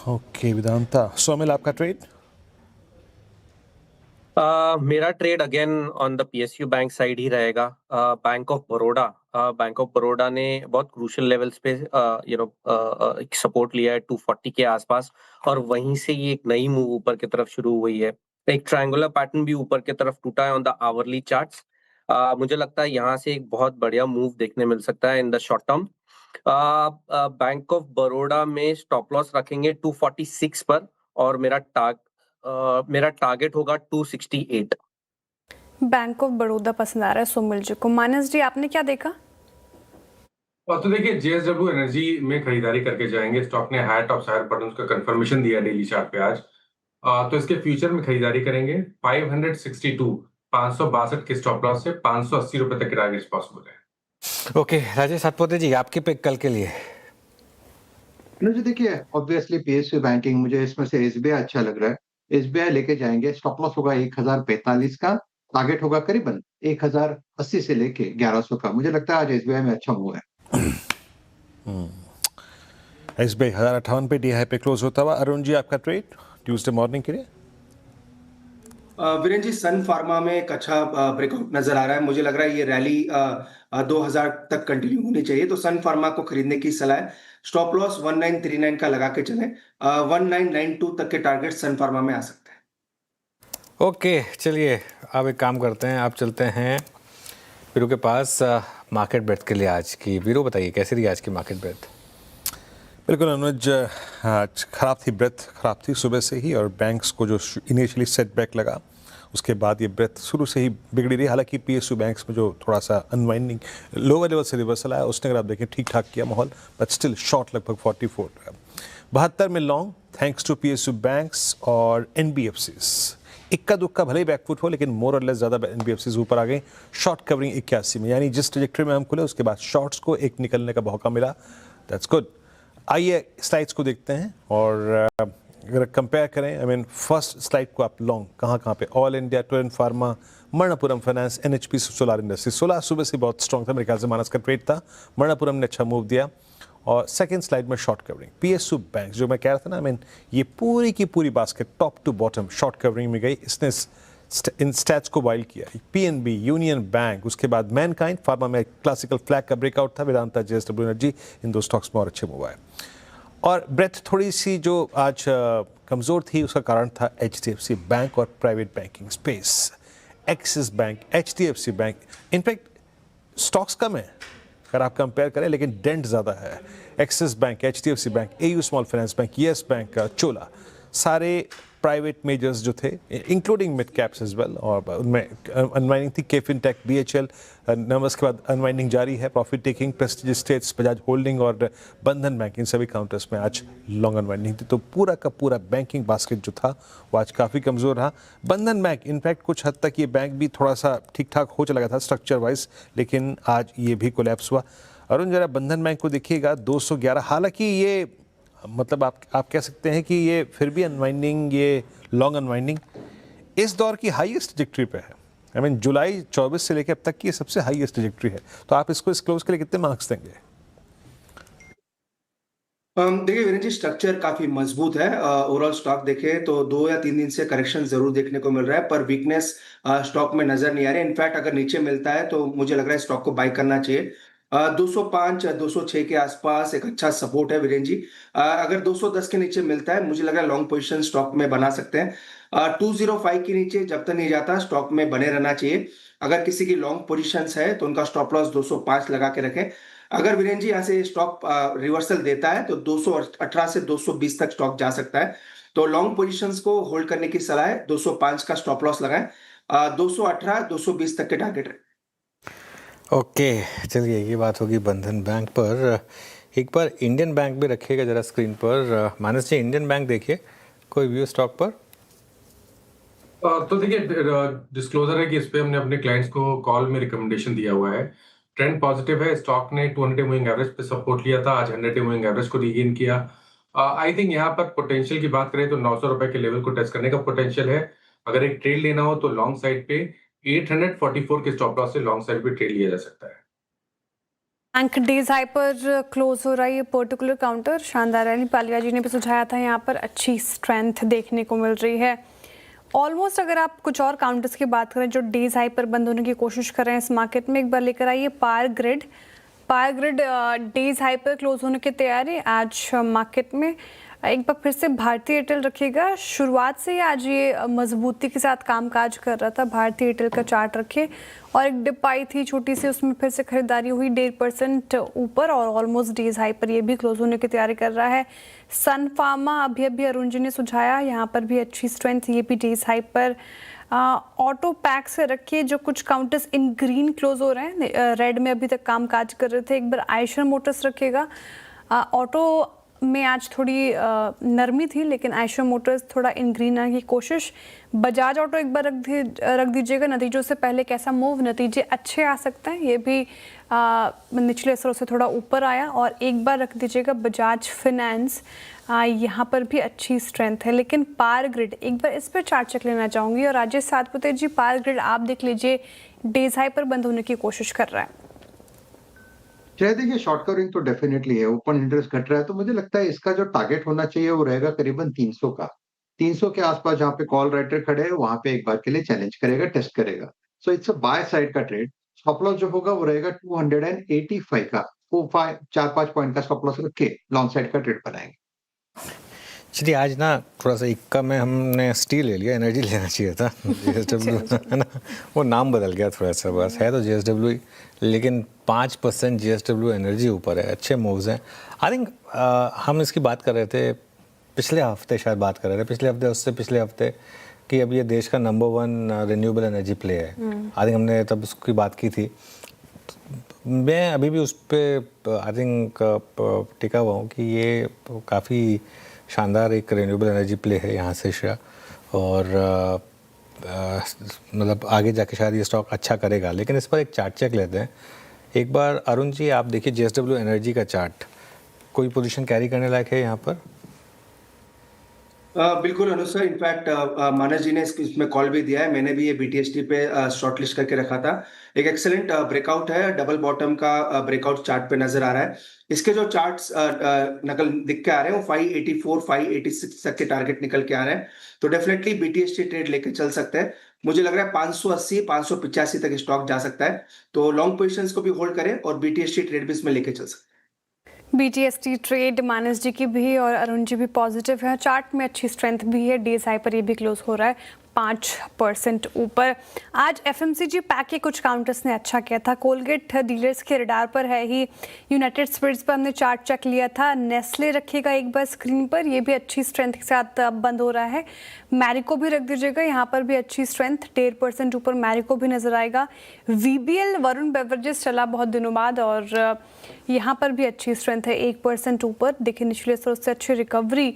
ओके वेदांता। सोमिल आपका ट्रेड? मेरा trade again on the PSU bank side ही रहेगा। बैंक ऑफ बड़ौदा ने बहुत क्रूशियल लेवल्स पे सपोर्ट लिया है 240 के आसपास और वहीं से ये एक नई मूव ऊपर की तरफ शुरू हुई है। एक ट्रायंगुलर पैटर्न भी ऊपर की तरफ टूटा है ऑन द आवरली चार्ट्स। मुझे लगता है यहाँ से एक बहुत बढ़िया मूव देखने मिल सकता है in the short term. Bank of Baroda में स्टॉप लॉस रखेंगे 246 पर और मेरा टारगेट होगा 268। बैंक ऑफ बड़ौदा पसंद आ रहा है सुमिल जी को। मानस जी, आपने क्या देखा? तो देखिए, जेएसडब्ल्यू एनर्जी में खरीदारी करके जाएंगे। स्टॉक ने हायर टॉप्स हायर बॉटम्स का कंफर्मेशन दिया डेली चार्ट पे आज। तो इसके फ्यूचर में खरीदारी करेंगे। 562 के स्टॉप लॉस से 580 रुपए तक के टारगेट्स पॉसिबल है। ओके, राजेश सातपुते जी, आपकी पिक कल के लिए? जी देखिए, ऑब्वियसली पीएसयू बैंकिंग, मुझे इसमें से एसबीआई अच्छा लग रहा है। एसबीआई लेके जाएंगे। स्टॉप लॉस होगा 1045 का, टारगेट होगा करीबन 1080 से लेके 1100 का। मुझे लगता है आज एसबीआई में अच्छा मूव है। एसबीआई 1058 पे डी हाई पे क्लोज होता हुआ। अरुण जी, आपका ट्रेड ट्यूसडे मॉर्निंग के लिए? वीरेन जी, सन फार्मा में एक अच्छा ब्रेकआउट नजर आ रहा है। मुझे लग रहा है ये रैली 2000 तक कंटिन्यू होनी चाहिए, तो सन फार्मा को खरीदने की सलाह है। स्टॉप लॉस 1939 का लगा के चलें। 1992 तक के टारगेट सन फार्मा में आ सकते हैं। ओके, चलिए अब एक काम करते हैं, आप चलते हैं वीरू के पास मार्केट ब्रेथ के लिए आज की। वीरू, बताइए कैसी रही आज की मार्केट ब्रेथ? बिल्कुल अनुज, आज खराब थी, ब्रेथ खराब थी सुबह से ही, और बैंक्स को जो इनिशियली सेटबैक लगा उसके बाद ये ब्रेथ शुरू से ही बिगड़ी रही। हालांकि पीएसयू बैंक्स में जो थोड़ा सा अनवाइंडिंग लोअर लेवल से रिवर्सल आया उसने, अगर आप देखें, ठीक ठाक किया माहौल, बट स्टिल शॉर्ट लगभग 44 72 में long, thanks to PSU banks और एनबीएफसीज। इक्का दुक्का भले ही बैकफुट हो, लेकिन मोर और लेस ज़्यादा एनबीएफसीज ऊपर आ गई। शॉर्ट कवरिंग 81 में, यानी जिस ट्रैजेक्टरी में हम खुले उसके बाद शॉर्ट्स को एक निकलने का मौका मिला। That's good. आइए स्लाइड्स को देखते हैं, और अगर कंपेयर करें, फर्स्ट स्लाइड को आप लॉन्ग कहाँ पे, all India, Torrent pharma, Manappuram finance, NHP, solar industry. Solar सुबह से बहुत स्ट्रॉन्ग था, मेरे ख्याल से मानस का ट्रेड था। मणप्पुरम ने अच्छा मूव दिया। और सेकंड स्लाइड में शॉर्ट कवरिंग पीएसयू बैंक, जो मैं कह रहा था ना, ये पूरी की पूरी basket top to bottom short covering में गई। इसने इन स्टैट्स को वाइल किया। पीएनबी, यूनियन बैंक, उसके बाद मैनकाइंड, फार्मा में क्लासिकल फ्लैग का ब्रेकआउट था, वेदांता, जेएसडब्ल्यू एनर्जी, इन दो स्टॉक्स में और अच्छे मूव आए। और ब्रेथ थोड़ी सी जो आज कमज़ोर थी, उसका कारण था एचडीएफसी बैंक और private banking space. Axis bank, HDFC bank, infact stocks कम है अगर आप कंपेयर करें, लेकिन डेंट ज़्यादा है। Axis bank, HDFC bank, AU small finance bank, yes bank, Chola, सारे प्राइवेट मेजर्स जो थे, including mid caps as well, और उनमें अनवाइंडिंग थी। केफिन टेक, बीएचएल नंबर्स के बाद अनवाइंडिंग जारी है। Profit taking, Prestige Estates, Bajaj holding और बंधन बैंक, इन सभी काउंटर्स में आज लॉन्ग अनवाइंडिंग थी। तो पूरा का पूरा बैंकिंग बास्केट जो था वो आज काफ़ी कमज़ोर रहा। बंधन बैंक, इनफैक्ट कुछ हद तक ये बैंक भी थोड़ा सा ठीक ठाक हो चला गया था स्ट्रक्चर वाइज, लेकिन आज ये भी कोलैप्स हुआ। अरुण, जरा बंधन बैंक को देखिएगा, 211। हालांकि ये मतलब आप कह सकते हैं कि ये फिर भी अनवाइंडिंग, ये लॉन्ग अनवाइंडिंग इस दौर की हाईएस्ट ट्रैजेक्टरी पे है। जुलाई 24 से लेकर अब तक की ये सबसे हाईएस्ट ट्रैजेक्टरी है। तो आप इसको इस क्लोज के लिए कितने मार्क्स देंगे? देखिए वीरेन जी, स्ट्रक्चर काफी मजबूत है। ओवरऑल स्टॉक देखें तो 2 या 3 दिन से करेक्शन जरूर देखने को मिल रहा है, पर वीकनेस स्टॉक में नजर नहीं आ रही। इनफैक्ट अगर नीचे मिलता है तो मुझे लग रहा है स्टॉक को बाय करना चाहिए। 205 या 206 के आसपास एक अच्छा सपोर्ट है वीरेन जी। अगर 210 के नीचे मिलता है, मुझे लग रहा है लॉन्ग पोजीशन स्टॉक में बना सकते हैं। 205 के नीचे जब तक नहीं जाता, स्टॉक में बने रहना चाहिए। अगर किसी की लॉन्ग पोजीशंस है तो उनका स्टॉप लॉस 205 लगा के रखें। अगर वीरेन जी यहाँ से स्टॉक रिवर्सल देता है तो 218 से 220 तक स्टॉक जा सकता है। तो लॉन्ग पोजीशंस को होल्ड करने की सलाह है। 205 का स्टॉप लॉस लगाएं। 218 220 तक के टारगेट है। ओके, चलिए ये बात होगी बंधन बैंक पर। एक बार इंडियन बैंक भी रखिएगा जरा स्क्रीन पर। मानस जी, इंडियन बैंक देखिए, कोई व्यू स्टॉक पर? तो देखिए, डिस्क्लोजर है कि इस पे हमने अपने क्लाइंट्स को कॉल में रिकमेंडेशन दिया हुआ है। ट्रेंड पॉजिटिव है। स्टॉक ने 200 मूविंग एवरेज पे सपोर्ट लिया था, आज 100 मूविंग एवरेज को रीगेन किया। आई थिंक यहाँ पर पोटेंशियल की बात करें तो 900 रुपए के लेवल को टेस्ट करने का पोटेंशियल है। अगर एक ट्रेड लेना हो तो लॉन्ग साइड पे 844 के स्टॉप लॉस से लॉन्ग साइड पे ट्रेड लिया जा सकता है। बैंक डेज हाई पर क्लोज हो रहा है ये पर्टिकुलर काउंटर। शानदार रैली पालिया जी ने भी सुझाया था, यहाँ पर अच्छी स्ट्रेंथ देखने को मिल रही है। ऑलमोस्ट अगर आप कुछ और काउंटर्स की बात करें जो डेज हाई पर बंद होने की कोशिश कर रहे हैं इस मार्केट में, एक बार लेकर आइए पावर ग्रिड। डेज हाई पर क्लोज होने की तैयारी आज मार्केट में। एक बार फिर से भारतीय एयरटेल रखिएगा। शुरुआत से ही आज ये मजबूती के साथ कामकाज कर रहा था। भारतीय एयरटेल का चार्ट रखे और एक डिप आई थी छोटी सी, उसमें फिर से खरीदारी हुई 1.5% ऊपर और ऑलमोस्ट डेज हाई पर ये भी क्लोज होने की तैयारी कर रहा है। सन फार्मा अभी अरुण जी ने सुझाया, यहाँ पर भी अच्छी स्ट्रेंथ, ये भी डेज हाई पर। ऑटो पैक से रखिए, जो कुछ काउंटर्स इन ग्रीन क्लोज हो रहे हैं, रेड में अभी तक कामकाज कर रहे थे। एक बार आयशर मोटर्स रखिएगा। ऑटो में आज थोड़ी नरमी थी, लेकिन आयशर मोटर्स थोड़ा इन ग्रीन आने की कोशिश। बजाज ऑटो एक बार रख दीजिएगा। नतीजों से पहले कैसा मूव, नतीजे अच्छे आ सकते हैं, ये भी निचले स्तरों से थोड़ा ऊपर आया। और एक बार रख दीजिएगा बजाज फिनेंस, यहाँ पर भी अच्छी स्ट्रेंथ है। लेकिन पावर ग्रिड, एक बार इस पर चार्ट चेक लेना चाहूँगी। और राजेश सातपुते जी, पावर ग्रिड आप देख लीजिए, डेज हाई पर बंद होने की कोशिश कर रहा है। चाहे देखिए शॉर्ट कवरिंग तो डेफिनेटली है, ओपन इंटरेस्ट घट रहा है, तो मुझे लगता है इसका जो टारगेट होना चाहिए वो रहेगा करीबन 300 का। 300 के आसपास जहाँ पे कॉल राइटर खड़े हैं वहां पे एक बार के लिए चैलेंज करेगा, टेस्ट करेगा। सो इट्स अ बाय साइड का ट्रेड। स्टॉप लॉस जो होगा वो रहेगा 285 का। वो 4-5 पॉइंट का स्टॉप लॉस रख के लॉन्ग साइड का ट्रेड बनाएंगे। चलिए, आज ना थोड़ा सा इक्का में हमने स्टील ले लिया, एनर्जी लेना चाहिए था। JSW है ना, वो नाम बदल गया थोड़ा सा, बस है तो JSW ही, लेकिन 5% JSW एनर्जी ऊपर है, अच्छे मूव्स हैं। आई थिंक हम इसकी बात कर रहे थे पिछले हफ्ते, शायद बात कर रहे थे पिछले हफ्ते, उससे पिछले हफ्ते, कि अब ये देश का नंबर 1 रिन्यूएबल एनर्जी प्ले है। आई थिंक हमने तब उसकी बात की थी। मैं अभी भी उस पर आई थिंक टिका हुआ हूँ कि ये काफ़ी शानदार एक रिन्यूएबल एनर्जी प्ले है यहाँ से शेयर, और मतलब आगे जाके शायद ये स्टॉक अच्छा करेगा। लेकिन इस पर एक चार्ट चेक लेते हैं एक बार। अरुण जी, आप देखिए JSW एनर्जी का चार्ट, कोई पोजीशन कैरी करने लायक है यहाँ पर? बिल्कुल अनुज सर, इनफैक्ट मानस जी ने इसमें कॉल भी दिया है। मैंने भी ये BTST पे शॉर्टलिस्ट करके रखा था। एक एक्सेलेंट ब्रेकआउट है, डबल बॉटम का ब्रेकआउट चार्ट पे नजर आ रहा है। इसके जो चार्ट्स नकल दिख के आ रहे हैं वो 584 586 तक के टारगेट निकल के आ रहे हैं, तो डेफिनेटली BTST ट्रेड लेके चल सकते हैं। मुझे लग रहा है 580 585 तक स्टॉक जा सकता है, तो लॉन्ग पोजिशंस को भी होल्ड करें और BTST ट्रेड भी इसमें लेके चल सकते हैं। BTST ट्रेड मानस जी की भी और अरुण जी भी पॉजिटिव है। चार्ट में अच्छी स्ट्रेंथ भी है, डेज हाई पर ये भी क्लोज हो रहा है 5% ऊपर। आज FMCG पैक के कुछ काउंटर्स ने अच्छा किया था। कोलगेट डीलर्स के रडार पर है ही। यूनाइटेड स्पिरिट्स पर हमने चार्ट चेक लिया था। नेस्ले रखिएगा एक बार स्क्रीन पर, ये भी अच्छी स्ट्रेंथ के साथ बंद हो रहा है। मैरिको भी रख दीजिएगा, यहाँ पर भी अच्छी स्ट्रेंथ, 1.5% ऊपर मैरिको भी नजर आएगा। VBL वरुण बेवरेजेस चला बहुत दिनों बाद और यहाँ पर भी अच्छी स्ट्रेंथ है, 1% ऊपर। देखिए निचले स्रोत से अच्छी रिकवरी।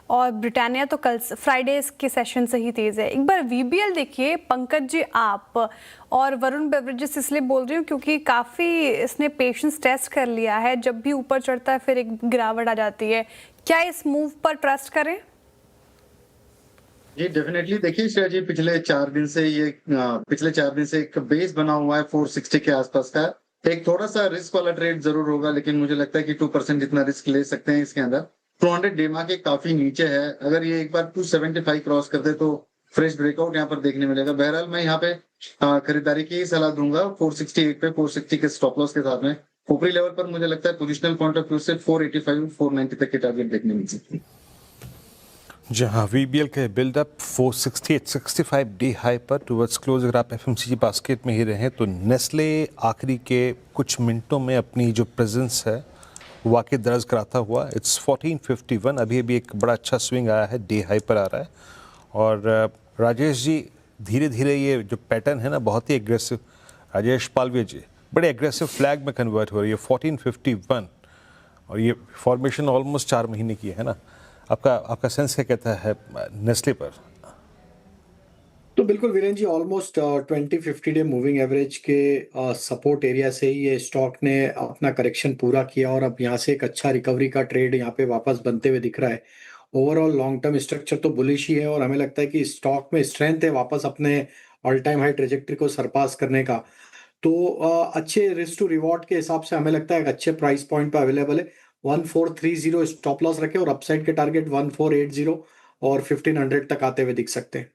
और ब्रिटानिया तो कल फ्राइडे के सेशन से ही तेज है। एक बार VBL देखिए पंकज जी आप, और वरुण बेवरेजेस इसलिए बोल रही हूँ क्योंकि काफ़ी इसने पेशेंस टेस्ट कर लिया है। जब भी ऊपर चढ़ता है फिर एक गिरावट आ जाती है। क्या इस मूव पर ट्रस्ट करें? जी डेफिनेटली, देखिए श्रेया जी, पिछले 4 दिन से एक बेस बना हुआ है 460 के आसपास का। एक थोड़ा सा रिस्क वाला ट्रेड जरूर होगा, लेकिन मुझे लगता है कि 2% जितना रिस्क ले सकते हैं इसके अंदर। 200 डेमा के काफी नीचे है, अगर ये एक बार 275 क्रॉस कर दे तो फ्रेश ब्रेकआउट यहाँ पर देखने मिलेगा। बहरहाल मैं यहाँ पे खरीदारी की ही सलाह दूंगा 468 पे, 460 के स्टॉप लॉस के साथ में। ऊपरी लेवल पर मुझे लगता है पोजिशनल पॉइंट ऑफ व्यू से 485 490 तक के टारगेट देखने मिल सकते हैं। जहां VBL के बिल्डअप 468 65 डे हाई पर टुवर्ड्स क्लोज। अगर आप FMCG बास्केट में ही रहें तो नेस्ले आखिरी के कुछ मिनटों में अपनी जो प्रेजेंस है वाकई दर्ज कराता हुआ, इट्स 1451। अभी एक बड़ा अच्छा स्विंग आया है, डे हाई पर आ रहा है। और राजेश जी, धीरे धीरे ये जो पैटर्न है ना, बहुत ही एग्रेसिव, राजेश पालवे जी, बड़े एग्रेसिव फ्लैग में कन्वर्ट हो रही है 1451, और ये फॉर्मेशन ऑलमोस्ट 4 महीने की है ना। आपका सेंस क्या कहता है नेस्ले पर? तो बिल्कुल वीरेन जी, ऑलमोस्ट 20-50 डे मूविंग एवरेज के सपोर्ट एरिया से ही ये स्टॉक ने अपना करेक्शन पूरा किया और अब यहाँ से एक अच्छा रिकवरी का ट्रेड यहाँ पे वापस बनते हुए दिख रहा है। ओवरऑल लॉन्ग टर्म स्ट्रक्चर तो बुलिश ही है और हमें लगता है कि स्टॉक में स्ट्रेंथ है वापस अपने ऑल टाइम हाई ट्रेजेक्टरी को सरपास करने का। तो अच्छे रिस्क टू रिवॉर्ड के हिसाब से हमें लगता है एक अच्छे प्राइस पॉइंट पर अवेलेबल है। 1430 स्टॉप लॉस रखे और अपसाइड के टारगेट 1480 और 1500 तक आते हुए दिख सकते हैं।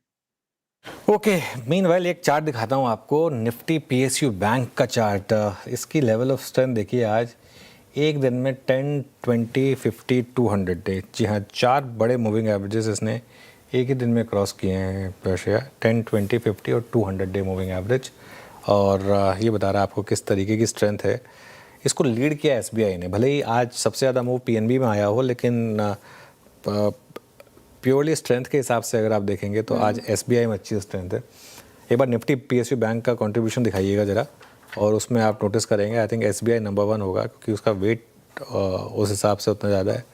ओके, मीनवाइल एक चार्ट दिखाता हूँ आपको, निफ्टी PSU बैंक का चार्ट। इसकी लेवल ऑफ स्ट्रेंथ देखिए आज एक दिन में 10, 20, 50, 200 डे, जी हाँ 4 बड़े मूविंग एवरेजेस इसने एक ही दिन में क्रॉस किए हैं शेयर, 10, 20, 50 और 200 डे मूविंग एवरेज। और ये बता रहा है आपको किस तरीके की स्ट्रेंथ है। इसको लीड किया एसबीआई ने, भले ही आज सबसे ज़्यादा मूव पीएनबी में आया हो, लेकिन प्योरली स्ट्रेंथ के हिसाब से अगर आप देखेंगे तो आज एसबीआई में अच्छी स्ट्रेंथ है। एक बार निफ्टी पीएसयू बैंक का कंट्रीब्यूशन दिखाइएगा ज़रा, और उसमें आप नोटिस करेंगे आई थिंक एसबीआई नंबर 1 होगा, क्योंकि उसका वेट उस हिसाब से उतना ज़्यादा है।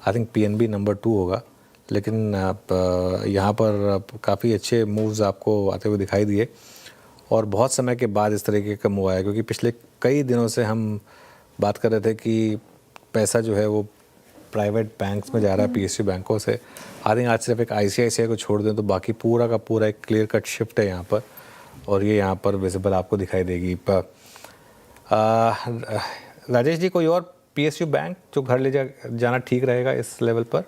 आई थिंक पीएनबी नंबर 2 होगा, लेकिन यहाँ पर काफ़ी अच्छे मूव्स आपको आते हुए दिखाई दिए, और बहुत समय के बाद इस तरीके का मूव आया, क्योंकि पिछले कई दिनों से हम बात कर रहे थे कि पैसा जो है वो प्राइवेट बैंक्स में जा रहा है पीएसयू बैंकों से। आई थिंक आज सिर्फ एक आईसीआईसीआई को छोड़ दें तो बाकी पूरा का पूरा एक क्लियर कट शिफ्ट है यहाँ पर, और ये यहाँ पर विजिबल आपको दिखाई देगी। राजेश जी, कोई और पीएसयू बैंक जो घर ले जाना ठीक रहेगा इस लेवल पर?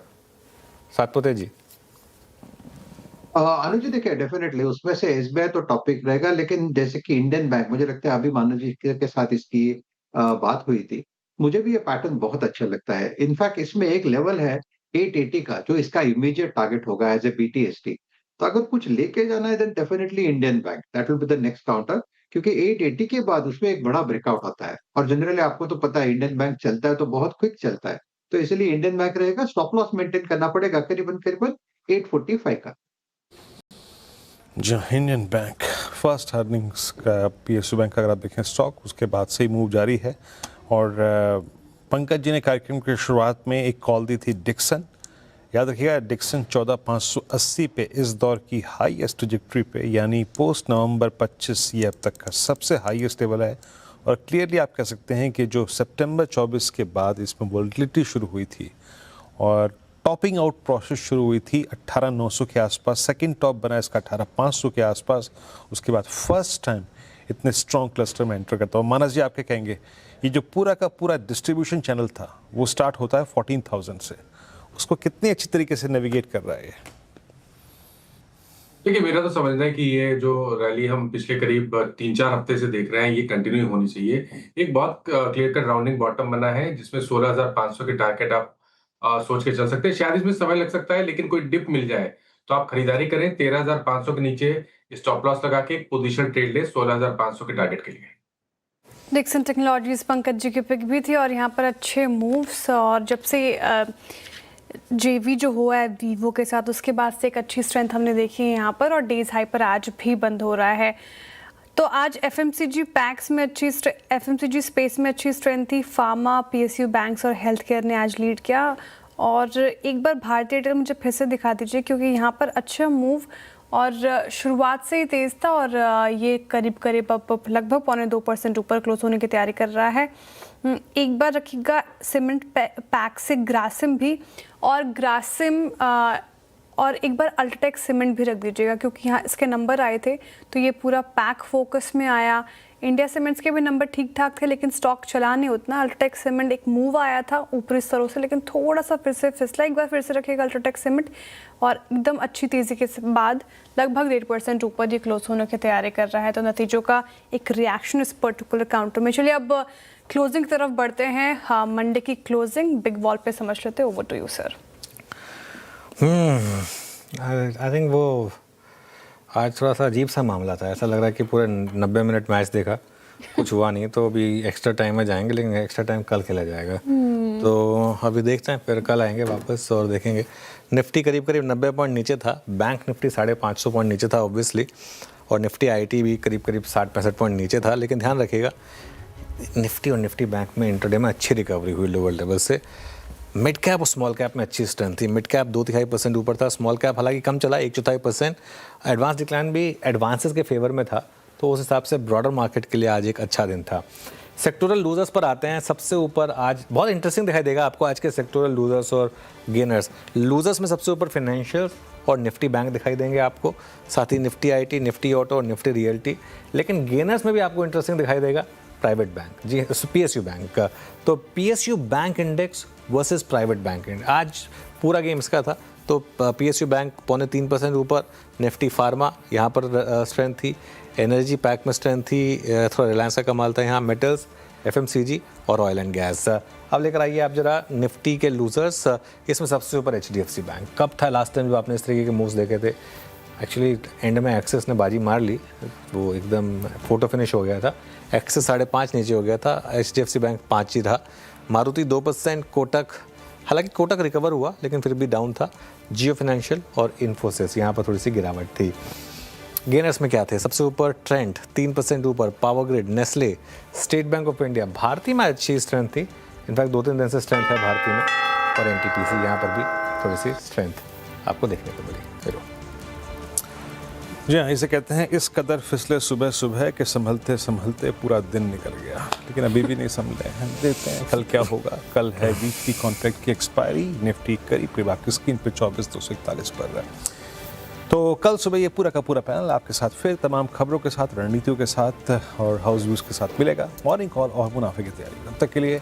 सातपुते जी। अनुज जी देखिए, डेफिनेटली उसमें से एसबीआई तो टॉपिक रहेगा, लेकिन जैसे कि इंडियन बैंक, मुझे लगता है अभी मानव जी के साथ इसकी बात हुई थी, मुझे भी ये पैटर्न बहुत अच्छा लगता है। इनफैक्ट इसमें एक लेवल है 880 का, जो इसका इमीडिएट टारगेट होगा एज ए बीटीएसटी। तो अगर कुछ लेके जाना है then definitely Indian bank, that will be the next counter, क्योंकि 880 के बाद उसमें एक बड़ा ब्रेकआउट आता है, और जनरली आपको तो पता है इंडियन बैंक चलता है तो बहुत क्विक चलता है, तो इसलिए इंडियन बैंक रहेगा। स्टॉप लॉस मेंटेन करना पड़ेगा करीबन करीबन 845 का। इंडियन बैंक फर्स्ट अर्निंग्स का पीएसयू बैंक का अगर आप देखें स्टॉक, उसके बाद से ही मूव जारी है। और पंकज जी ने कार्यक्रम की शुरुआत में एक कॉल दी थी डिक्सन, याद रखिएगा डिक्सन 14,580 पे इस दौर की हाईएस्ट ट्रैजेक्टरी पे, यानी पोस्ट नवंबर 25 ये अब तक का सबसे हाईएस्ट लेवल है। और क्लियरली आप कह सकते हैं कि जो सितंबर 24 के बाद इसमें वोलेटिलिटी शुरू हुई थी और टॉपिंग आउट प्रोसेस शुरू हुई थी 18,900 के आसपास, सेकंड टॉप बना इसका 18,500 के आसपास, उसके बाद फर्स्ट टाइम इतने स्ट्रॉन्ग क्लस्टर में एंटर करता हूँ। मानस जी, आप क्या कहेंगे, ये जो पूरा का पूरा डिस्ट्रीब्यूशन चैनल था वो स्टार्ट होता है 14,000 से, उसको कितनी अच्छी तरीके से नेविगेट कर रहा है? देखिए, मेरा तो समझना है कि ये जो रैली हम पिछले करीब 3-4 हफ्ते से देख रहे हैं, ये कंटिन्यू होनी चाहिए। एक बहुत क्लियर कट राउंडिंग बॉटम बना है, जिसमें 16,500 के टारगेट आप सोच के चल सकते हैं। शायद इसमें समय लग सकता है, लेकिन कोई डिप मिल जाए तो आप खरीदारी करें 13,500 के नीचे, स्टॉप लॉस लगा के पोजीशन ट्रेड ले 16,500 के टारगेट के लिए। डिक्सन टेक्नोलॉजीज पंकज जी की पिक भी थी, और यहाँ पर अच्छे मूव्स, और जब से जेवी जो हुआ है वीवो के साथ, उसके बाद से एक अच्छी स्ट्रेंथ हमने देखी है यहाँ पर, और डेज हाई पर आज भी बंद हो रहा है। तो आज एफएमसीजी पैक्स में एफएमसीजी स्पेस में अच्छी स्ट्रेंथ थी। फार्मा, पीएसयू बैंक्स और हेल्थ केयर ने आज लीड किया। और एक बार भारतीय एयरटेल मुझे फिर से दिखा दीजिए, क्योंकि यहाँ पर अच्छा मूव और शुरुआत से ही तेज़ था, और ये करीब करीब अब लगभग 0.25% ऊपर क्लोज होने की तैयारी कर रहा है। एक बार रखिएगा सीमेंट पैक से ग्रासिम भी, और ग्रासिम और एक बार अल्ट्राटेक सीमेंट भी रख दीजिएगा, क्योंकि यहाँ इसके नंबर आए थे तो ये पूरा पैक फोकस में आया। इंडिया सीमेंट्स के भी नंबर ठीक ठाक थे, लेकिन स्टॉक चला नहीं उतना। अल्ट्राटेक सीमेंट एक मूव आया था ऊपरी स्तरों से, लेकिन थोड़ा सा फिर से फिसला। एक बार फिर से रखिएगा अल्ट्राटेक सीमेंट, और एकदम अच्छी तेज़ी के बाद लगभग 1.5% ऊपर ये क्लोज होने की तैयारी कर रहा है। तो नतीजों का एक रिएक्शन इस पर्टिकुलर काउंटर में। चलिए अब क्लोजिंग तरफ बढ़ते हैं। हाँ, मंडे की क्लोजिंग बिग वॉल पे समझ लेते हैं। Over to you sir. I think वो आज थोड़ा सा अजीब सा मामला था। ऐसा लग रहा है कि पूरे 90 मिनट मैच देखा, कुछ हुआ नहीं, तो अभी एक्स्ट्रा टाइम में जाएंगे, लेकिन एक्स्ट्रा टाइम कल खेला जाएगा। तो अभी देखते हैं, फिर कल आएंगे वापस और देखेंगे। निफ्टी करीब करीब 90 पॉइंट नीचे था, बैंक निफ्टी 550 पॉइंट नीचे था ऑब्वियसली, और निफ्टी आईटी भी करीब करीब 60-65 पॉइंट नीचे था। लेकिन ध्यान रखिएगा, निफ्टी और निफ्टी बैंक में इंटरडे में अच्छी रिकवरी हुई लोअर लेवल से। मिड कैप और स्मॉल कैप में अच्छी स्ट्रेंथ थी। मिड कैप 2.5% ऊपर था, स्मॉल कैप हालांकि कम चला 1.4%। एडवांस डिक्लाइन भी एडवांसेस के फेवर में था, तो उस हिसाब से ब्रॉडर मार्केट के लिए आज एक अच्छा दिन था। सेक्टोरल लूजर्स पर आते हैं। सबसे ऊपर आज बहुत इंटरेस्टिंग दिखाई देगा आपको आज के सेक्टोरल लूजर्स और गेनर्स। लूजर्स में सबसे ऊपर फाइनेंशियल्स और निफ्टी बैंक दिखाई देंगे आपको, साथ ही निफ्टी आईटी, निफ्टी ऑटो और निफ्टी रियल्टी। लेकिन गेनर्स में भी आपको इंटरेस्टिंग दिखाई देगा प्राइवेट बैंक, जी पीएसयू बैंक का। तो PSU bank index versus private bank index, आज पूरा गेम इसका था। तो पीएसयू बैंक 0.3% ऊपर, निफ्टी फार्मा यहाँ पर स्ट्रेंथ थी, एनर्जी पैक में स्ट्रेंथ थी, थोड़ा रिलायंस का कमाल था यहाँ, मेटल्स FMCG और ऑयल एंड गैस। अब लेकर आइए आप जरा निफ्टी के लूजर्स। इसमें सबसे ऊपर HDFC बैंक। कब था लास्ट टाइम जो आपने इस तरीके के मूव्स देखे थे? एक्चुअली एंड में एक्सेस ने बाजी मार ली, वो एकदम फोटो फिनिश हो गया था। एक्सेस 5.5 नीचे हो गया था, HDFC बैंक 5 ही रहा। मारुति 2%, कोटक, हालांकि कोटक रिकवर हुआ लेकिन फिर भी डाउन था। जियो फाइनेंशियल और इन्फोसिस यहाँ पर थोड़ी सी गिरावट थी। गेनर्स में क्या थे? सबसे ऊपर ट्रेंड 3% ऊपर, power grid, Nestle, state bank of India. Bharti में अच्छी स्ट्रेंथ थी, इनफैक्ट 2-3 दिन से स्ट्रेंथ है भारती में, और NTPC यहाँ पर भी थोड़ी सी स्ट्रेंथ आपको देखने को मिली। चलो जी हाँ, इसे कहते हैं इस कदर फिसले सुबह सुबह के संभलते संभलते पूरा दिन निकल गया, लेकिन अभी भी नहीं संभले हैं। देखते हैं कल क्या होगा। कल है वीकली कॉन्ट्रैक्ट की एक्सपायरी। निफ्टी करीब आपकी स्क्रीन पे 24,241 पर है। तो कल सुबह ये पूरा का पूरा पैनल आपके साथ फिर तमाम खबरों के साथ, रणनीतियों के साथ और हाउस व्यूज के साथ मिलेगा। मॉर्निंग कॉल और मुनाफे की तैयारी। तब तक के लिए